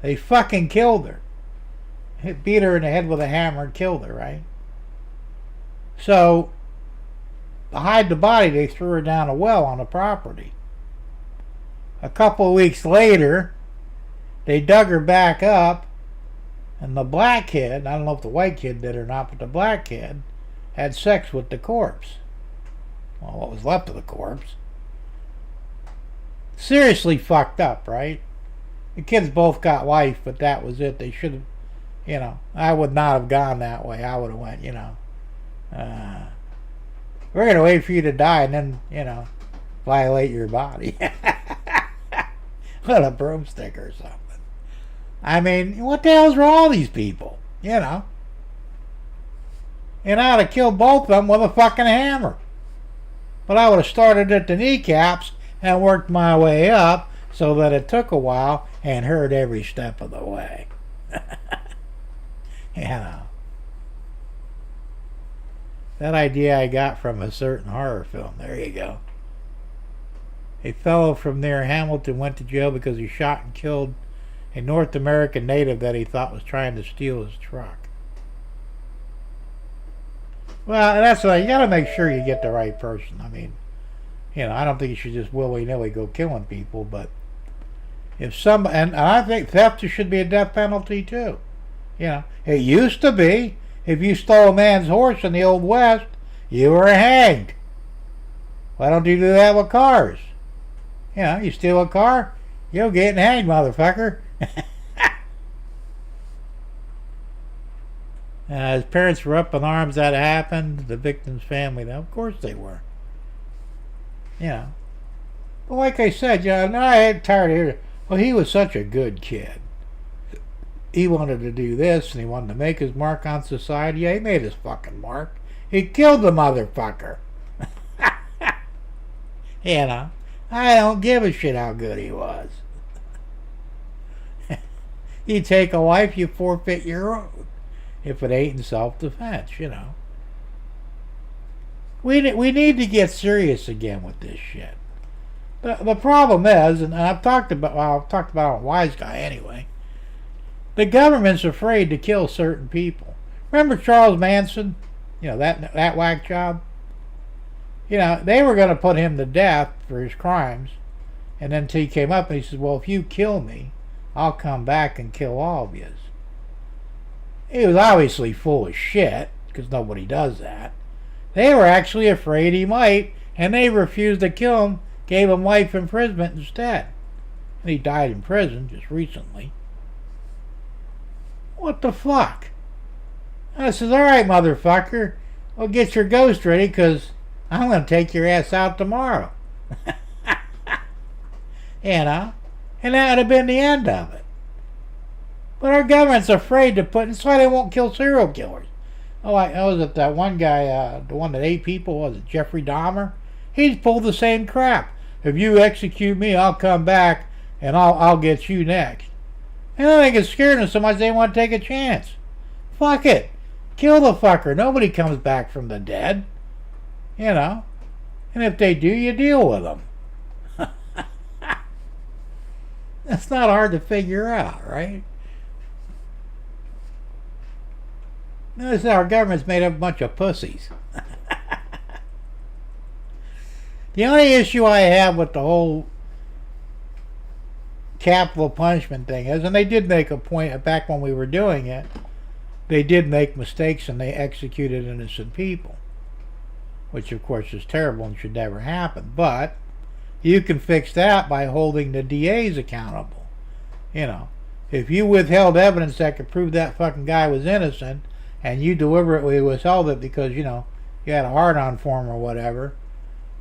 they fucking killed her. He beat her in the head with a hammer and killed her, right? So, to hide the body, they threw her down a well on the property. A couple of weeks later, they dug her back up, and the black kid, I don't know if the white kid did or not, but the black kid had sex with the corpse. Well, what was left of the corpse. Seriously fucked up, right? The kids both got life, but that was it. They should have, you know, I would not have gone that way. I would have went, you know, We're going to wait for you to die and then, violate your body. With a broomstick or something. I mean, what the hell's wrong with these people? And I would have killed both of them with a fucking hammer. But I would have started at the kneecaps and worked my way up so that it took a while and hurt every step of the way. That idea I got from a certain horror film. There you go. A fellow from near Hamilton went to jail because he shot and killed a North American native that he thought was trying to steal his truck. Well, that's why you got to make sure you get the right person. I mean, I don't think you should just willy-nilly go killing people, but if and I think theft should be a death penalty too. It used to be. If you stole a man's horse in the Old West, you were hanged. Why don't you do that with cars? You steal a car, you'll get hanged, motherfucker. His parents were up in arms that happened. The victim's family, of course they were. But like I said, I ain't tired of hearing, well, he was such a good kid. He wanted to do this and he wanted to make his mark on society. Yeah, he made his fucking mark. He killed the motherfucker. I don't give a shit how good he was. You take a wife, you forfeit your own. If it ain't in self-defense, We need to get serious again with this shit. The problem is, and I've talked about it on Wise Guy anyway, the government's afraid to kill certain people. Remember Charles Manson? That whack job? They were going to put him to death for his crimes. And then he came up and he said, well, if you kill me, I'll come back and kill all of you. He was obviously full of shit, because nobody does that. They were actually afraid he might, and they refused to kill him, gave him life imprisonment instead. And he died in prison just recently. What the fuck? And I says, all right, motherfucker, well, get your ghost ready, because I'm going to take your ass out tomorrow. And that would have been the end of it. But our government's afraid to put, that's why they won't kill serial killers. Oh, I was it that one guy, the one that ate people, was it Jeffrey Dahmer? He's pulled the same crap. If you execute me, I'll come back and I'll get you next. And I think it's scared them so much they want to take a chance. Fuck it. Kill the fucker. Nobody comes back from the dead. And if they do, you deal with them. That's not hard to figure out, right? Notice our government's made up a bunch of pussies. The only issue I have with the whole capital punishment thing is, and they did make a point back when we were doing it, they did make mistakes and they executed innocent people, which of course is terrible and should never happen. But you can fix that by holding the DAs accountable. If you withheld evidence that could prove that fucking guy was innocent, and you deliberately withheld it because, you had a hard-on for him or whatever,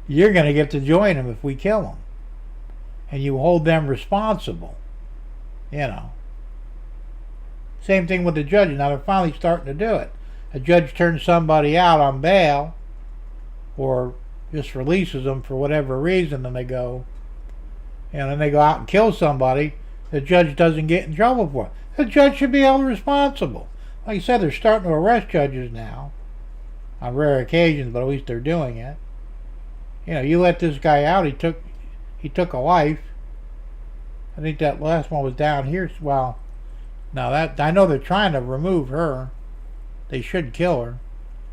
you're going to get to join him if we kill him. And you hold them responsible. Same thing with the judges. Now they're finally starting to do it. A judge turns somebody out on bail or just releases them for whatever reason, and they go, and then they go out and kill somebody, the judge doesn't get in trouble for it. The judge should be held responsible. Like I said, they're starting to arrest judges now, on rare occasions, but at least they're doing it. You let this guy out, he took a life. I think that last one was down here. Well, now that I know they're trying to remove her. They should kill her.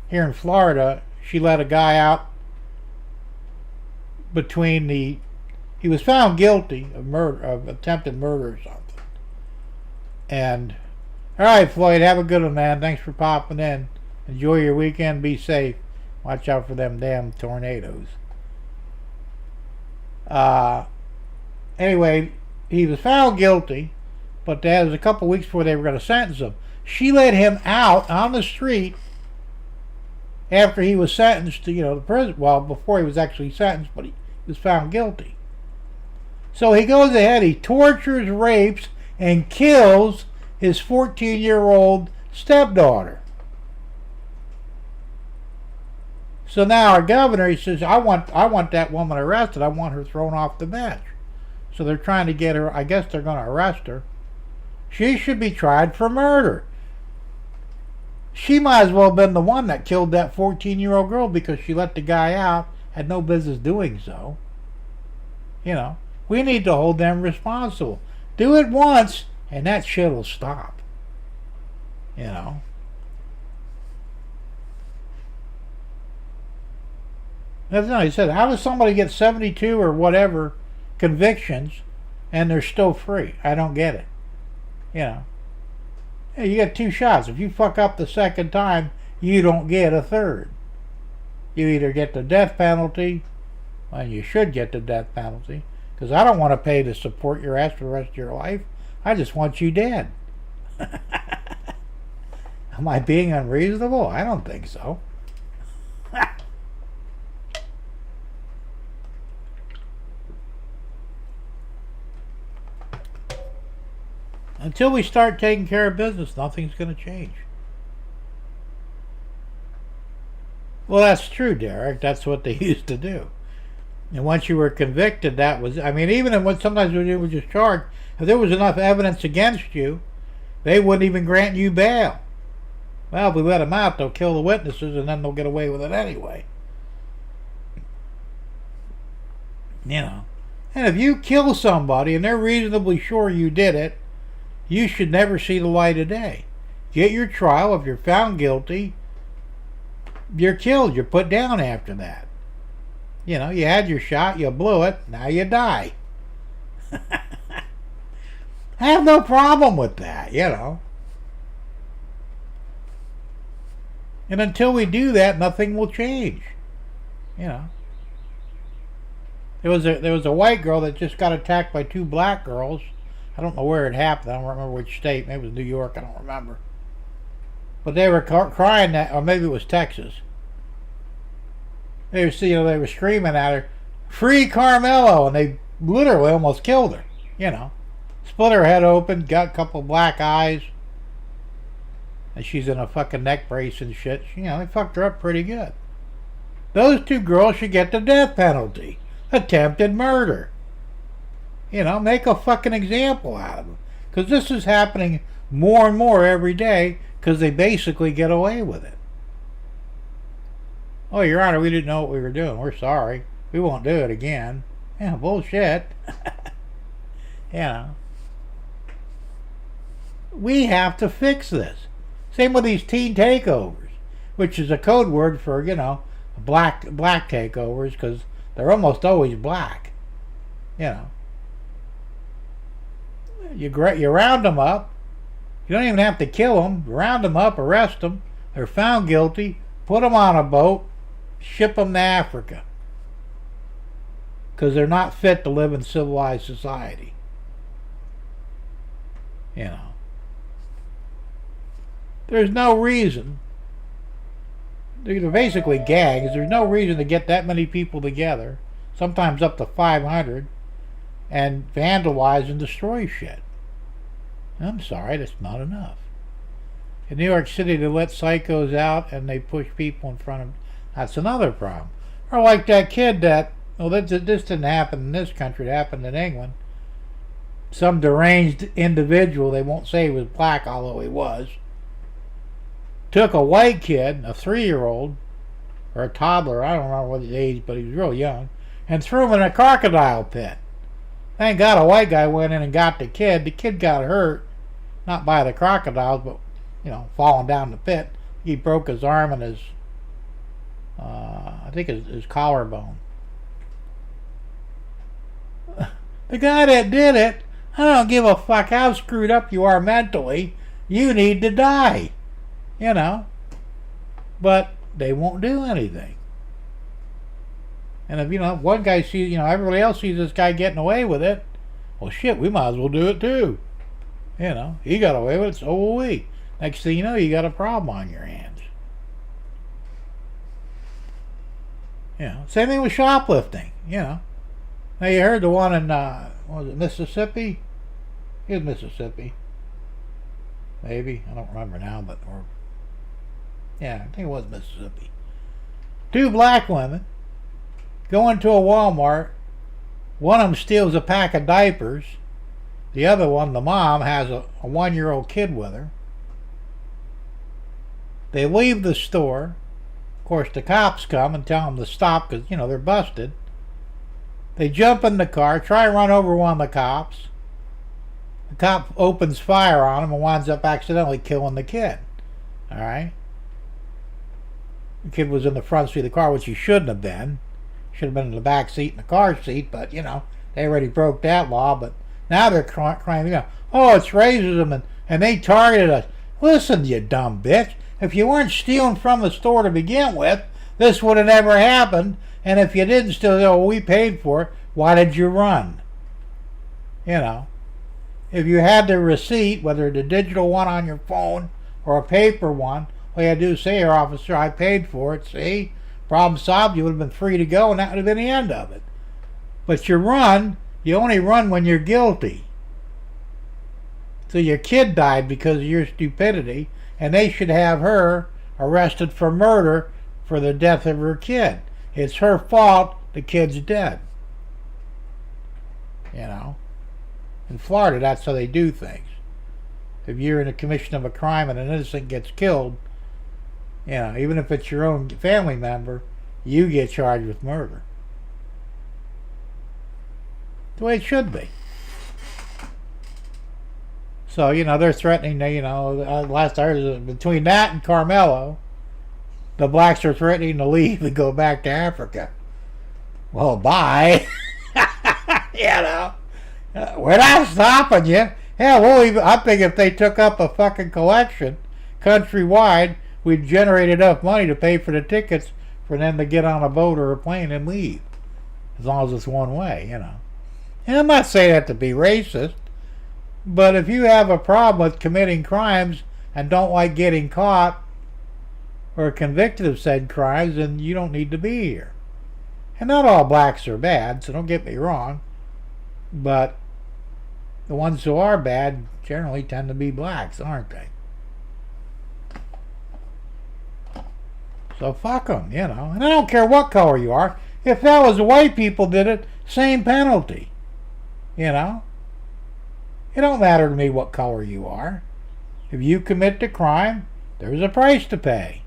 Here in Florida, she let a guy out he was found guilty of murder, of attempted murder or something. And all right, Floyd, have a good one, man. Thanks for popping in. Enjoy your weekend. Be safe. Watch out for them damn tornadoes. Anyway, he was found guilty, but that was a couple weeks before they were going to sentence him. She let him out on the street after he was sentenced to, the prison. Well, before he was actually sentenced, but he was found guilty. So he goes ahead, he tortures, rapes, and kills his 14-year-old stepdaughter. So now our governor, he says, I want that woman arrested. I want her thrown off the bench. So they're trying to get her. I guess they're going to arrest her. She should be tried for murder. She might as well have been the one that killed that 14-year-old girl because she let the guy out, had no business doing so. We need to hold them responsible. Do it once, and that shit will stop. That's not, he said, how does somebody get 72 or whatever convictions and they're still free? I don't get it. Hey, you get 2 shots. If you fuck up the second time, you don't get a third. You either get the death penalty, and you should get the death penalty, because I don't want to pay to support your ass for the rest of your life. I just want you dead. Am I being unreasonable? I don't think so. Until we start taking care of business, nothing's going to change. Well, that's true, Derek. That's what they used to do. And once you were convicted, that was... even when sometimes when you were just charged, if there was enough evidence against you, they wouldn't even grant you bail. Well, if we let them out, they'll kill the witnesses, and then they'll get away with it anyway. And if you kill somebody, and they're reasonably sure you did it, you should never see the light of day. Get your trial. If you're found guilty, you're killed. You're put down after that. You had your shot, you blew it, now you die. I have no problem with that, And until we do that, nothing will change. There was a white girl that just got attacked by 2 black girls. I don't know where it happened. I don't remember which state. Maybe it was New York. I don't remember. But they were crying that, or maybe it was Texas. They were screaming at her, "Free Carmelo!" And they literally almost killed her. Split her head open, got a couple black eyes, and she's in a fucking neck brace and shit. They fucked her up pretty good. Those 2 girls should get the death penalty. Attempted murder. Make a fucking example out of them. Because this is happening more and more every day because they basically get away with it. Oh, Your Honor, we didn't know what we were doing. We're sorry. We won't do it again. Yeah, bullshit. We have to fix this. Same with these teen takeovers, which is a code word for, black takeovers because they're almost always black. You round them up. You don't even have to kill them. Round them up, arrest them. They're found guilty. Put them on a boat. Ship them to Africa. Because they're not fit to live in civilized society. There's no reason. They're basically gangs. There's no reason to get that many people together. Sometimes up to 500. And vandalize and destroy shit. I'm sorry, that's not enough. In New York City, they let psychos out and they push people in front of them. That's another problem. Or like that kid that, this didn't happen in this country, it happened in England. Some deranged individual, they won't say he was black, although he was, took a white kid, a 3-year-old, or a toddler, I don't remember what his age, but he was real young, and threw him in a crocodile pit. Thank God a white guy went in and got the kid. The kid got hurt, not by the crocodiles, but, falling down the pit. He broke his arm and his, I think his collarbone. The guy that did it, I don't give a fuck how screwed up you are mentally. You need to die. But they won't do anything. And if, one guy sees, everybody else sees this guy getting away with it, well, shit, we might as well do it too. He got away with it, so will we. Next thing you know, you got a problem on your hands. Same thing with shoplifting. Now you heard the one in what was it, Mississippi? It was Mississippi. Maybe, I don't remember now, but I think it was Mississippi. 2 black women go into a Walmart. One of them steals a pack of diapers. The other one, the mom, has a 1-year-old kid with her. They leave the store. Of course, the cops come and tell them to stop because, they're busted. They jump in the car, try to run over one of the cops. The cop opens fire on him and winds up accidentally killing the kid. All right? The kid was in the front seat of the car, which he shouldn't have been. Should have been in the back seat in the car seat, but, they already broke that law. But now they're crying, oh, it's racism, and they targeted us. Listen, you dumb bitch. If you weren't stealing from the store to begin with, this would have never happened. And if you didn't steal, we paid for it. Why did you run? If you had the receipt, whether the digital one on your phone or a paper one, all you had to do is say, here, officer, I paid for it. See? Problem solved. You would have been free to go, and that would have been the end of it. But you only run when you're guilty. So your kid died because of your stupidity, and they should have her arrested for murder for the death of her kid. It's her fault the kid's dead. In Florida, that's how they do things. If you're in the commission of a crime and an innocent gets killed, even if it's your own family member, you get charged with murder. The way it should be. So, they're threatening, last I heard, between that and Carmelo, the blacks are threatening to leave and go back to Africa. Well, bye. We're not stopping you. Hell, I think if they took up a fucking collection countrywide, we'd generate enough money to pay for the tickets for them to get on a boat or a plane and leave. As long as it's one way, And I'm not saying that to be racist, but if you have a problem with committing crimes and don't like getting caught or convicted of said crimes, then you don't need to be here. And not all blacks are bad, so don't get me wrong. But the ones who are bad generally tend to be blacks, aren't they? So fuck them, And I don't care what color you are. If that was white people did it, same penalty. It don't matter to me what color you are. If you commit the crime, there's a price to pay.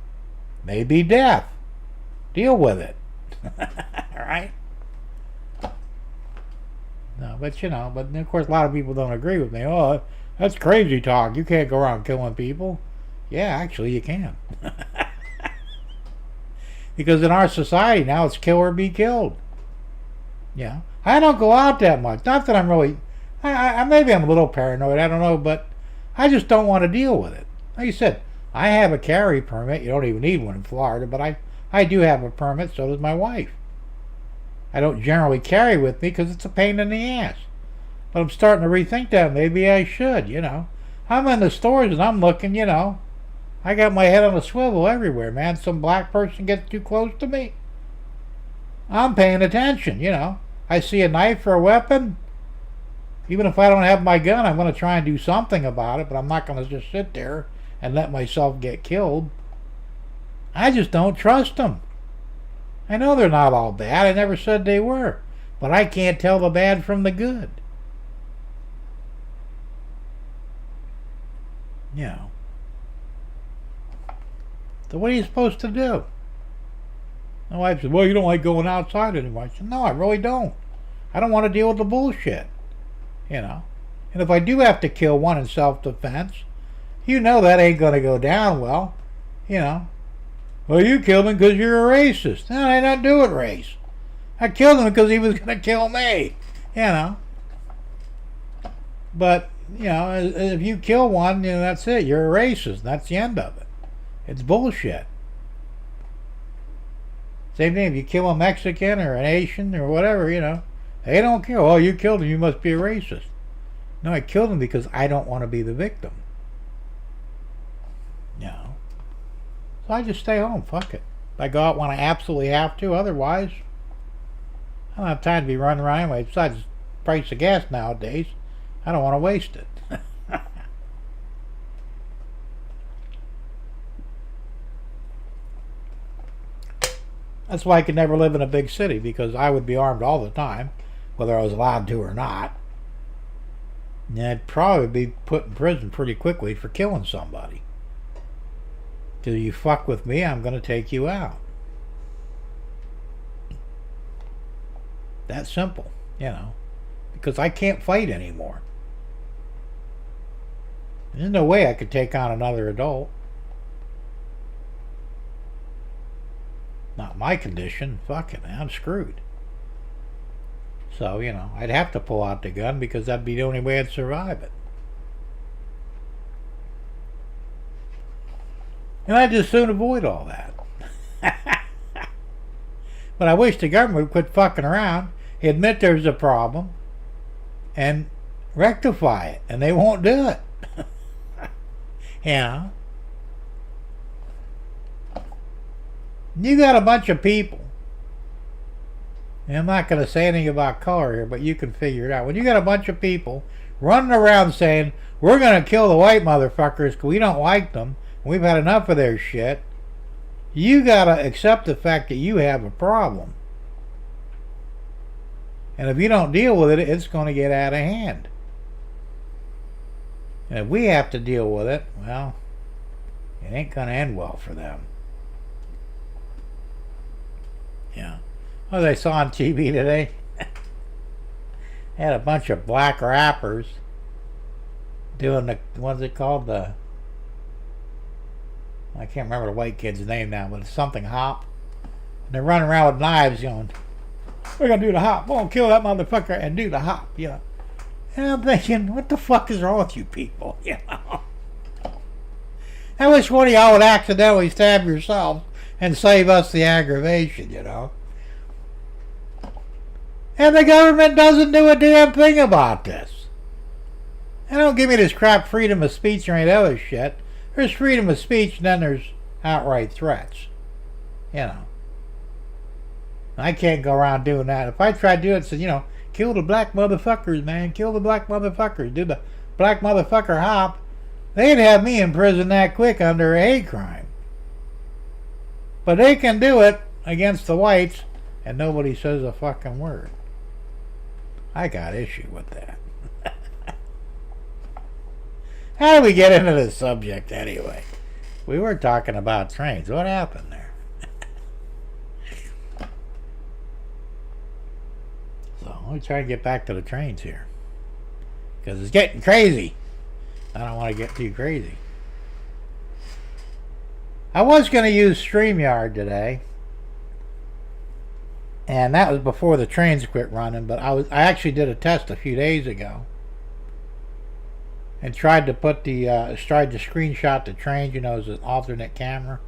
Maybe death. Deal with it. Alright? No, but but of course a lot of people don't agree with me. Oh, that's crazy talk. You can't go around killing people. Yeah, actually you can. Because in our society now it's kill or be killed. I don't go out that much. Not that I'm really, maybe I'm a little paranoid, I don't know, but I just don't want to deal with it. Like you said, I have a carry permit. You don't even need one in Florida, but I do have a permit, so does my wife. I don't generally carry with me because it's a pain in the ass. But I'm starting to rethink that. Maybe I should, I'm in the stores and I'm looking, I got my head on a swivel everywhere, man. Some black person gets too close to me. I'm paying attention, I see a knife or a weapon. Even if I don't have my gun, I'm going to try and do something about it, but I'm not going to just sit there and let myself get killed. I just don't trust them. I know they're not all bad. I never said they were. But I can't tell the bad from the good. So what are you supposed to do? My wife said, well, you don't like going outside anymore. I said, no, I really don't. I don't want to deal with the bullshit. And if I do have to kill one in self-defense, that ain't going to go down well. Well, you killed him because you're a racist. No, I didn't do it race. I killed him because he was going to kill me. But, if you kill one, that's it. You're a racist. That's the end of it. It's bullshit. Same thing if you kill a Mexican or an Asian or whatever, they don't care. Oh, you killed him, you must be a racist. No, I killed him because I don't want to be the victim. So I just stay home. Fuck it. I go out when I absolutely have to. Otherwise, I don't have time to be running around anyway. Besides the price of gas nowadays, I don't want to waste it. That's why I could never live in a big city, because I would be armed all the time, whether I was allowed to or not. And I'd probably be put in prison pretty quickly for killing somebody. Till you fuck with me, I'm going to take you out. That simple, because I can't fight anymore. There's no way I could take on another adult. Not my condition. Fuck it, man. I'm screwed. So, I'd have to pull out the gun because that'd be the only way I'd survive it. And I'd just soon avoid all that. But I wish the government would quit fucking around, admit there's a problem, and rectify it. And they won't do it. You got a bunch of people, and I'm not going to say anything about color here, but you can figure it out. When you got a bunch of people running around saying, we're going to kill the white motherfuckers because we don't like them, and we've had enough of their shit, you got to accept the fact that you have a problem. And if you don't deal with it, it's going to get out of hand. And if we have to deal with it, well, it ain't going to end well for them. Yeah. What I saw on TV today, had a bunch of black rappers doing what's it called? I can't remember the white kid's name now, but it's something hop. And they're running around with knives going, we're going to do the hop. We're going to kill that motherfucker and do the hop, And I'm thinking, what the fuck is wrong with you people, I wish one of y'all would accidentally stab yourself and save us the aggravation, And the government doesn't do a damn thing about this. And don't give me this crap freedom of speech or any other shit. There's freedom of speech and then there's outright threats. I can't go around doing that. If I tried to do it, say, kill the black motherfuckers, man. Kill the black motherfuckers. Do the black motherfucker hop. They'd have me in prison that quick under a hate crime. But they can do it against the whites, and nobody says a fucking word. I got issue with that. How did we get into this subject anyway? We were talking about trains. What happened there? So let me try to get back to the trains here. Because it's getting crazy. I don't want to get too crazy. I was going to use StreamYard today, and that was before the trains quit running, but I actually did a test a few days ago and tried to screenshot the trains, as an alternate camera.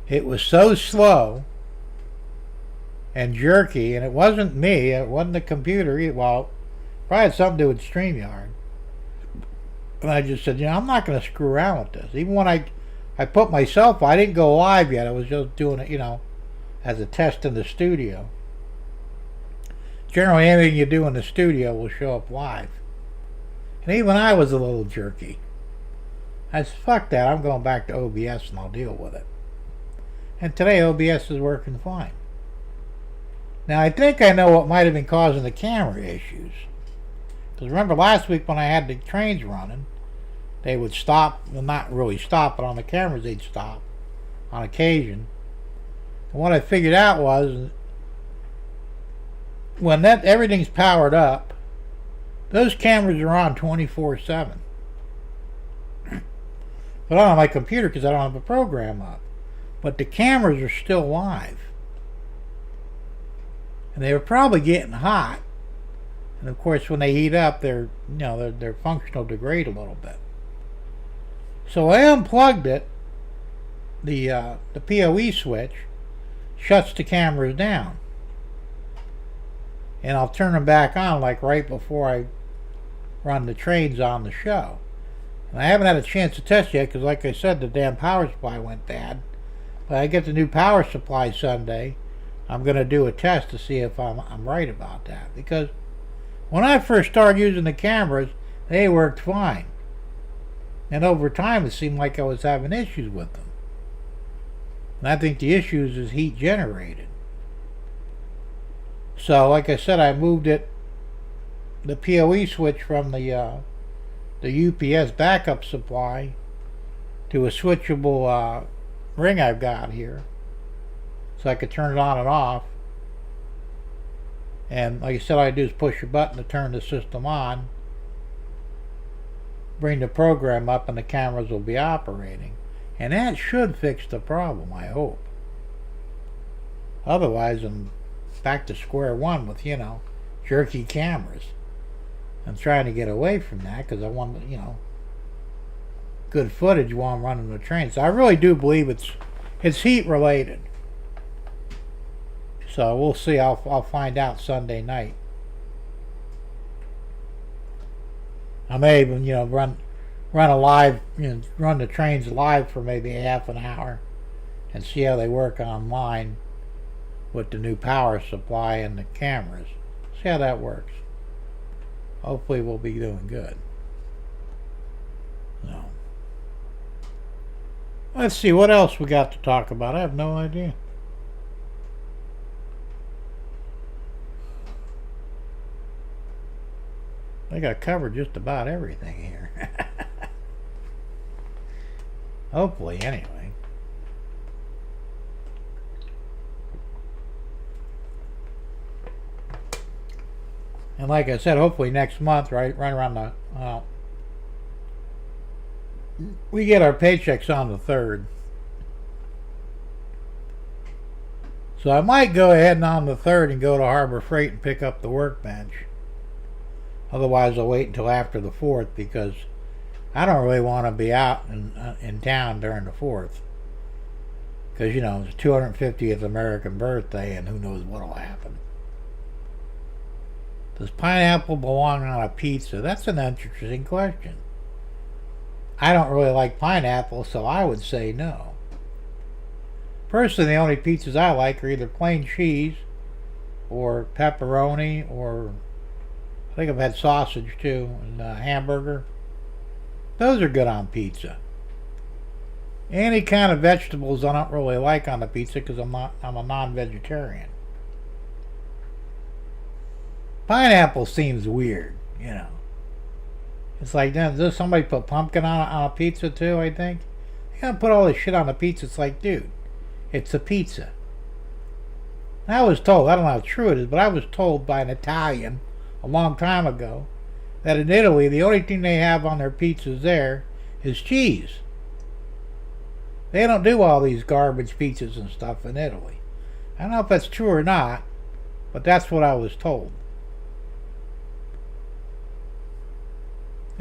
It was so slow and jerky, and it wasn't me, it wasn't the computer either. Well, probably had something to do with StreamYard. And I just said, I'm not going to screw around with this. Even when I put myself, I didn't go live yet. I was just doing it, as a test in the studio. Generally, anything you do in the studio will show up live. And even I was a little jerky. I said, fuck that. I'm going back to OBS and I'll deal with it. And today, OBS is working fine. Now, I think I know what might have been causing the camera issues. Because remember last week when I had the trains running, they would stop, well, not really stop, but on the cameras they'd stop on occasion. And what I figured out was, when everything's powered up, those cameras are on 24/7. But on my computer, because I don't have a program up. But the cameras are still live. And they were probably getting hot. And of course, when they heat up, their function will degrade a little bit. So I unplugged it. The PoE switch shuts the cameras down. And I'll turn them back on like right before I run the trains on the show. And I haven't had a chance to test yet because, like I said, the damn power supply went bad. When I get the new power supply Sunday, I'm going to do a test to see if I'm right about that. Because when I first started using the cameras, they worked fine. And over time, it seemed like I was having issues with them. And I think the issues is heat generated. So, like I said, I moved the PoE switch from the UPS backup supply to a switchable ring I've got here, so I could turn it on and off. And like I said, all I do is push a button to turn the system on, bring the program up, and the cameras will be operating. And that should fix the problem, I hope. Otherwise, I'm back to square one with, jerky cameras. I'm trying to get away from that because I want, good footage while I'm running the train. So I really do believe it's heat related. So we'll see. I'll find out Sunday night. I may even run a live, run the trains live for maybe half an hour and see how they work online with the new power supply and the cameras. See how that works. Hopefully we'll be doing good. So, let's see what else we got to talk about. I have no idea. I think I covered just about everything here. Hopefully, anyway. And like I said, hopefully next month, right around the... we get our paychecks on the 3rd. So I might go ahead and on the 3rd and go to Harbor Freight and pick up the workbench. Otherwise, I'll wait until after the 4th because I don't really want to be out in town during the 4th. Because, it's the 250th American birthday and who knows what will happen. Does pineapple belong on a pizza? That's an interesting question. I don't really like pineapple, so I would say no. Personally, the only pizzas I like are either plain cheese or pepperoni, or I think I've had sausage too, and hamburger. Those are good on pizza. Any kind of vegetables I don't really like on the pizza because I'm a non-vegetarian. Pineapple seems weird, It's like, does somebody put pumpkin on a pizza too, I think? You gotta put all this shit on a pizza. It's like, dude, it's a pizza. I was told, I don't know how true it is, but I was told by an Italian a long time ago that in Italy, the only thing they have on their pizzas there is cheese. They don't do all these garbage pizzas and stuff in Italy. I don't know if that's true or not, but that's what I was told.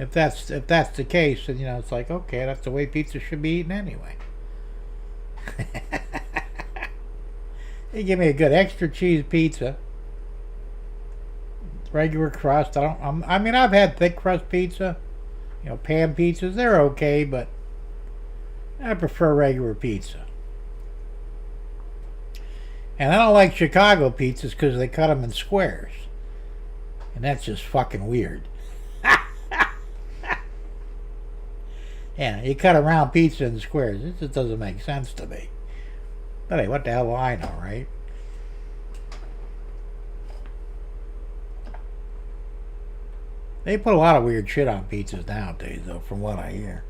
If that's the case, then it's like, okay, that's the way pizza should be eaten anyway. You give me a good extra cheese pizza, regular crust. I've had thick crust pizza, pan pizzas. They're okay, but I prefer regular pizza. And I don't like Chicago pizzas because they cut them in squares, and that's just fucking weird. Yeah, you cut a round pizza in squares. It just doesn't make sense to me. But hey, what the hell do I know, right? They put a lot of weird shit on pizzas nowadays, though, from what I hear.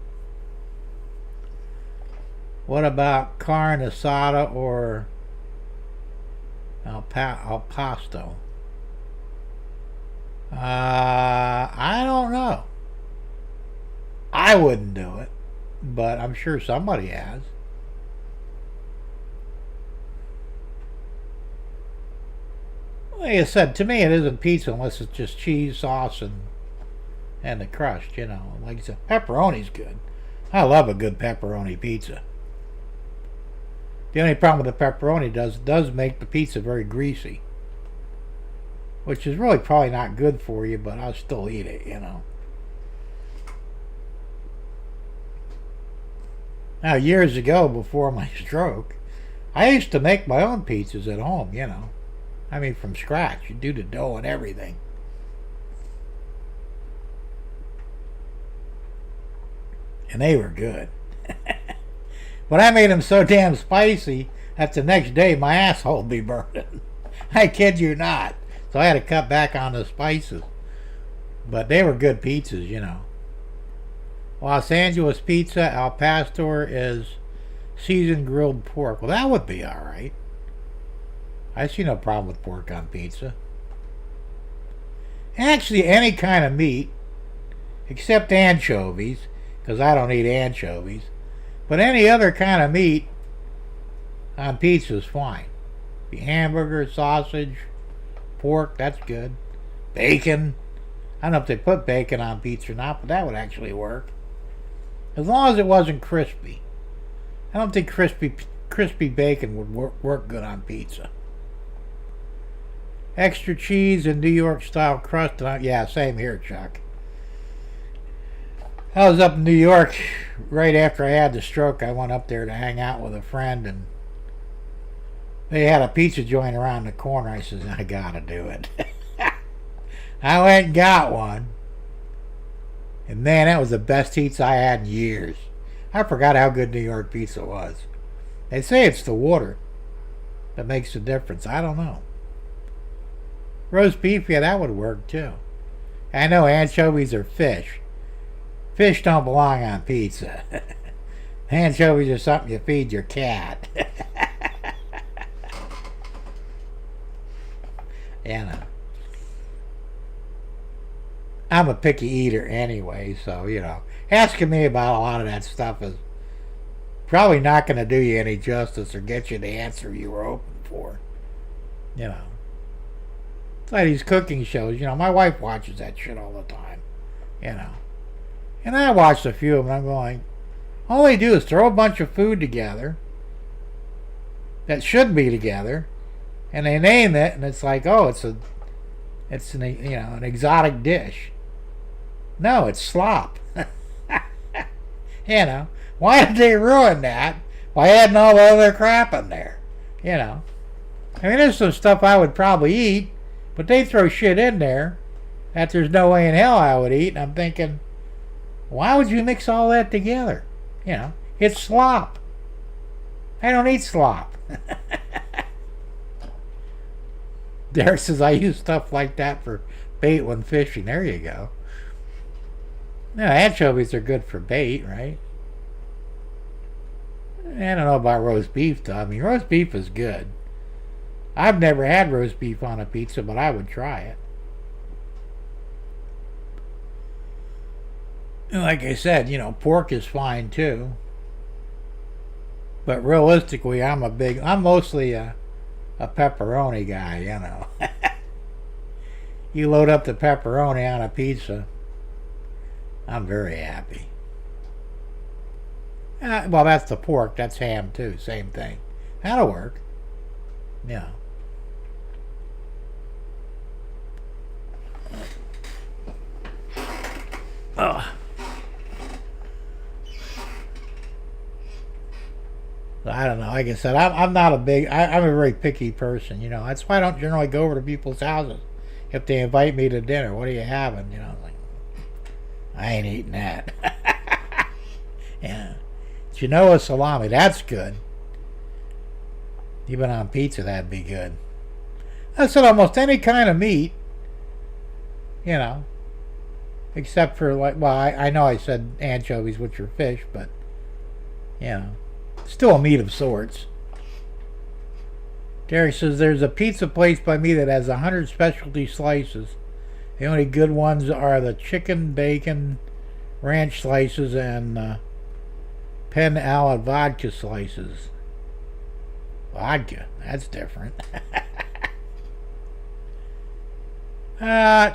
What about carne asada or al pastor? I don't know. I wouldn't do it, but I'm sure somebody has. Like I said, to me it isn't pizza unless it's just cheese, sauce, and the crust, Like I said, pepperoni's good. I love a good pepperoni pizza. The only problem with the pepperoni does make the pizza very greasy, which is really probably not good for you, but I'll still eat it, Now, years ago, before my stroke, I used to make my own pizzas at home, you know. I mean, from scratch. You do the dough and everything. And they were good. But I made them so damn spicy that the next day my asshole would be burning. I kid you not. So I had to cut back on the spices. But they were good pizzas, you know. Los Angeles pizza al pastor is seasoned grilled pork. Well, that would be alright. I see no problem with pork on pizza. Actually, any kind of meat, except anchovies, because I don't eat anchovies. But any other kind of meat on pizza is fine. Be hamburger, sausage, pork, that's good. Bacon. I don't know if they put bacon on pizza or not, but that would actually work. As long as it wasn't crispy. I don't think crispy bacon would work good on pizza. Extra cheese and New York style crust. Yeah, same here, Chuck. I was up in New York right after I had the stroke. I went up there to hang out with a friend, and they had a pizza joint around the corner. I says, I gotta do it. I went and got one. And man, that was the best pizza I had in years. I forgot how good New York pizza was. They say it's the water that makes the difference. I don't know. Roast beef, yeah, that would work too. I know anchovies are fish. Fish don't belong on pizza. Anchovies are something you feed your cat. You know. I'm a picky eater anyway, so, you know, asking me about a lot of that stuff is probably not going to do you any justice or get you the answer you were hoping for. You know. It's like these cooking shows, you know, my wife watches that shit all the time. You know. And I watched a few of them, and I'm going, all they do is throw a bunch of food together that shouldn't be together, and they name it, and it's like, oh, it's an exotic dish. No, it's slop. You know, why did they ruin that by adding all the other crap in there? You know, I mean, there's some stuff I would probably eat, but they throw shit in there that there's no way in hell I would eat, and I'm thinking, why would you mix all that together? You know, it's slop. I don't eat slop. Derek says I use stuff like that for bait when fishing. There you go. No, anchovies are good for bait, right? I don't know about roast beef though. I mean, roast beef is good. I've never had roast beef on a pizza, but I would try it. And like I said, you know, pork is fine too. But realistically, I'm mostly a pepperoni guy, you know. You load up the pepperoni on a pizza, I'm very happy. Well, that's the pork. That's ham too. Same thing. That'll work. Yeah. Oh. I don't know. Like I said, I'm not a big. I'm a very picky person. You know, that's why I don't generally go over to people's houses if they invite me to dinner. What are you having? You know, like, I ain't eating that. Yeah. Genoa salami, that's good. Even on pizza, that'd be good. I said almost any kind of meat. You know, except for like, well, I know I said anchovies, which are fish, but you know. Still a meat of sorts. Gary says there's a pizza place by me that has 100 specialty slices. The only good ones are the chicken, bacon, ranch slices, and pen ala vodka slices. Vodka, that's different.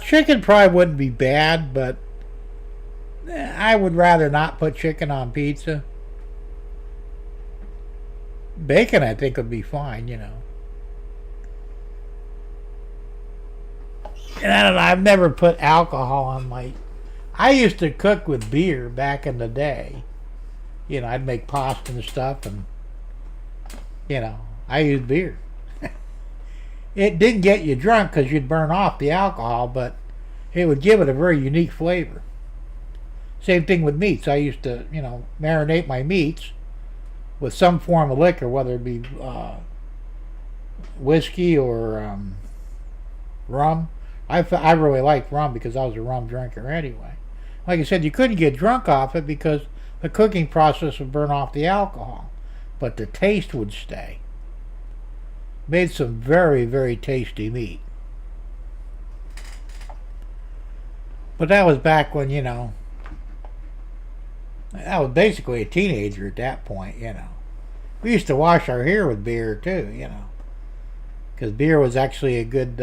Chicken probably wouldn't be bad, but I would rather not put chicken on pizza. Bacon, I think, would be fine, you know. And I don't know, I've never put alcohol on my... I used to cook with beer back in the day. You know, I'd make pasta and stuff, and, you know, I used beer. It didn't get you drunk because you'd burn off the alcohol, but it would give it a very unique flavor. Same thing with meats. I used to, marinate my meats with some form of liquor, whether it be whiskey or rum. I really liked rum because I was a rum drinker anyway. Like I said, you couldn't get drunk off it because the cooking process would burn off the alcohol, but the taste would stay. Made some very, very tasty meat. But that was back when, I was basically a teenager at that point, We used to wash our hair with beer too, because beer was actually a good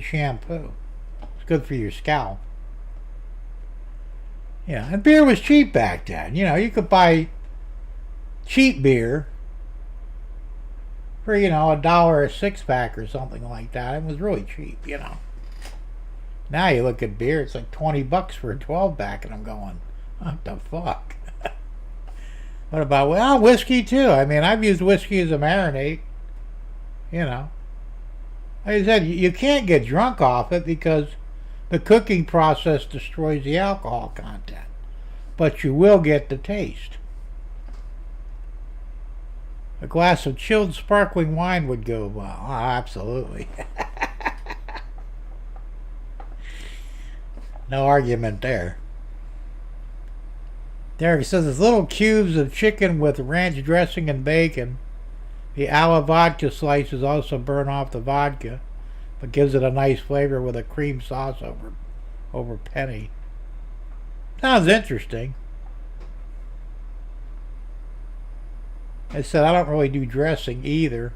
shampoo. It's good for your scalp. Yeah, and beer was cheap back then. You could buy cheap beer for, $1 a six-pack or something like that. It was really cheap, Now you look at beer, it's like $20 for a 12-pack, and I'm going, what the fuck? What about, whiskey too. I mean, I've used whiskey as a marinade, Like I said, you can't get drunk off it because the cooking process destroys the alcohol content. But you will get the taste. A glass of chilled sparkling wine would go well. Oh, absolutely. No argument there. Derek says it's little cubes of chicken with ranch dressing and bacon. The ala vodka slices also burn off the vodka, but gives it a nice flavor with a cream sauce over penny. Sounds interesting. I said I don't really do dressing either.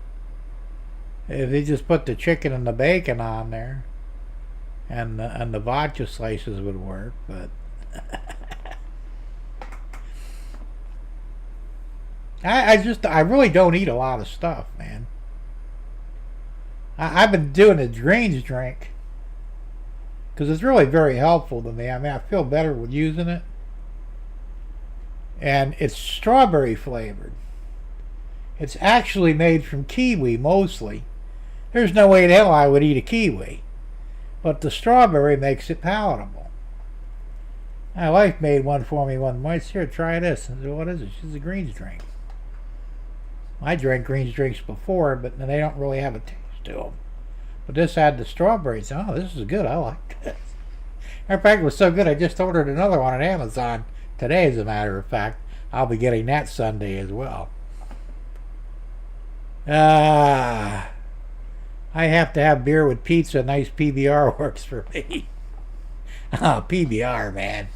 If they just put the chicken and the bacon on there, and the vodka slices would work, but I really don't eat a lot of stuff, man. I've been doing a greens drink because it's really very helpful to me. I mean, I feel better with using it, and it's strawberry flavored. It's actually made from kiwi mostly. There's no way in hell I would eat a kiwi, but the strawberry makes it palatable. My wife made one for me one month. Here, try this. I said, what is it? She says, a greens drink. I drank greens drinks before, but they don't really have a taste to them. But this had the strawberries. Oh, this is good. I like this. In fact, it was so good I just ordered another one on Amazon today, as a matter of fact. I'll be getting that Sunday as well. I have to have beer with pizza. Nice PBR works for me. Oh, PBR, man.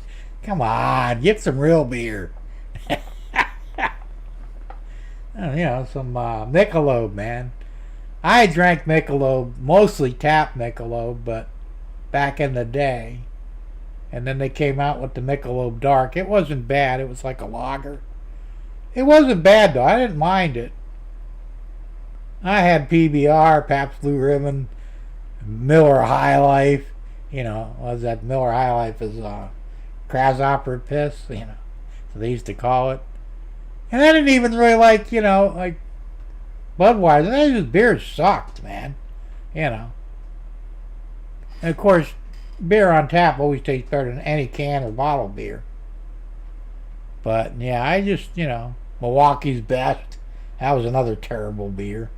Come on, get some real beer. Some Michelob, man. I drank Michelob, mostly tap Michelob, but back in the day. And then they came out with the Michelob Dark. It wasn't bad. It was like a lager. It wasn't bad, though. I didn't mind it. I had PBR, Pabst Blue Ribbon, Miller High Life. Was that Miller High Life is Grasshopper piss, so they used to call it. And I didn't even really like, like Budweiser. Those beers sucked, man. And of course, beer on tap always tastes better than any can or bottle beer. But yeah, I just, Milwaukee's Best. That was another terrible beer.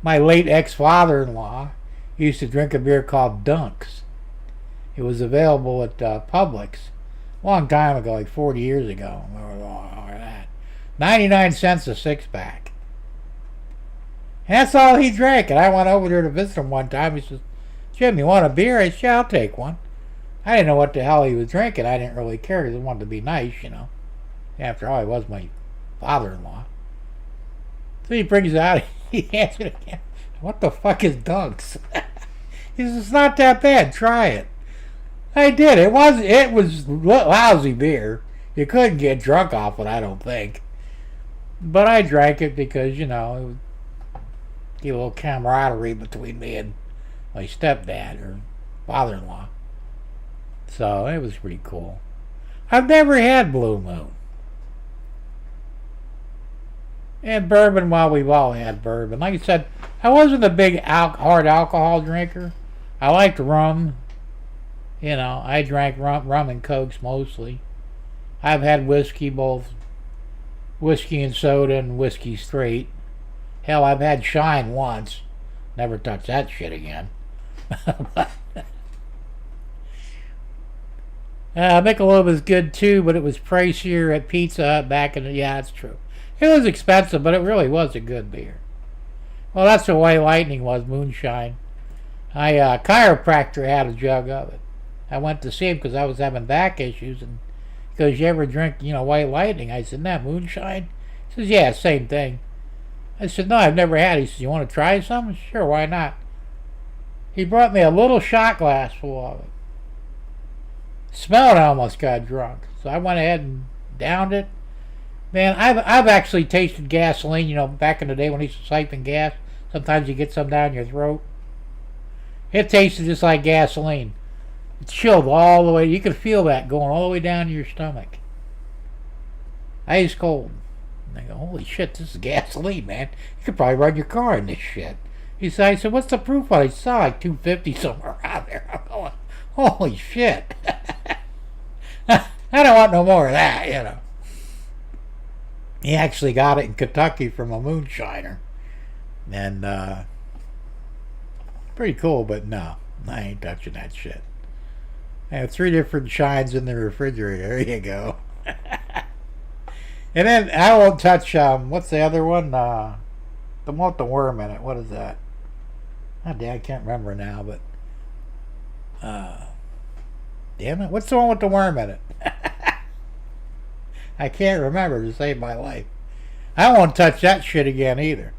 My late ex-father-in-law used to drink a beer called Dunks. It was available at Publix a long time ago, like 40 years ago. 99 cents a six-pack. And that's all he drank. And I went over there to visit him one time. He says, Jim, you want a beer? I said, yeah, I'll take one. I didn't know what the hell he was drinking. I didn't really care because I wanted to be nice, After all, he was my father-in-law. So he brings it out. He hands it again. What the fuck is Dunks? He says, it's not that bad. Try it. I did. It was lousy beer. You couldn't get drunk off it, I don't think. But I drank it because, it would give a little camaraderie between me and my stepdad or father-in-law. So it was pretty cool. I've never had Blue Moon. And bourbon, well, we've all had bourbon. Like I said, I wasn't a big hard alcohol drinker. I liked rum. You know, I drank rum and cokes mostly. I've had whiskey, both whiskey and soda and whiskey straight. Hell, I've had Shine once. Never touch that shit again. Michelob is good too, but it was pricier at Pizza Hut back in the... Yeah, that's true. It was expensive, but it really was a good beer. Well, that's the White Lightning was, moonshine. Chiropractor had a jug of it. I went to see him because I was having back issues, and he goes, "You ever drink, White Lightning?" I said, "Nah, moonshine." He says, "Yeah, same thing." I said, "No, I've never had it." He says, "You want to try some?" "Sure, why not?" He brought me a little shot glass full of it. Smelled, I almost got drunk. So I went ahead and downed it. Man, I've actually tasted gasoline, back in the day when he used to siphon gas. Sometimes you get some down your throat. It tasted just like gasoline. It chilled all the way. You could feel that going all the way down to your stomach. Ice cold. And I go, "Holy shit, this is gasoline, man. You could probably run your car in this shit." I said, "What's the proof on it?" He saw like 250 somewhere around there. I'm going, "Holy shit." I don't want no more of that, He actually got it in Kentucky from a moonshiner. And, pretty cool, but no, I ain't touching that shit. I have 3 different shines in the refrigerator. There you go. And then I won't touch, what's the other one? The one with the worm in it. What is that? Oh, damn, I can't remember now, but, damn it, what's the one with the worm in it? I can't remember to save my life. I won't touch that shit again either.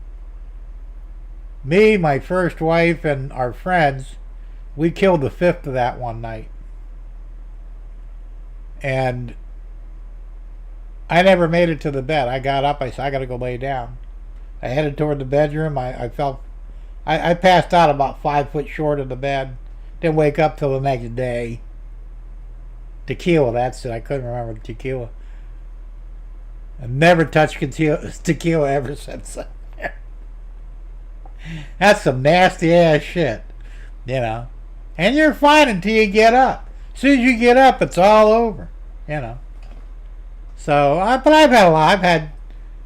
Me, my first wife, and our friends, we killed the 5th of that one night. And I never made it to the bed. I got up, I said, "I gotta go lay down." I headed toward the bedroom. I passed out about 5 foot short of the bed. Didn't wake up till the next day. Tequila, that's it. I couldn't remember the tequila. I've never touched tequila ever since then. That's some nasty ass shit, And you're fine until you get up. As soon as you get up, it's all over, So, but I've had a lot. I've had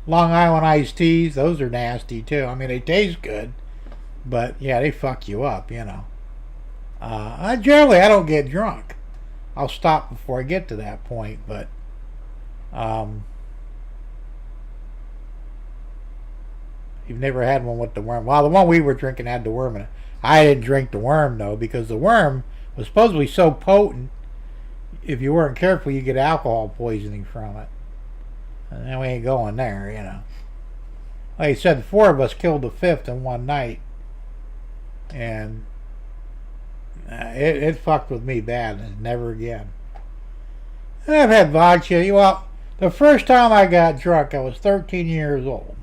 Long Island iced teas. Those are nasty too. I mean, they taste good, but yeah, they fuck you up, Generally, I don't get drunk. I'll stop before I get to that point, but you've never had one with the worm. Well, the one we were drinking had the worm in it. I didn't drink the worm though, because the worm was supposedly so potent, if you weren't careful, you get alcohol poisoning from it. And then we ain't going there, Like I said, 4 of us killed the 5th in one night, and it fucked with me bad, and never again. And I've had vodka. Well, the first time I got drunk, I was 13 years old.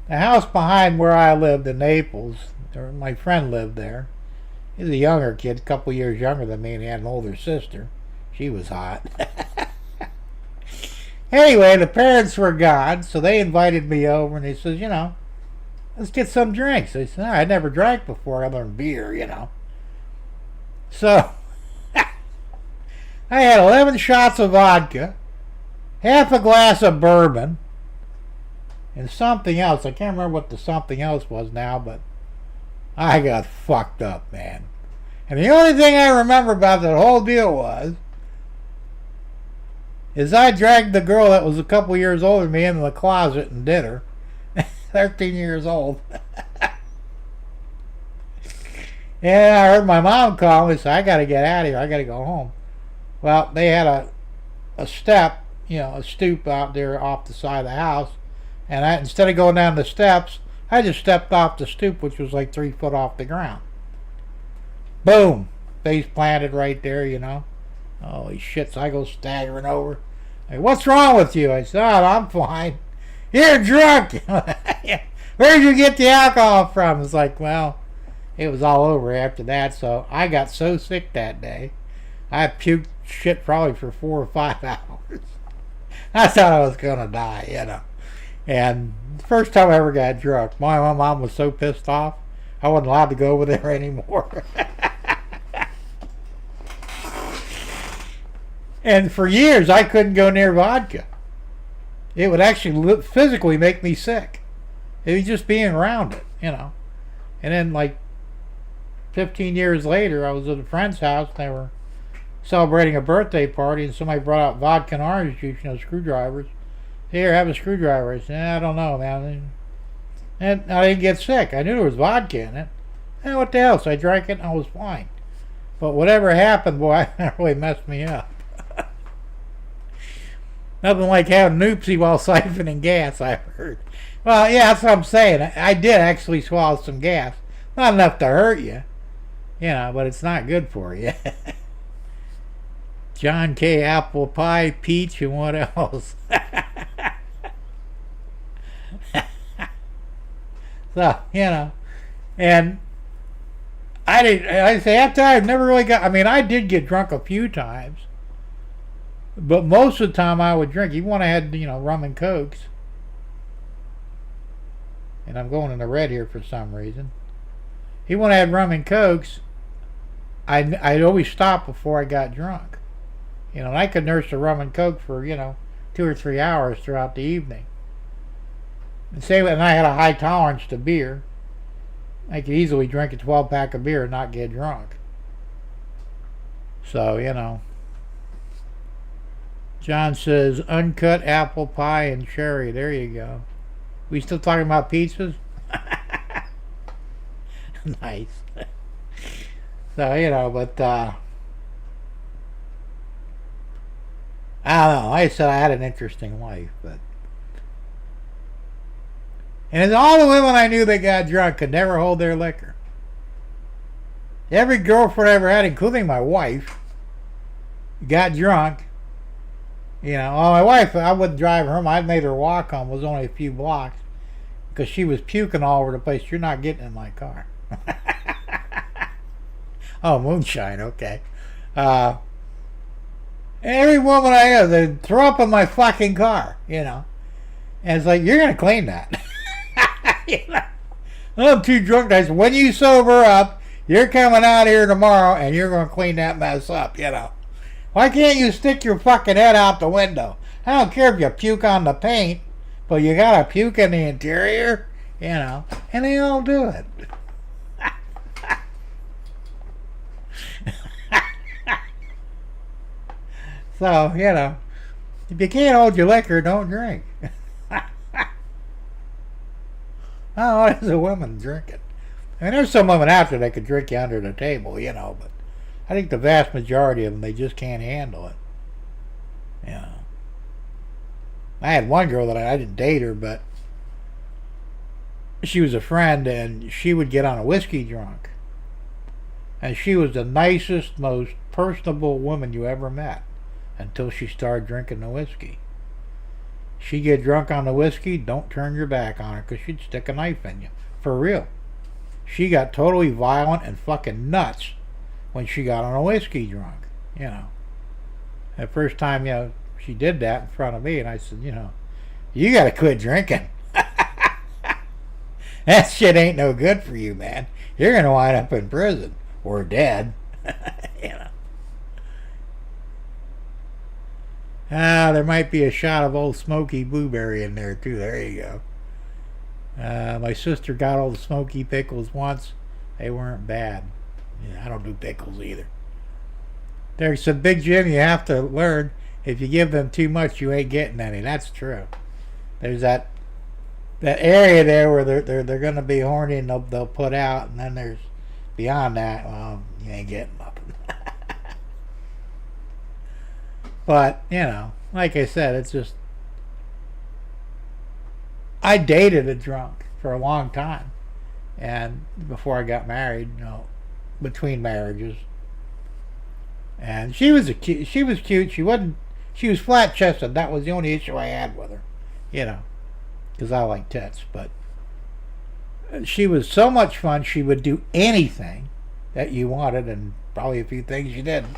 The house behind where I lived in Naples, my friend lived there. He was a younger kid, a couple years younger than me, and he had an older sister. She was hot. Anyway, the parents were gone, so they invited me over, and they says, "Let's get some drinks." I said, "I never drank before. I learned beer, So, I had 11 shots of vodka, half a glass of bourbon, and something else. I can't remember what the something else was now, but I got fucked up, man. And the only thing I remember about that whole deal is I dragged the girl that was a couple years older than me into the closet and did her. 13 years old. And I heard my mom call me, so I got to get out of here. I got to go home. Well, they had a step, a stoop out there off the side of the house. And instead of going down the steps, I just stepped off the stoop, which was like 3 foot off the ground. Boom! Face planted right there, Holy shit, so I go staggering over. Like, "What's wrong with you?" I said, "Oh, I'm fine." "You're drunk." "Where'd you get the alcohol from?" It's like, well, it was all over after that, so I got so sick that day. I puked shit probably for 4 or 5 hours. I thought I was going to die, And the first time I ever got drunk, my mom was so pissed off, I wasn't allowed to go over there anymore. And for years, I couldn't go near vodka. It would actually physically make me sick. It was just being around it, you know. And then, like, 15 years later, I was at a friend's house, and they were celebrating a birthday party, and somebody brought out vodka and orange juice, you know, screwdrivers. Here, have a screwdriver. I said, I don't know, man. And I didn't get sick. I knew there was vodka in it. And what the hell? So I drank it, and I was fine. But whatever happened, boy, that really messed me up. Nothing like having an oopsie while siphoning gas, I heard. Well, yeah, that's what I'm saying. I did actually swallow some gas. Not enough to hurt you, you know, but it's not good for you. John K. Apple pie, peach, and what else? So, you know, and I say after I've never really got, I mean, I did get drunk a few times, but most of the time I would drink, even when I had, you know, rum and cokes. And I'm going in the red here for some reason. Even when I had rum and cokes, I'd always stop before I got drunk. You know, and I could nurse a rum and coke for, you know, 2 or 3 hours throughout the evening. And I had a high tolerance to beer. I could easily drink a 12-pack of beer and not get drunk. So, you know. John says, uncut apple pie and cherry. There you go. We still talking about pizzas? Nice. So, you know, but, I don't know. I said I had an interesting life, but. And all the women I knew that got drunk could never hold their liquor. Every girlfriend I ever had, including my wife, got drunk. You know, well, my wife, I wouldn't drive her home. I made her walk home. It was only a few blocks. Because she was puking all over the place. You're not getting in my car. Oh, moonshine, okay. Every woman I know, they throw up in my fucking car, you know. And it's like, you're going to clean that. You know? I'm too drunk. I said, when you sober up, you're coming out here tomorrow and you're going to clean that mess up, you know. Why can't you stick your fucking head out the window? I don't care if you puke on the paint, but you got to puke in the interior, you know. And they all do it. So, you know, if you can't hold your liquor, don't drink. Oh, what is a woman drinking? I mean, there's some women out there that could drink you under the table, you know, but I think the vast majority of them, they just can't handle it. You know. I had one girl that I didn't date her, but she was a friend, and she would get on a whiskey drunk. And she was the nicest, most personable woman you ever met until she started drinking the whiskey. She'd get drunk on the whiskey, don't turn your back on her, because she'd stick a knife in you. For real. She got totally violent and fucking nuts when she got on a whiskey drunk, you know. The first time, you know, she did that in front of me, and I said, you know, you gotta quit drinking. That shit ain't no good for you, man. You're gonna wind up in prison or dead. You know. There might be a shot of old Smoky Blueberry in there too. There you go. My sister got all the smoky pickles once. They weren't bad. Yeah, I don't do pickles either. There's some Big Jim, you have to learn, if you give them too much, you ain't getting any. That's true. There's that area there where they're going to be horny and they'll put out, and then there's beyond that, well, you ain't getting nothing. But, you know, like I said, it's just, I dated a drunk for a long time, and before I got married, you know, between marriages. And she was cute. She was flat chested. That was the only issue I had with her, you know, because I like tits. But she was so much fun. She would do anything that you wanted, and probably a few things you didn't.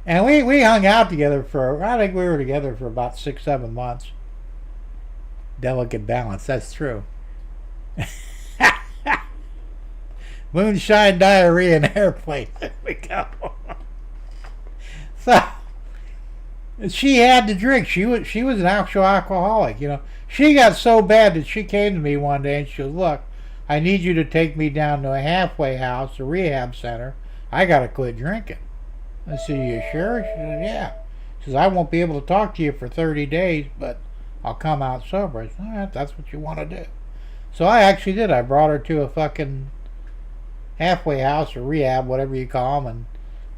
And we hung out together I think we were together for about 6-7 months. Delicate balance. That's true. Moonshine, diarrhea, and airplane. There we go. So she had to drink. She was an actual alcoholic. She got so bad that she came to me one day and she goes, "Look, I need you to take me down to a halfway house, a rehab center. I gotta quit drinking." I said, "You sure?" She said, "Yeah." She says, "I won't be able to talk to you for 30 days, but I'll come out sober." I said, "All right, that's what you want to do." So I actually did. I brought her to a fucking halfway house or rehab, whatever you call them, and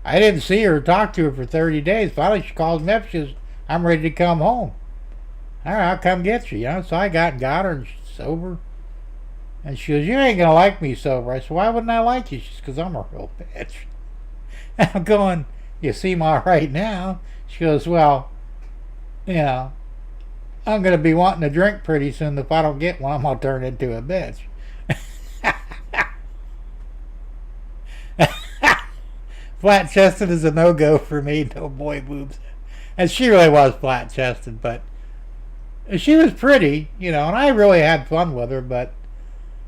I didn't see her or talk to her for 30 days. Finally, she calls me up. She says, "I'm ready to come home." "All right, I'll come get you." So I got her, and she's sober. And she goes, "You ain't gonna like me sober." I said, "Why wouldn't I like you?" She says, "Because I'm a real bitch." And I'm going, "You seem all right now." She goes, "Well, I'm gonna be wanting a drink pretty soon. If I don't get one, I'm gonna turn into a bitch." Flat-chested is a no-go for me. No boy boobs. And she really was flat-chested, but she was pretty, and I really had fun with her. But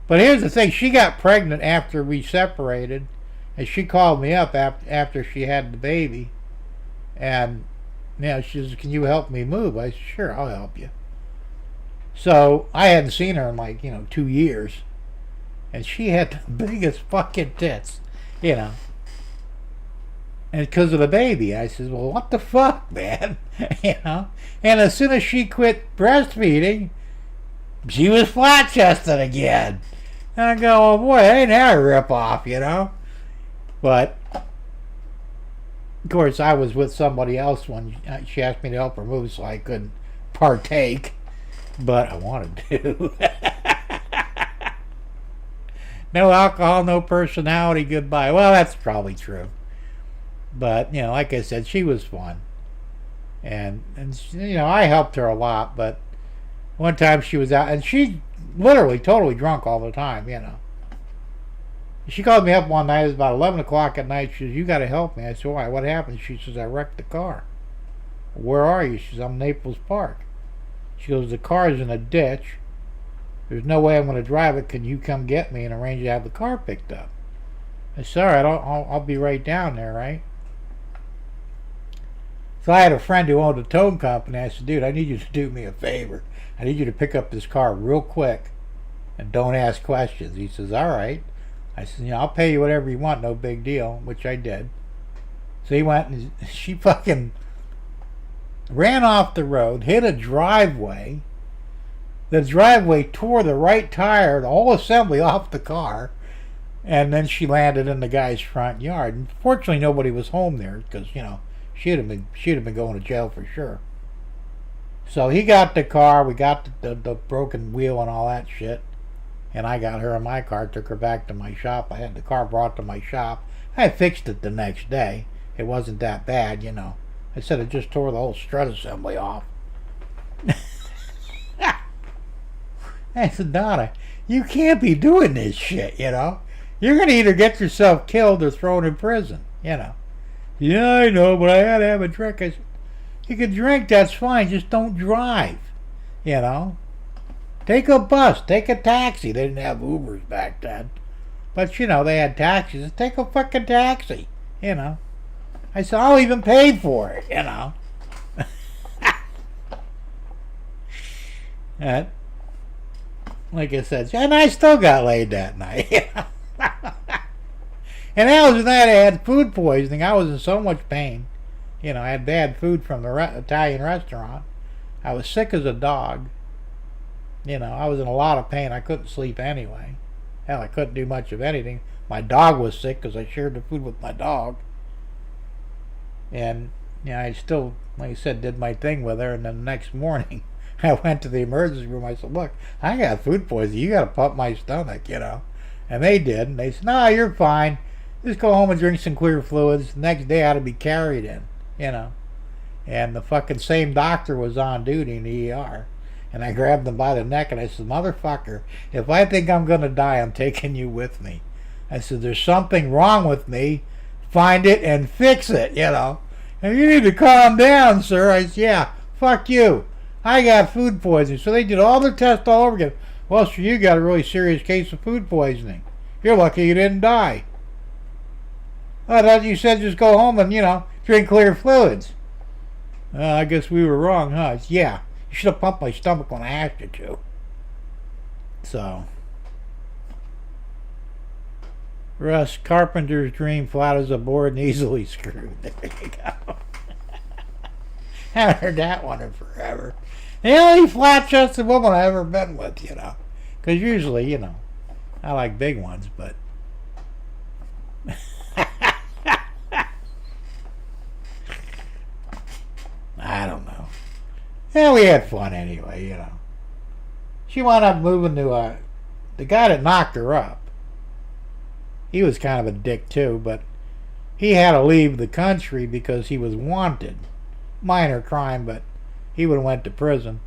here's the thing: she got pregnant after we separated, and she called me up after she had the baby, and she says, "Can you help me move?" I said, "Sure, I'll help you." So I hadn't seen her in 2 years, and she had the biggest fucking tits, And because of the baby, I said, "Well, what the fuck, man?" And as soon as she quit breastfeeding, she was flat-chested again. And I go, "Oh boy, I ain't had a rip-off, But, of course, I was with somebody else when she asked me to help her move, so I couldn't partake. But I wanted to. No alcohol, no personality, goodbye. Well, that's probably true. But, like I said, she was fun. And I helped her a lot, but one time she was out, and she literally totally drunk all the time, She called me up one night. It was about 11 o'clock at night. She says, "You got to help me." I said, "Why? What happened?" She says, "I wrecked the car." "Where are you?" She says, "I'm Naples Park." She goes, "The car's in a ditch. There's no way I'm going to drive it. Can you come get me and arrange to have the car picked up?" I said, "All right, I'll be right down there, right?" So I had a friend who owned a towing company. I said, "Dude, I need you to do me a favor. I need you to pick up this car real quick and don't ask questions." He says, "All right." I said, "I'll pay you whatever you want, no big deal," which I did. So he went and she fucking ran off the road, hit a driveway. The driveway tore the right tire, the whole assembly off the car, and then she landed in the guy's front yard. And fortunately, nobody was home there because she'd have been going to jail for sure. So he got the car. We got the broken wheel and all that shit. And I got her in my car, took her back to my shop. I had the car brought to my shop. I fixed it the next day. It wasn't that bad, I said it just tore the whole strut assembly off. I said, "Donna, you can't be doing this shit, You're going to either get yourself killed or thrown in prison, "Yeah, I know, but I had to have a drink." I said, "You can drink, that's fine. Just don't drive, Take a bus, take a taxi." They didn't have Ubers back then. But, they had taxis. Take a fucking taxi, I said, "I'll even pay for it, And, like I said, and I still got laid that night. And that was the night I had food poisoning. I was in so much pain. I had bad food from the Italian restaurant. I was sick as a dog. I was in a lot of pain. I couldn't sleep anyway. Hell, I couldn't do much of anything. My dog was sick because I shared the food with my dog. And, I still, like I said, did my thing with her. And then the next morning, I went to the emergency room. I said, "Look, I got food poisoning. You got to pump my stomach, And they did. And they said, "No, you're fine. Just go home and drink some clear fluids. The next day I had to be carried in, And the fucking same doctor was on duty in the ER. And I grabbed him by the neck and I said, "Motherfucker, if I think I'm going to die, I'm taking you with me." I said, "There's something wrong with me. Find it and fix it, And you need to calm down, sir." I said, "Yeah, fuck you. I got food poisoning. So they did all their tests all over again. Well, sir, you got a really serious case of food poisoning. You're lucky you didn't die. I thought you said just go home and, drink clear fluids. I guess we were wrong, huh? Yeah. You should have pumped my stomach when I asked you to. So. Russ, carpenter's dream, flat as a board and easily screwed. There you go. Haven't heard that one in forever. The only flat-chested woman I've ever been with, Because usually, I like big ones, but... I don't know. Yeah, we had fun anyway, She wound up moving to the guy that knocked her up. He was kind of a dick too, but he had to leave the country because he was wanted. Minor crime, but he would have went to prison.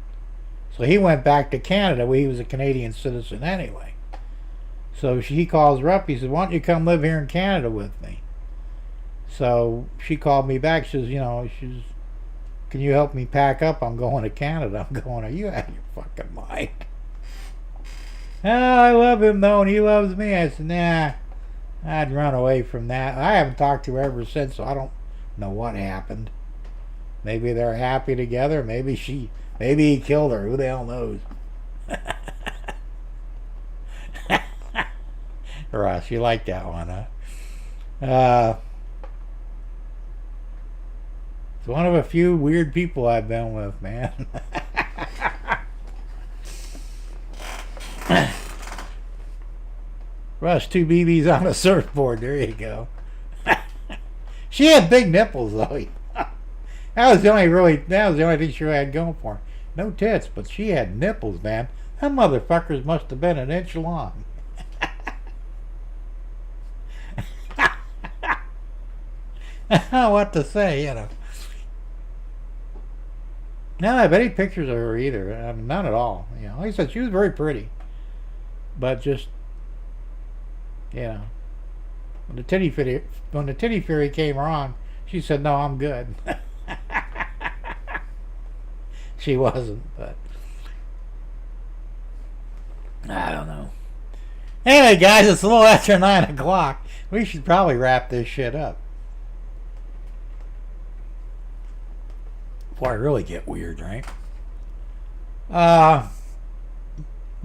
So he went back to Canada where he was a Canadian citizen anyway. So he calls her up. He said, why don't you come live here in Canada with me? So she called me back. She says, can you help me pack up? I'm going to Canada. I'm going, are you out of your fucking mind? Oh, I love him though, and he loves me. I said, nah, I'd run away from that. I haven't talked to her ever since, so I don't know what happened. Maybe they're happy together. Maybe he killed her. Who the hell knows? Ross, you like that one, huh? It's one of a few weird people I've been with, man. Russ, 2 BBs on a surfboard. There you go. She had big nipples, though. That was the only thing she had going for her. No tits, but she had nipples, man. Them motherfuckers must have been an inch long. What to say, Not have any pictures of her either. None at all. Like I said, she was very pretty, but just, when the titty fairy came around, she said, "No, I'm good." She wasn't, but I don't know. Anyway, guys, it's a little after 9 o'clock. We should probably wrap this shit up before I really get weird, right? Like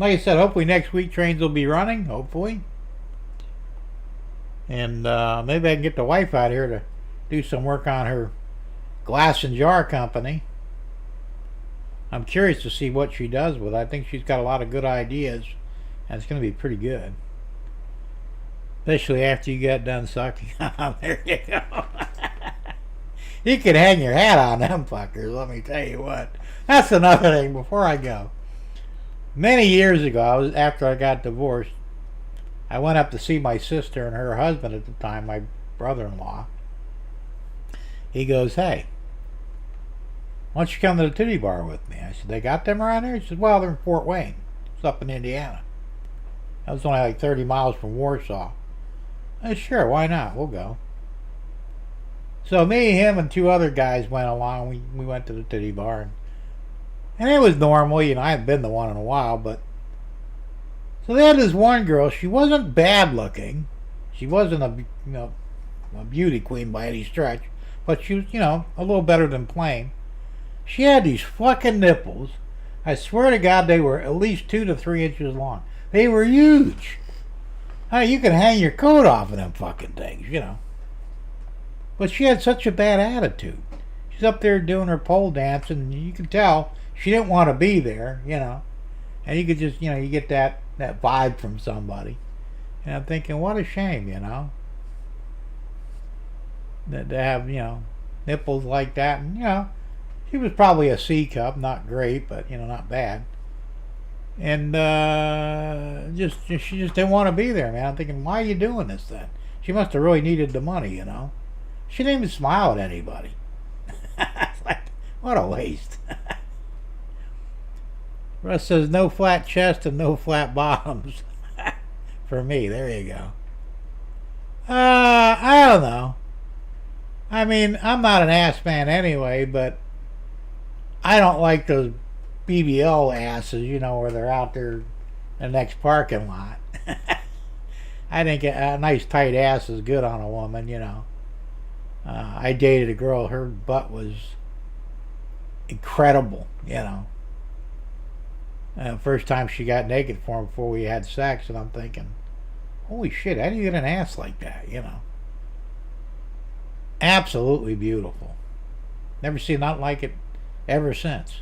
I said, hopefully next week trains will be running. Hopefully, and maybe I can get the wife out here to do some work on her glass and jar company. I'm curious to see what she does with it. I think she's got a lot of good ideas, and it's going to be pretty good. Especially after you get done sucking. There you go. You can hang your hat on them fuckers, let me tell you what. That's another thing before I go. Many years ago, after I got divorced, I went up to see my sister and her husband at the time, my brother-in-law. He goes, hey, why don't you come to the titty bar with me? I said, they got them around there? He said, well, they're in Fort Wayne. It's up in Indiana. That was only like 30 miles from Warsaw. I said, sure, why not? We'll go. So me, him, and 2 other guys went along. We went to the titty bar. And it was normal. I hadn't been to one in a while, but... So they had this one girl. She wasn't bad looking. She wasn't a beauty queen by any stretch. But she was, a little better than plain. She had these fucking nipples. I swear to God, they were at least 2 to 3 inches long. They were huge. You could hang your coat off of them fucking things, But she had such a bad attitude. She's up there doing her pole dance, and you could tell she didn't want to be there, And you could just, you get that vibe from somebody. And I'm thinking, what a shame, that to have, nipples like that. And, she was probably a C cup, not great, but, not bad. And she just didn't want to be there, man. I'm thinking, why are you doing this then? She must have really needed the money, She didn't even smile at anybody. It's like, what a waste. Russ says, no flat chest and no flat bottoms. For me, there you go. I don't know. I mean, I'm not an ass man anyway, but I don't like those BBL asses, you know, where they're out there in the next parking lot. I think a nice tight ass is good on a woman, you know. I dated a girl, her butt was incredible, you know. First time she got naked for him before we had sex, and I'm thinking, holy shit, how do you get an ass like that, you know? Absolutely beautiful. Never seen nothing like it ever since.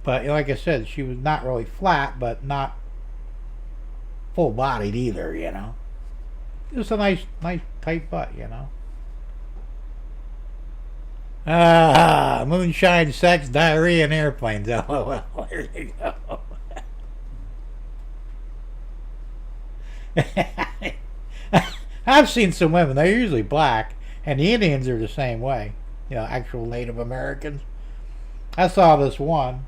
But like I said, she was not really flat, but not full-bodied either, you know. It was a nice tight butt, you know. Moonshine, sex, diarrhea, and airplanes. LOL. There you go. I've seen some women. They're usually black, and the Indians are the same way. You know, actual Native Americans. I saw this one.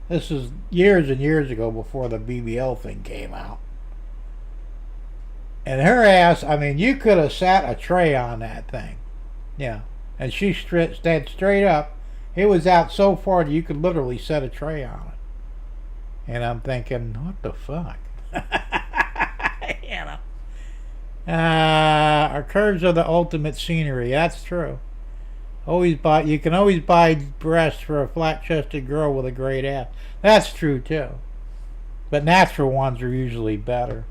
This is years and years ago before the BBL thing came out. And her ass, I mean, you could have sat a tray on that thing. Yeah. And she stayed straight up. It was out so far that you could literally set a tray on it. And I'm thinking, what the fuck? You know. Our curves are the ultimate scenery. That's true. You can always buy breasts for a flat-chested girl with a great ass. That's true too. But natural ones are usually better.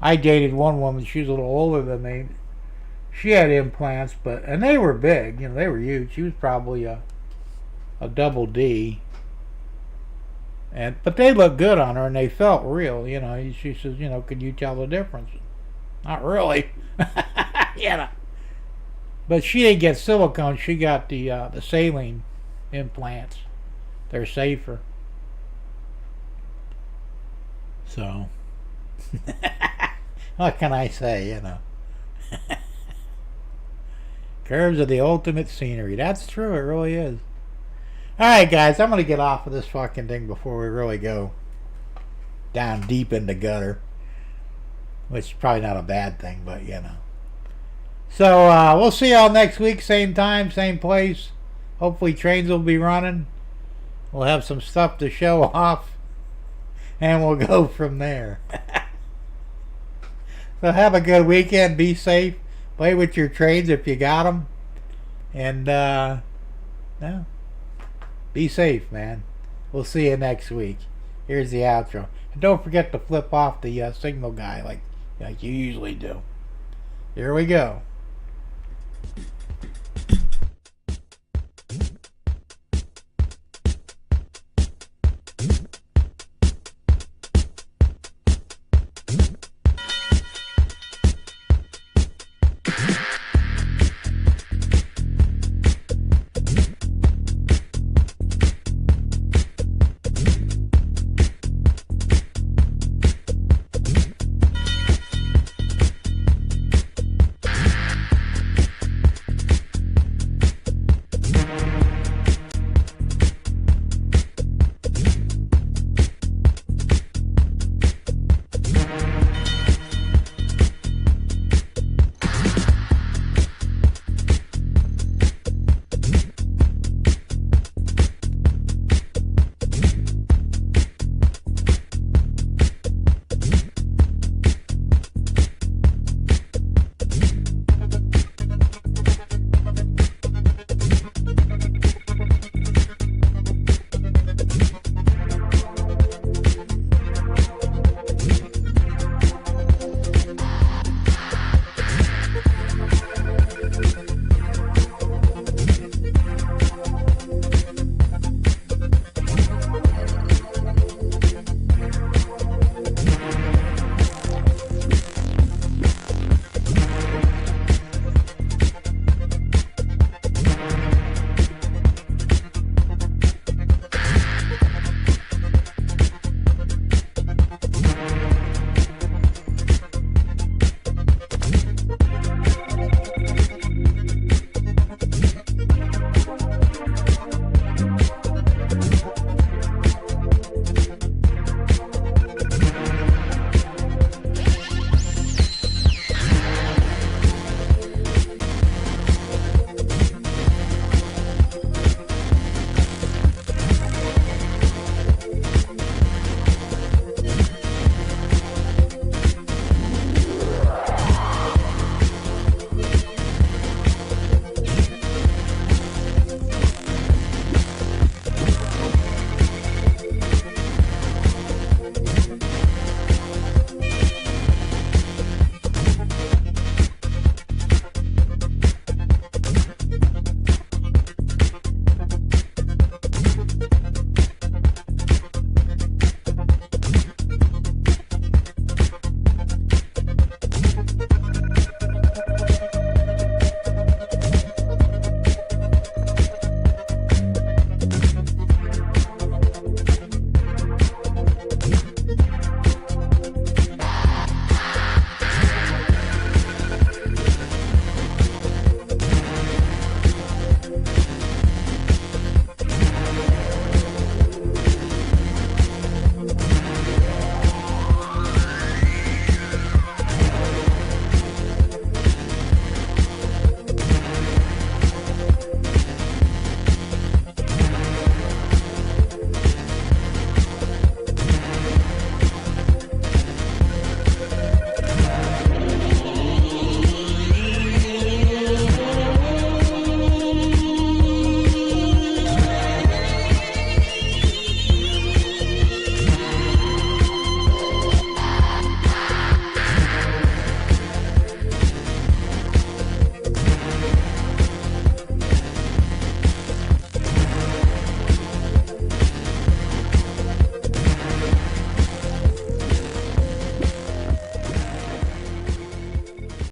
I dated one woman. She was a little older than me. She had implants, and they were big. You know, they were huge. She was probably a double D. But they looked good on her, and they felt real. You know, she says, you know, could you tell the difference? Not really. You know. But she didn't get silicone. She got the saline implants. They're safer. So, what can I say, you know? Curves are the ultimate scenery. That's true. It really is. Alright, guys. I'm going to get off of this fucking thing before we really go down deep in the gutter. Which is probably not a bad thing, but, you know. So, we'll see y'all next week. Same time, same place. Hopefully trains will be running. We'll have some stuff to show off. And we'll go from there. So have a good weekend. Be safe. Play with your trains if you got them. And, no. Be safe, man. We'll see you next week. Here's the outro. And don't forget to flip off the signal guy like you usually do. Here we go.